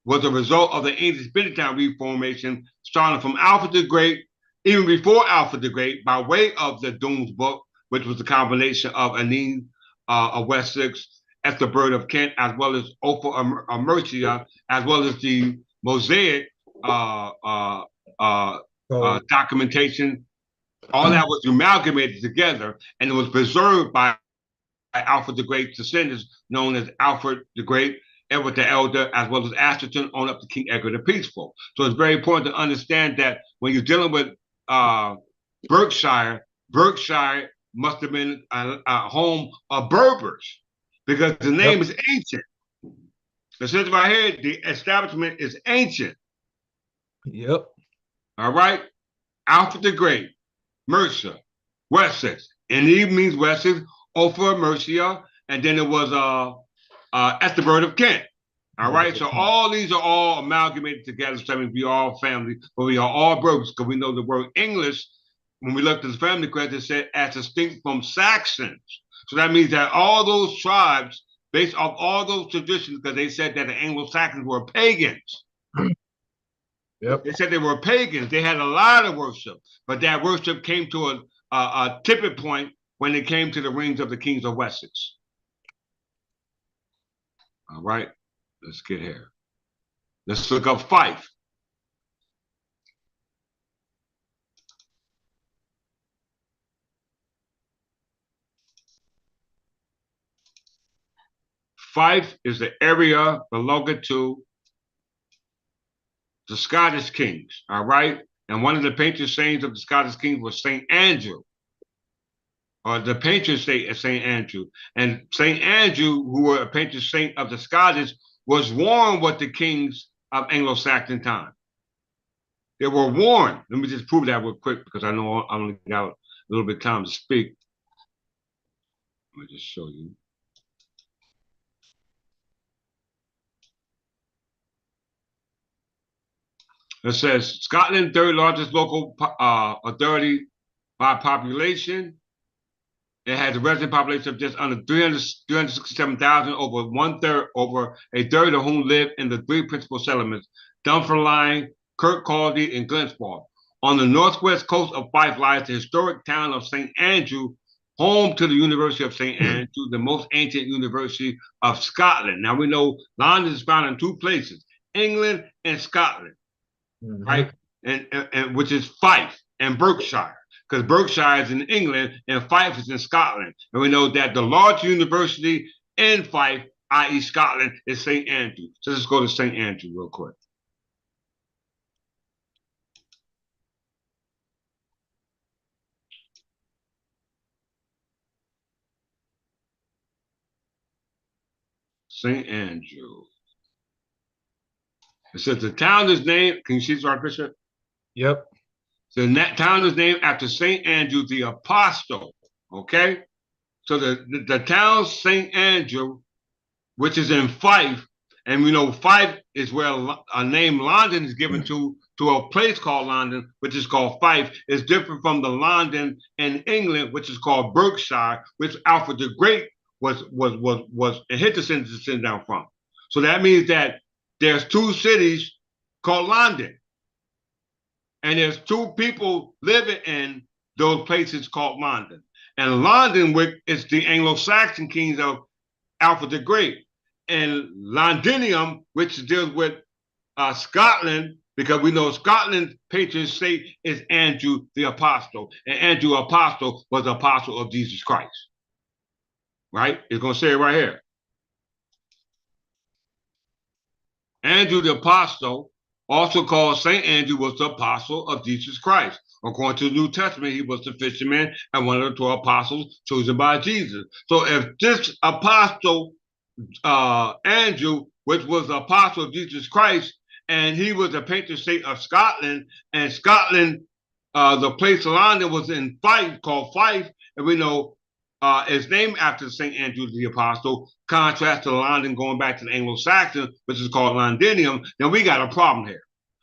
was a result of the English Byzantine Reformation, starting from Alfred the Great, even before Alfred the Great, by way of the Doones book, which was a combination of Anine of Wessex, Ethelbert of Kent, as well as Ophir of Mercia, as well as the Mosaic documentation. All that was amalgamated together, and it was preserved by Alfred the Great's descendants, known as Alfred the Great, Edward the Elder, as well as Ascension, on up to King Edward the Peaceful. So it's very important to understand that when you're dealing with Berkshire, Berkshire must have been a home of Berbers, because the name is ancient. It says right here, the establishment is ancient. Yep. All right? Alfred the Great, Mercia, Wessex, and he means Wessex, Ophir, Mercia, and then it was Ethelbert of Kent. All right, so all these are all amalgamated together, so I mean, we are all family, but we are all brothers, because we know the word English, when we looked at the family crest, it said as distinct from Saxons. So that means that all those tribes, based off all those traditions, because they said that the Anglo-Saxons were pagans. Yep. They said they were pagans. They had a lot of worship, but that worship came to a tipping point when it came to the reigns of the kings of Wessex. All right, let's get here. Let's look up Fife. Fife is the area belonging to the Scottish kings, all right? And one of the patron saints of the Scottish kings was St. Andrew, or the patron saint of St. Andrew. And St. Andrew, who were a patron saint of the Scottish, was warned with the kings of Anglo-Saxon time. They were warned. Let me just prove that real quick, because I know I only got a little bit of time to speak. Let me just show you. It says Scotland, third largest local authority by population. It has a resident population of just under 367,000, over a third of whom live in the three principal settlements: Dunfermline, Kirkcaldy, and Glensford. On the northwest coast of Fife lies the historic town of St. Andrew, home to the University of St. Andrew, the most ancient university of Scotland. Now we know London is found in two places, England and Scotland. Right, and which is Fife and Berkshire, because Berkshire is in England and Fife is in Scotland. And we know that the large university in Fife, i.e. Scotland, is St. Andrew. So let's go to St. Andrew real quick. St. Andrew. It says the town is named, can you see this, Bishop? Yep. So that town is named after St. Andrew the Apostle, okay? So the town St. Andrew, which is in Fife, and we know Fife is where a name London is given to a place called London, which is called Fife, is different from the London in England, which is called Berkshire, which Alfred the Great was his descendants down from. So that means that there's two cities called London, and there's two people living in those places called London. And London is the Anglo-Saxon kings of Alfred the Great, and Londinium, which deals with Scotland, because we know Scotland's patron saint is Andrew the Apostle, and Andrew the Apostle was the apostle of Jesus Christ. Right? It's going to say it right here. Andrew the Apostle, also called Saint Andrew, was the apostle of Jesus Christ. According to the New Testament, he was the fisherman and one of the 12 apostles chosen by Jesus. So if this apostle, Andrew, which was the apostle of Jesus Christ, and he was the patron saint of Scotland, and Scotland, the place of London was in Fife, called Fife, and we know is named after St. Andrew the Apostle, contrast to London going back to the Anglo-Saxon, which is called Londinium, then we got a problem here.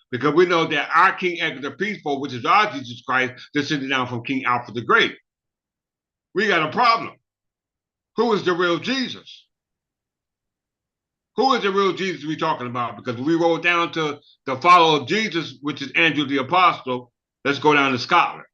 Because we know that our King Edward the Peaceful, which is our Jesus Christ, descended down from King Alfred the Great. We got a problem. Who is the real Jesus? Who is the real Jesus we're talking about? Because we roll down to the follower of Jesus, which is Andrew the Apostle. Let's go down to Scotland.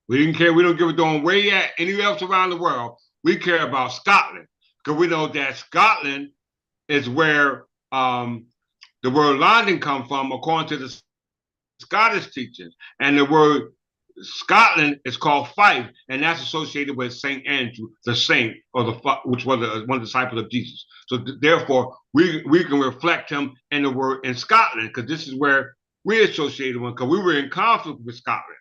We didn't care. We don't give a darn where you at anywhere else around the world. We care about Scotland because we know that Scotland is where the word London comes from, according to the Scottish teachings. And the word Scotland is called Fife, and that's associated with Saint Andrew, the saint, or which was one of the disciples of Jesus. So therefore, we can reflect him in the word in Scotland, because this is where we're associated with, because we were in conflict with Scotland.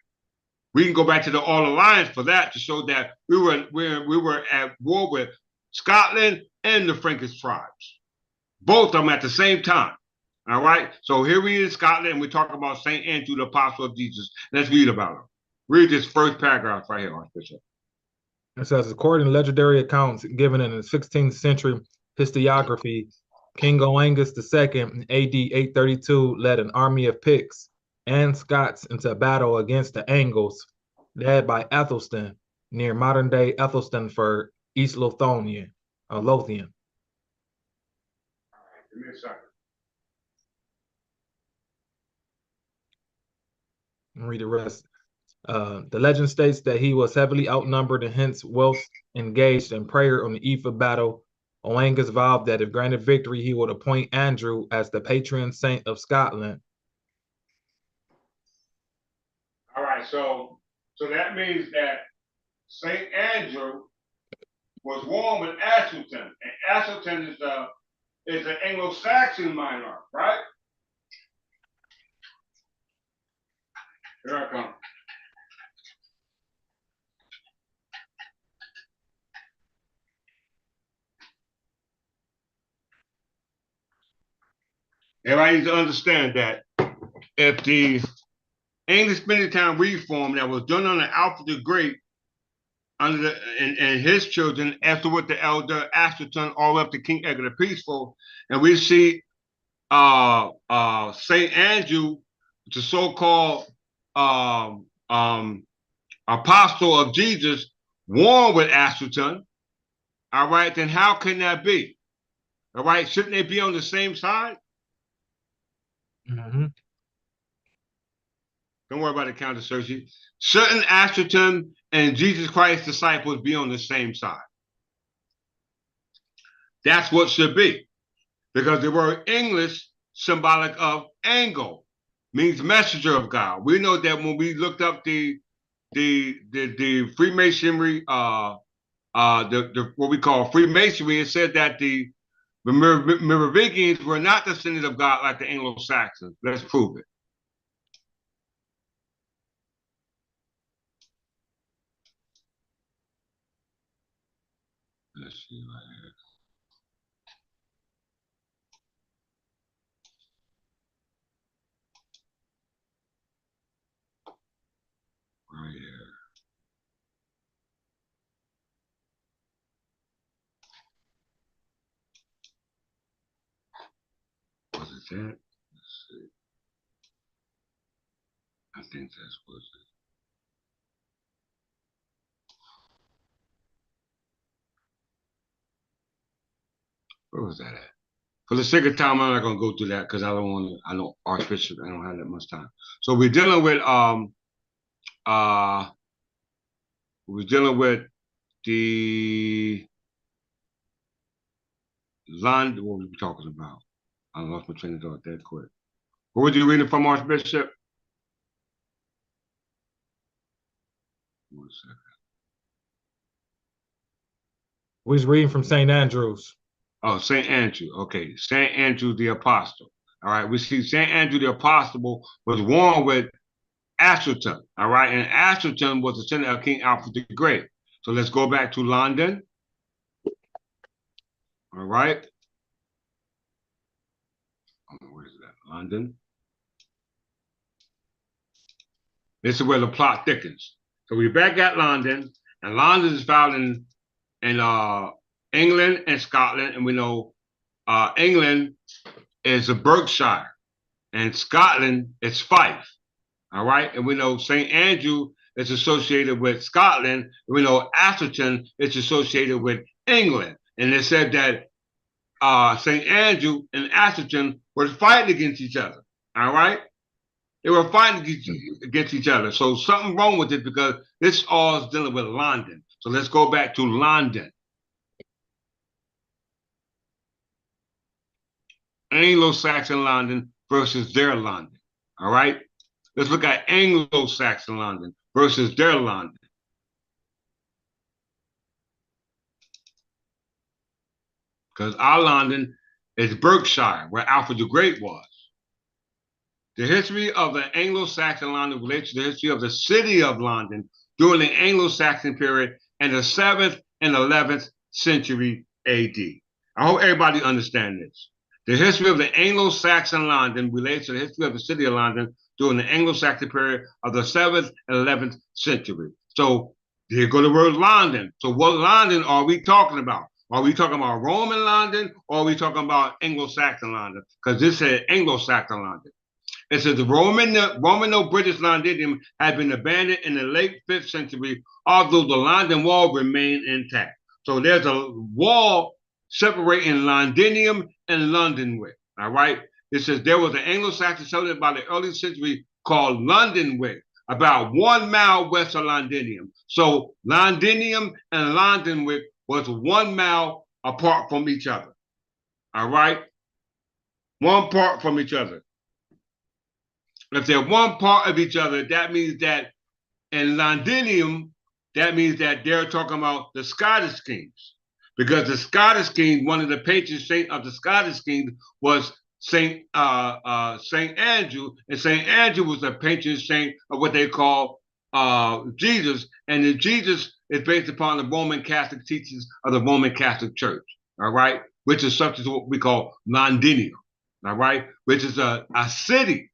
We can go back to the All Alliance for that to show that we were at war with Scotland and the Frankish tribes, both of them at the same time. All right. So here we in Scotland, and we talk about Saint Andrew, the apostle of Jesus. Let's read about him. Read this first paragraph right here, Archbishop. It says, according to legendary accounts given in the 16th century historiography, King Oangus II in AD 832 led an army of Picts and Scots into battle against the Angles, led by Athelstan, near modern-day Ethelstonford, East Lothian. Lothian. All right, give me a second. Read the rest. The legend states that he was heavily outnumbered and hence wealth engaged in prayer on the eve of battle. Oangus vowed that if granted victory, he would appoint Andrew as the patron saint of Scotland. All right, so that means that Saint Andrew was born with Ascension, and Ascension is an Anglo-Saxon monarch, right? Here I come. Everybody needs to understand that if the English Benedictine reform that was done under Alfred the Great, under and his children, afterward the elder Asherton, all up to King Edward the Peaceful, and we see Saint Andrew, the so-called apostle of Jesus, warm with Asherton. All right, then how can that be? All right, shouldn't they be on the same side? Mm-hmm. Don't worry about the counter searching. Shouldn't Asherton and Jesus Christ's disciples be on the same side? That's what should be. Because the word English, symbolic of angel, means messenger of God. We know that when we looked up the Freemasonry, what we call Freemasonry, it said that the Merovingians were not descendants of God like the Anglo-Saxons. Let's prove it. Let's see right here. Right here. Was it that? Let's see. I think that's what it. Where was that at? For the sake of time, I'm not going to go through that because I don't want to. I don't Archbishop. I don't have that much time. So we're dealing with the London. What were we talking about? I lost my train of thought that quick. What were you reading from, Archbishop? 1 second. We was reading from St. Andrew's. Oh, St. Andrew. Okay, St. Andrew the Apostle. All right, we see St. Andrew the Apostle was warned with Ascension. All right, and Ascension was the center of King Alfred the Great. So let's go back to London. All right. Where is that? London. This is where the plot thickens. So we're back at London, and London is found in England and Scotland, and we know England is a Berkshire, and Scotland is Fife. All right, and we know St. Andrew is associated with Scotland, and we know Ascension is associated with England, and it said that St. Andrew and Ascension were fighting against each other. All right. They were fighting against each other. So something wrong with it because this all is dealing with London. So let's go back to London. Anglo-Saxon London versus their London. All right? Let's look at Anglo-Saxon London versus their London. Because our London is Berkshire, where Alfred the Great was. The history of the Anglo-Saxon London relates to the history of the city of London during the Anglo-Saxon period in the 7th and 11th century AD. I hope everybody understands this. The history of the Anglo-Saxon London relates to the history of the city of London during the Anglo-Saxon period of the 7th and 11th century. So here go the word London. So what London are we talking about? Are we talking about Roman London or are we talking about Anglo-Saxon London? Because this said Anglo-Saxon London. It says the Romano-British Londinium had been abandoned in the late 5th century, although the London Wall remained intact. So there's a wall separating Londinium and Londonwick. All right. It says there was an Anglo-Saxon settlement by the early century called Londonwick, about 1 mile west of Londinium. So Londinium and Londonwick was 1 mile apart from each other. All right. 1 part from each other. If they're 1 part of each other, that means that in Londinium, that means that they're talking about the Scottish kings. Because the Scottish king, one of the patron saints of the Scottish kings was Saint Andrew, and Saint Andrew was the patron saint of what they call Jesus, and the Jesus is based upon the Roman Catholic teachings of the Roman Catholic Church. All right, which is subject to what we call Londinium. All right, which is a city.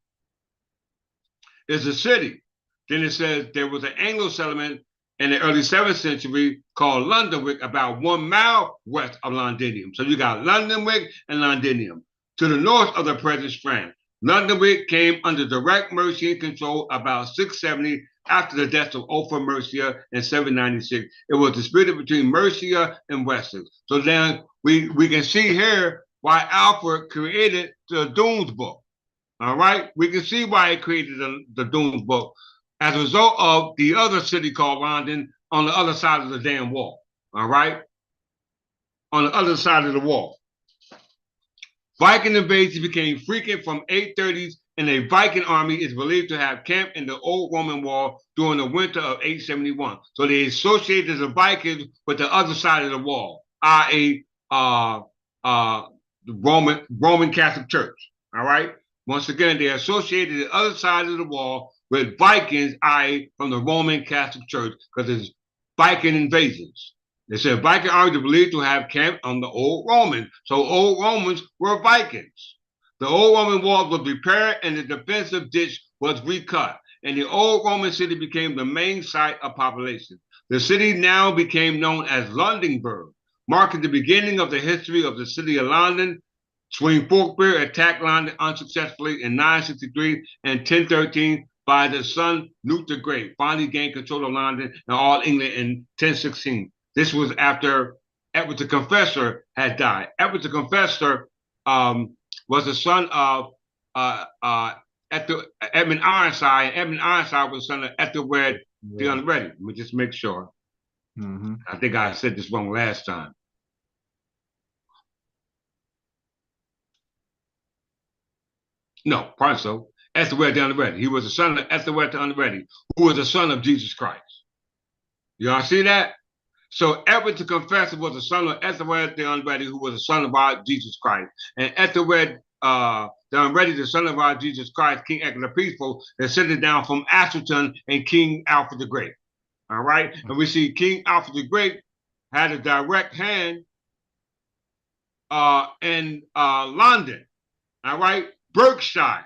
It's a city. Then it says there was an Anglo settlement in the early 7th century called Londonwick, about 1 mile west of Londinium. So you got Londonwick and Londinium. To the north of the present Strand, Londonwick came under direct Mercian control about 670 after the death of Ulfa Mercia in 796. It was disputed between Mercia and Wessex. So then we can see here why Alfred created the Dunes book. All right, we can see why he created the Dunes book as a result of the other city called London on the other side of the damn wall. All right, on the other side of the wall. Viking invasions became frequent from 830s, and a Viking army is believed to have camped in the old Roman wall during the winter of 871. So they associated the Vikings with the other side of the wall, i.e., the Roman Catholic Church. All right. Once again, they associated the other side of the wall with Vikings, i.e., from the Roman Catholic Church, because it's Viking invasions. They said Viking armies are believed to have camped on the old Romans. So old Romans were Vikings. The old Roman walls were repaired and the defensive ditch was recut. And the old Roman city became the main site of population. The city now became known as Londonburg, marking the beginning of the history of the city of London. Swing Forkbeard attacked London unsuccessfully in 963 and 1013 by the son Knut the Great, finally gained control of London and all England in 1016. This was after Edward the Confessor had died. Edward the Confessor was the son of Edmund Ironside, and Edmund Ironside was the son of Ethelred the Unready. Let me just make sure. I think I said this wrong last time. No, pardon so. Ethelred the Unready. He was the son of Ethelred the Unready, who was the son of Jesus Christ. Y'all see that? So Edward the Confessor was the son of Ethelred the Unready, who was the son of our Jesus Christ. And Ethelred the Unready, the son of our Jesus Christ, King Edward the Peaceful, descended down from Ascension and King Alfred the Great. All right? And we see King Alfred the Great had a direct hand in London. All right? Berkshire,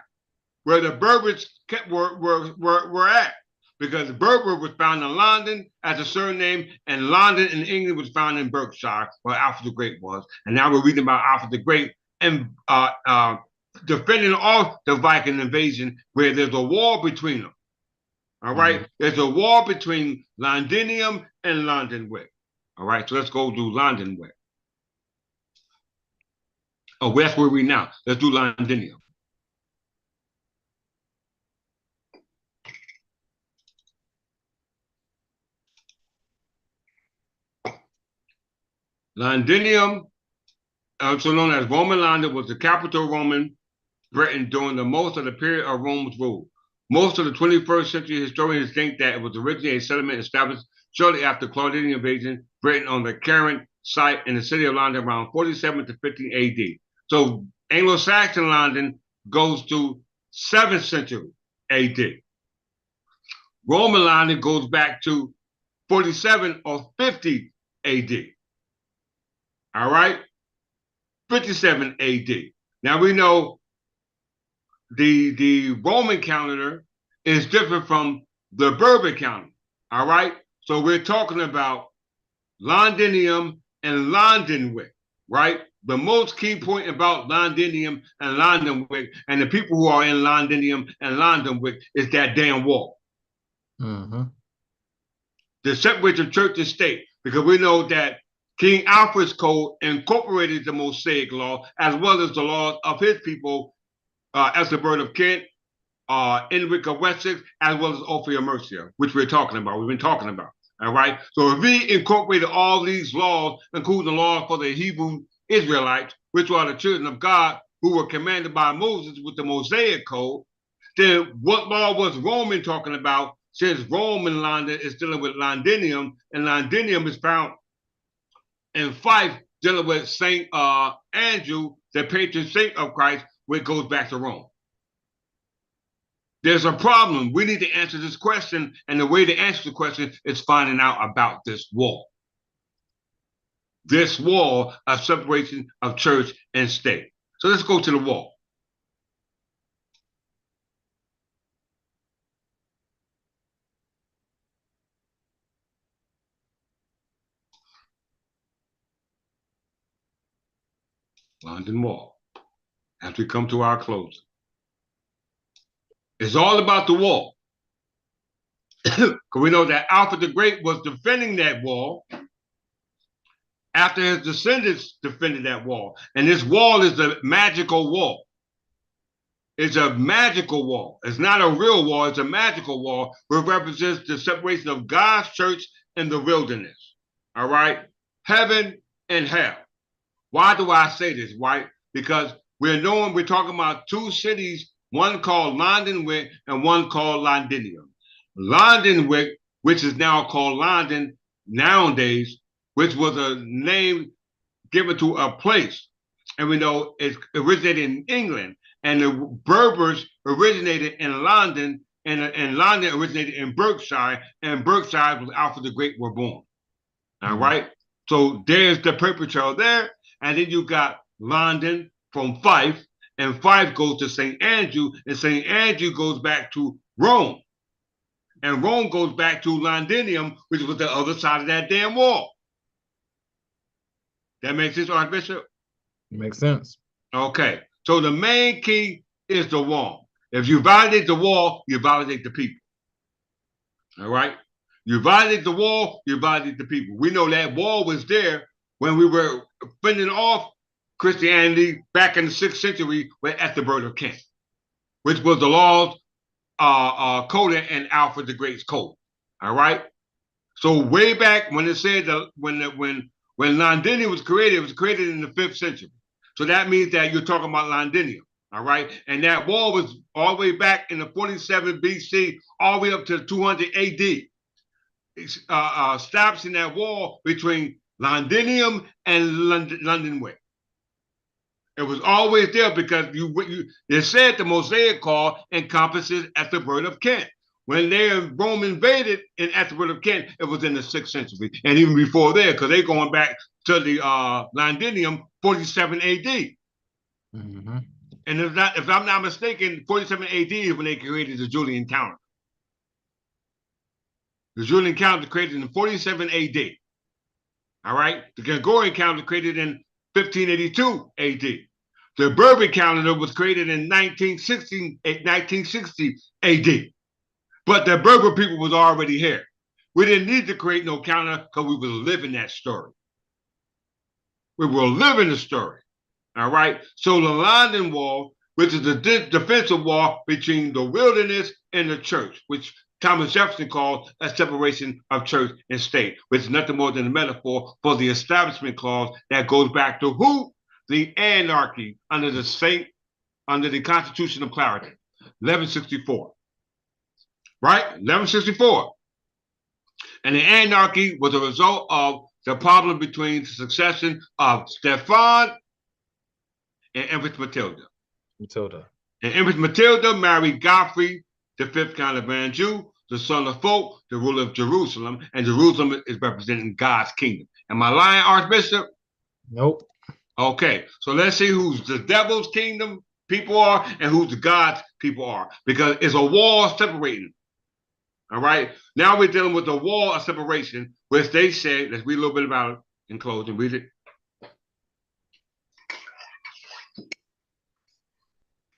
where the Berbers were at. Because Berber was found in London as a surname, and London in England was found in Berkshire, where Alfred the Great was. And now we're reading about Alfred the Great and defending off the Viking invasion, where there's a war between them. All right? There's a war between Londinium and Londonwick. All right, so let's go do Londonwick. Oh, that's where we now. Let's do Londinium. Londinium, also known as Roman London, was the capital of Roman Britain during the most of the period of Rome's rule. Most of the 21st century historians think that it was originally a settlement established shortly after Clarendon invasion Britain on the current site in the city of London around 47 to 15 AD. So Anglo-Saxon London goes to 7th century AD. Roman London goes back to 47 or 50 AD. All right, 57 AD. Now we know the Roman calendar is different from the Berber calendar. All right, so we're talking about Londinium and Londonwick, right? The most key point about Londinium and Londonwick and the people who are in Londinium and Londonwick is that damn wall. To separate the church and state, because we know that King Alfred's code incorporated the Mosaic law as well as the laws of his people, Ethelbert of Kent, Enric of Wessex, as well as Ophir of Mercia, which we've been talking about. All right. So if we incorporated all these laws, including the law for the Hebrew Israelites, which are the children of God, who were commanded by Moses with the Mosaic code, then what law was Roman talking about? Since Roman London is dealing with Londinium, and Londinium is found in Fife, dealing with St. Andrew, the patron saint of Christ, which goes back to Rome. There's a problem. We need to answer this question, and the way to answer the question is finding out about this wall. This wall of separation of church and state. So let's go to the wall. London Wall. As we come to our closing. It's all about the wall. Because we know that Alfred the Great was defending that wall after his descendants defended that wall. And this wall is a magical wall. It's a magical wall. It's not a real wall. It's a magical wall, which represents the separation of God's church and the wilderness. All right? Heaven and hell. Why do I say this, right? Because we're talking about two cities, one called Londonwick and one called Londinium. Londonwick, which is now called London nowadays, which was a name given to a place. And we know it originated in England, and the Berbers originated in London, and London originated in Berkshire, and Berkshire was Alfred the Great were born. All right? So there's the perpetrator there. And then you got London from Fife, and Fife goes to St. Andrew, and St. Andrew goes back to Rome. And Rome goes back to Londinium, which was the other side of that damn wall. That makes sense, Archbishop? Makes sense. Okay. So the main key is the wall. If you validate the wall, you validate the people. All right? You violate the wall, you violate the people. We know that wall was there when we were fending off Christianity back in the 6th century were at the birth of Kent, which was the laws coded in Alfred the Great's code. All right. So way back when it said that when Londinium was created, it was created in the 5th century. So that means that you're talking about Londinium. All right. And that wall was all the way back in the 47 BC, all the way up to 200 AD. Stops in that wall between Londinium and London Way. It was always there because they said the Mosaic Law encompasses at the birth of Kent. When Rome invaded at the birth of Kent, it was in the 6th century, and even before there, because they're going back to the Londinium 47 AD. Mm-hmm. And if I'm not mistaken, 47 AD is when they created the Julian calendar. The Julian calendar was created in 47 AD. All right, the Gregorian calendar was created in 1582 AD. The Berber calendar was created in 1960 AD. But the Berber people was already here. We didn't need to create no calendar because we were living that story. We were living the story. All right. So the London Wall, which is the defensive wall between the wilderness and the church, which Thomas Jefferson called a separation of church and state, which is nothing more than a metaphor for the Establishment Clause that goes back to who? The Anarchy under the Constitution of Clarendon, 1164. Right? 1164. And the Anarchy was a result of the problem between the succession of Stefan and Empress Matilda. And Empress Matilda married Godfrey, the 5th Count of Anjou, the son of Folk, the ruler of Jerusalem, and Jerusalem is representing God's kingdom. Am I lying, Archbishop? Nope. Okay, so let's see who's the devil's kingdom people are and who's the God's people are, because it's a wall separating. All right, now we're dealing with the wall of separation, which they say, let's read a little bit about it in closing. Read it.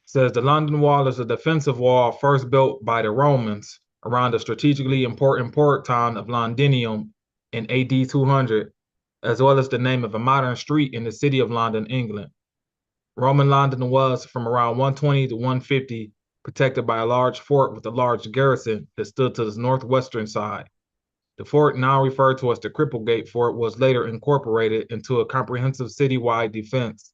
Says the London Wall is a defensive wall first built by the Romans around the strategically important port town of Londinium in AD 200, as well as the name of a modern street in the city of London, England. Roman London was, from around 120 to 150, protected by a large fort with a large garrison that stood to the northwestern side. The fort, now referred to as the Cripplegate Fort, was later incorporated into a comprehensive citywide defense,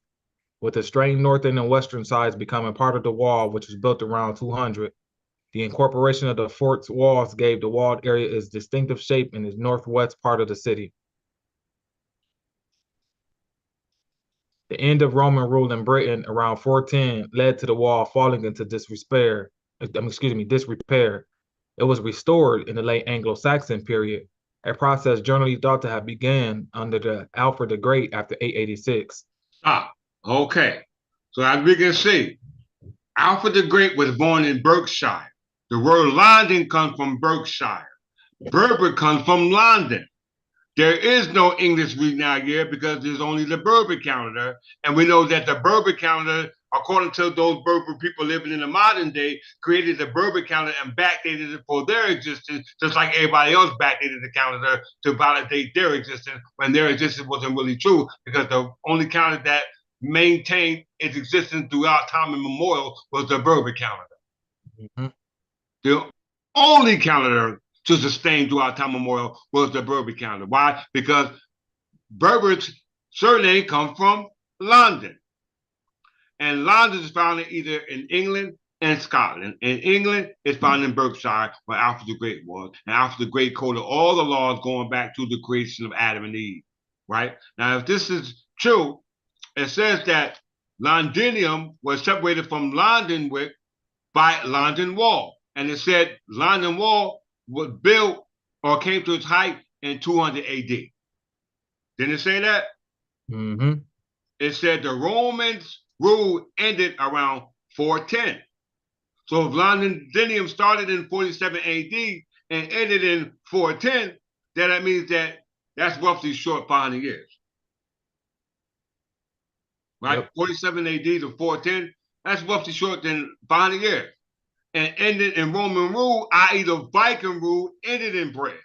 with the strained northern and western sides becoming part of the wall, which was built around 200. The incorporation of the fort's walls gave the walled area its distinctive shape in its northwest part of the city. The end of Roman rule in Britain around 410 led to the wall falling into disrepair. It was restored in the late Anglo-Saxon period, a process generally thought to have begun under the Alfred the Great after 886. Okay. So as we can see, Alfred the Great was born in Berkshire. The word London comes from Berkshire. Berber comes from London. There is no English reading out here because there's only the Berber calendar. And we know that the Berber calendar, according to those Berber people living in the modern day, created the Berber calendar and backdated it for their existence, just like everybody else backdated the calendar to validate their existence when their existence wasn't really true, because the only calendar that maintained its existence throughout time immemorial was the Berber calendar. Mm-hmm. The only calendar to sustain throughout time immemorial was the Berber calendar. Why? Because Berber's surname comes from London. And London is found either in England and Scotland. In England, it's found in Berkshire, where Alfred the Great was. And Alfred the Great coded all the laws going back to the creation of Adam and Eve. Right? Now, if this is true, it says that Londinium was separated from London by London Wall. And it said London Wall was built or came to its height in 200 AD. Didn't it say that? Mm-hmm. It said the Romans' rule ended around 410. So if Londinium started in 47 AD and ended in 410, then that means that that's roughly short 500 years. Right? Yep. 47 AD to 410, that's roughly short than 500 years. And ended in Roman rule, i.e. the Viking rule, ended in Britain.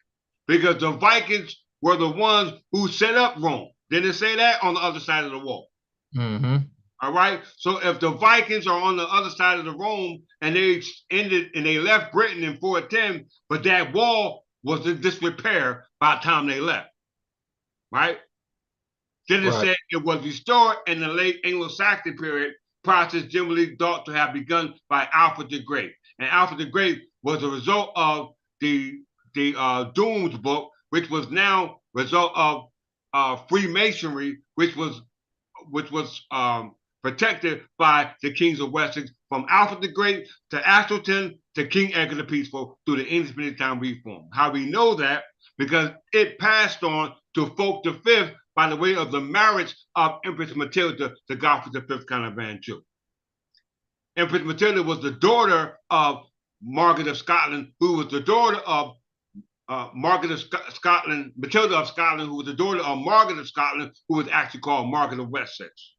Because the Vikings were the ones who set up Rome. Didn't it say that on the other side of the wall? All right. So if the Vikings are on the other side of the Rome and they ended and they left Britain in 410, but that wall was in disrepair by the time they left, right? Then it said it was restored in the late Anglo-Saxon period, process generally thought to have begun by Alfred the Great. And Alfred the Great was a result of the Dooms book, which was now result of Freemasonry, which was protected by the kings of Wessex, from Alfred the Great to Astleton to King Edgar the Peaceful through the English military reform. How we know that? Because it passed on to Fulk V by the way of the marriage of Empress Matilda to Godfrey V, Count of Anjou. Empress Matilda was the daughter of Margaret of Scotland, who was the daughter of Margaret of Scotland, Matilda of Scotland, who was the daughter of Margaret of Scotland, who was actually called Margaret of Wessex.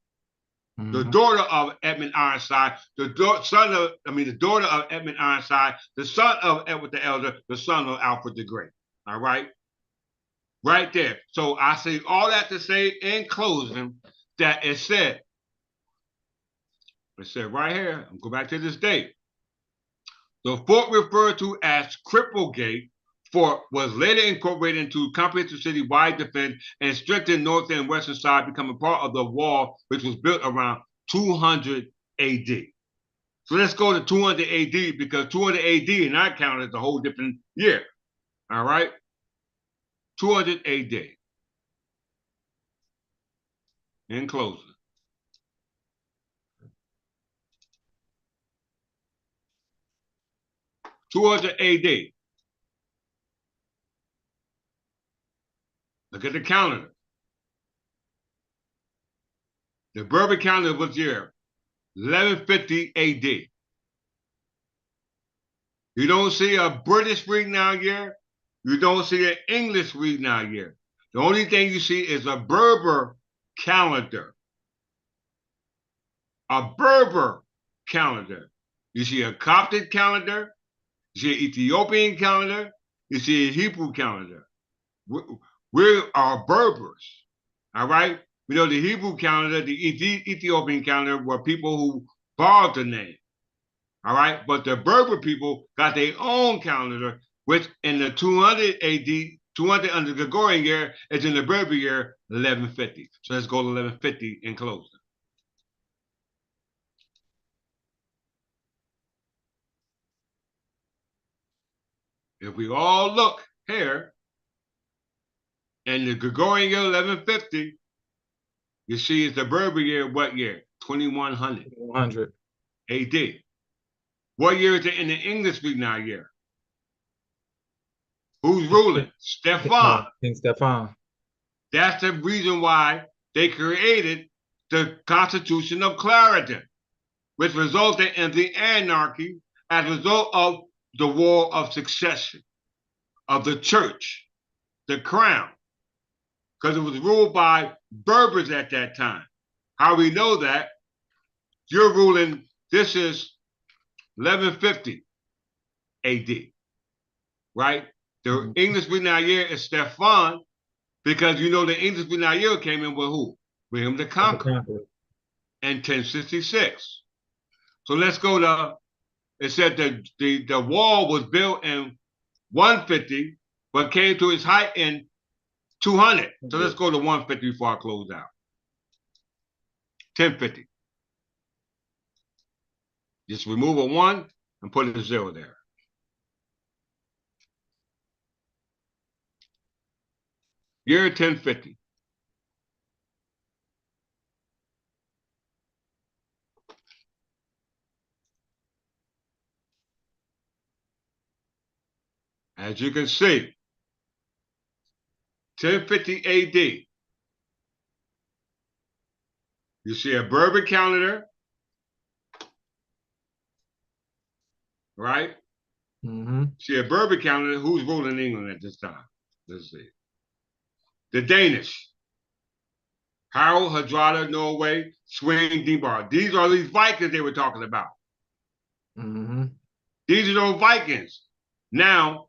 The daughter of Edmund Ironside, the daughter of Edmund Ironside, the son of Edward the Elder, the son of Alfred the Great. All right? Right there. So I say all that to say in closing that it said right here, I'm going back to this date. The fort referred to as Cripplegate Fort was later incorporated into comprehensive city-wide defense and strengthened north and western side, becoming part of the wall, which was built around 200 AD. So let's go to 200 AD because 200 AD in our count is a whole different year. All right? 200 AD. In closing. (200 AD). Look at the calendar. The Berber calendar was year 1150 AD. You don't see a British week now year. You don't see an English week now year. The only thing you see is a Berber calendar. A Berber calendar. You see a Coptic calendar. You see an Ethiopian calendar. You see a Hebrew calendar. We are Berbers. All right? We know the Hebrew calendar, the Ethiopian calendar were people who borrowed the name. All right? But the Berber people got their own calendar, which in the 200 AD, 200 under the Gregorian year, is in the Berber year 1150. So let's go to 1150 and close. If we all look here, in the Gregorian year 1150, you see it's the Berber year, what year? 2100. 100 AD. What year is it in the English week now year? Who's ruling? Stefan. King Stefan. That's the reason why they created the Constitution of Clarendon, which resulted in the anarchy as a result of the War of Succession of the church, the crown, because it was ruled by Berbers at that time. How we know that? You're ruling, this is 1150 AD, right? The English Renown year is Stefan, because you know the English Renown year came in with who? William the Conqueror in 1066. So let's go to, it said that the wall was built in 150, but came to its height in 200. So let's go to 150 before I close out. 1050. Just remove a 1 and put a 0 there. Year 1050. As you can see, 1050 AD. You see a Berber calendar, right? See a Berber calendar. Who's ruling England at this time? Let's see. The Danish. Harold, Hardrada, Norway, Sweyn, Dinbar. These are these Vikings they were talking about. These are those Vikings. Now,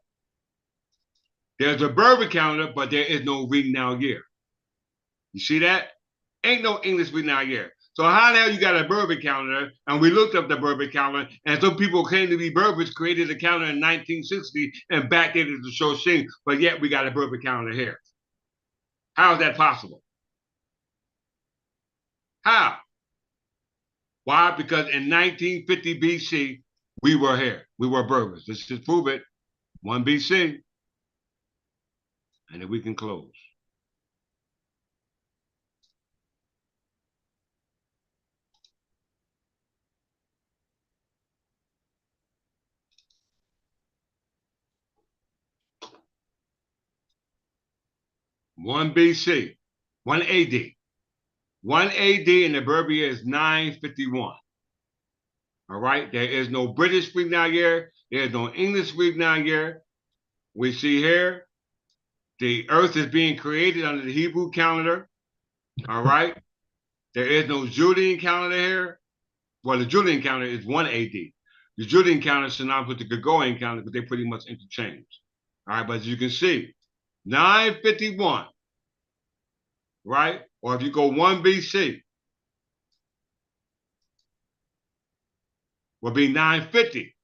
there's a Berber calendar, but there is no Renown year. You see that? Ain't no English midnight year. So how the hell you got a Bourbon calendar? And we looked up the Bourbon calendar, and some people claim to be Bourbons, created a calendar in 1960 and backdated to show Shing, but yet we got a Bourbon calendar here. How is that possible? How? Why? Because in 1950 BC, we were here. We were Bourbons. Let's just prove it. 1 BC. And then we can close. One BC, 1 AD. 1 AD and the Bourbon year is 951. All right, there is no British midnight year. There is no English midnight year. We see here the earth is being created under the Hebrew calendar. All right, there is no Julian calendar here. Well, the Julian calendar is 1 AD. The Julian calendar is synonymous with the Gregorian calendar, but they pretty much interchange. All right, but as you can see, 951, right? Or if you go 1 BC, will be 950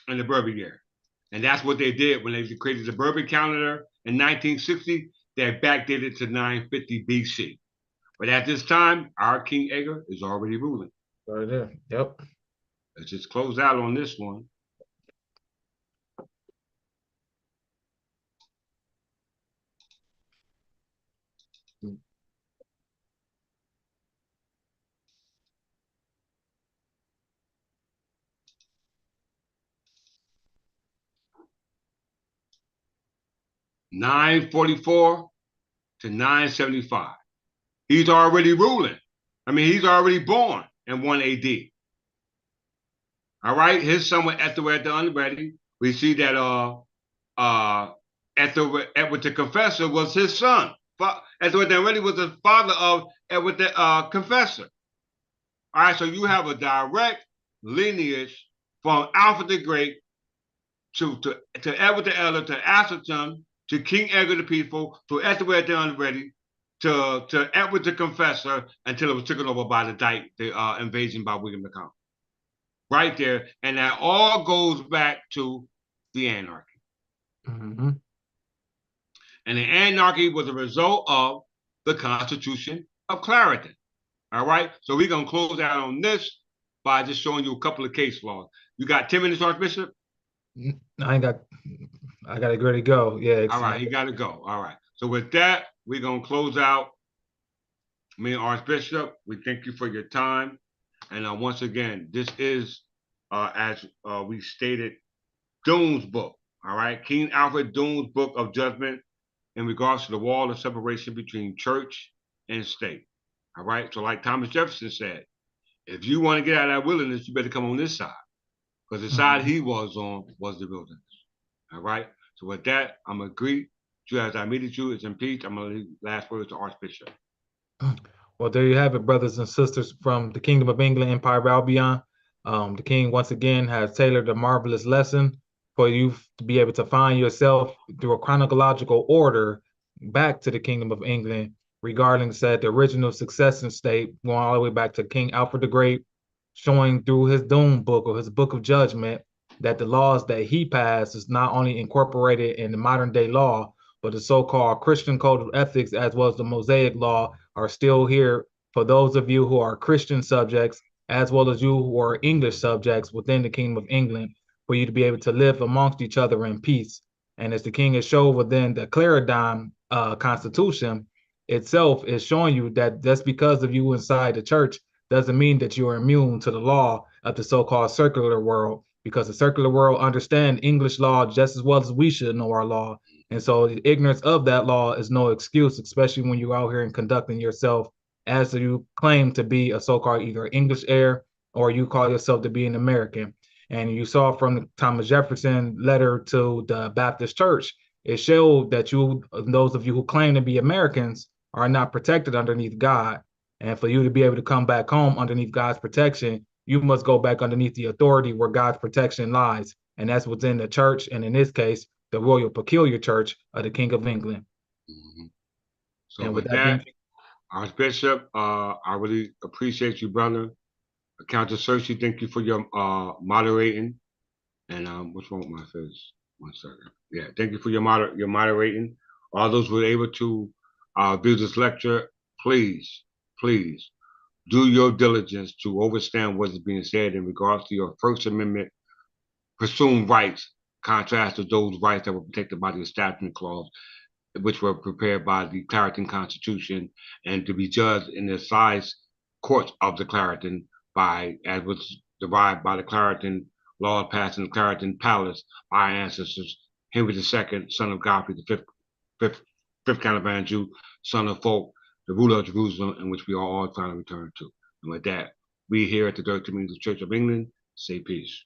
in the Bourbon year. And that's what they did when they created the Bourbon calendar in 1960. They backdated to 950 BC. But at this time, our King Edgar is already ruling. Right there. Yep. Let's just close out on this one. (944) to 975. He's already ruling. I mean, he's already born in 1 AD. All right, his son was Ethelred the Unready. We see that Edward the Confessor was his son. Ethelred the Unready was the father of Edward the Confessor. All right, so you have a direct lineage from Alfred the Great to Edward the Elder, to Ascension, to King Edgar the Peaceful, to Ethelred the Unready, to Edward the Confessor, until it was taken over by the Dyke, the invasion by William the Conqueror. Right there. And that all goes back to the Anarchy. Mm-hmm. And the Anarchy was a result of the Constitution of Clarendon. All right? So we're going to close out on this by just showing you a couple of case laws. You got 10 minutes, Archbishop? I got to ready to go. Yeah. All right, you got to go. All right. So with that, we're going to close out. Me and Archbishop, we thank you for your time. And once again, this is, as we stated, Doone's book. All right, King Alfred Doone's book of judgment in regards to the wall of separation between church and state. All right, so like Thomas Jefferson said, if you want to get out of that wilderness, you better come on this side, because the side he was on was the wilderness. All right, so with that, I'm going to greet you as I meted you. It's in peace. I'm going to leave last words to Archbishop. Well, there you have it, brothers and sisters from the Kingdom of England, Empire of Albion. The King, once again, has tailored a marvelous lesson for you to be able to find yourself through a chronological order back to the Kingdom of England, regarding said the original succession state, going all the way back to King Alfred the Great, showing through his Doom book or his book of judgment that the laws that he passed is not only incorporated in the modern day law, but the so-called Christian code of ethics, as well as the Mosaic law, are still here for those of you who are Christian subjects, as well as you who are English subjects within the Kingdom of England, for you to be able to live amongst each other in peace. And as the King has shown within the Clarendon Constitution itself, is showing you that just because of you inside the church doesn't mean that you are immune to the law of the so-called secular world, because the secular world understands English law just as well as we should know our law. And so the ignorance of that law is no excuse, especially when you're out here and conducting yourself as you claim to be a so-called either English heir or you call yourself to be an American. And you saw from the Thomas Jefferson letter to the Baptist Church, it showed that you, those of you who claim to be Americans, are not protected underneath God. And for you to be able to come back home underneath God's protection, you must go back underneath the authority where God's protection lies. And that's within the church, and in this case, the Royal Peculiar Church of the King of England. Mm-hmm. So And with with that being, that, Archbishop, I really appreciate you, brother. Countess Cersei, thank you for your moderating. And what's wrong with my face? 1 second. Yeah, thank you for your moderating. All those who were able to view this lecture, please, please do your diligence to understand what is being said in regards to your First Amendment presumed rights, contrast to those rights that were protected by the Establishment Clause, which were prepared by the Clarendon Constitution and to be judged in the Assize Courts of the Clarendon as was derived by the Clarendon law passed in the Clarendon Palace by our ancestors, Henry II, son of Godfrey, the fifth Count of Anjou, son of Folk, the ruler of Jerusalem, in which we are all trying to return to. And with that, we here at the Direct Community Church of England say peace.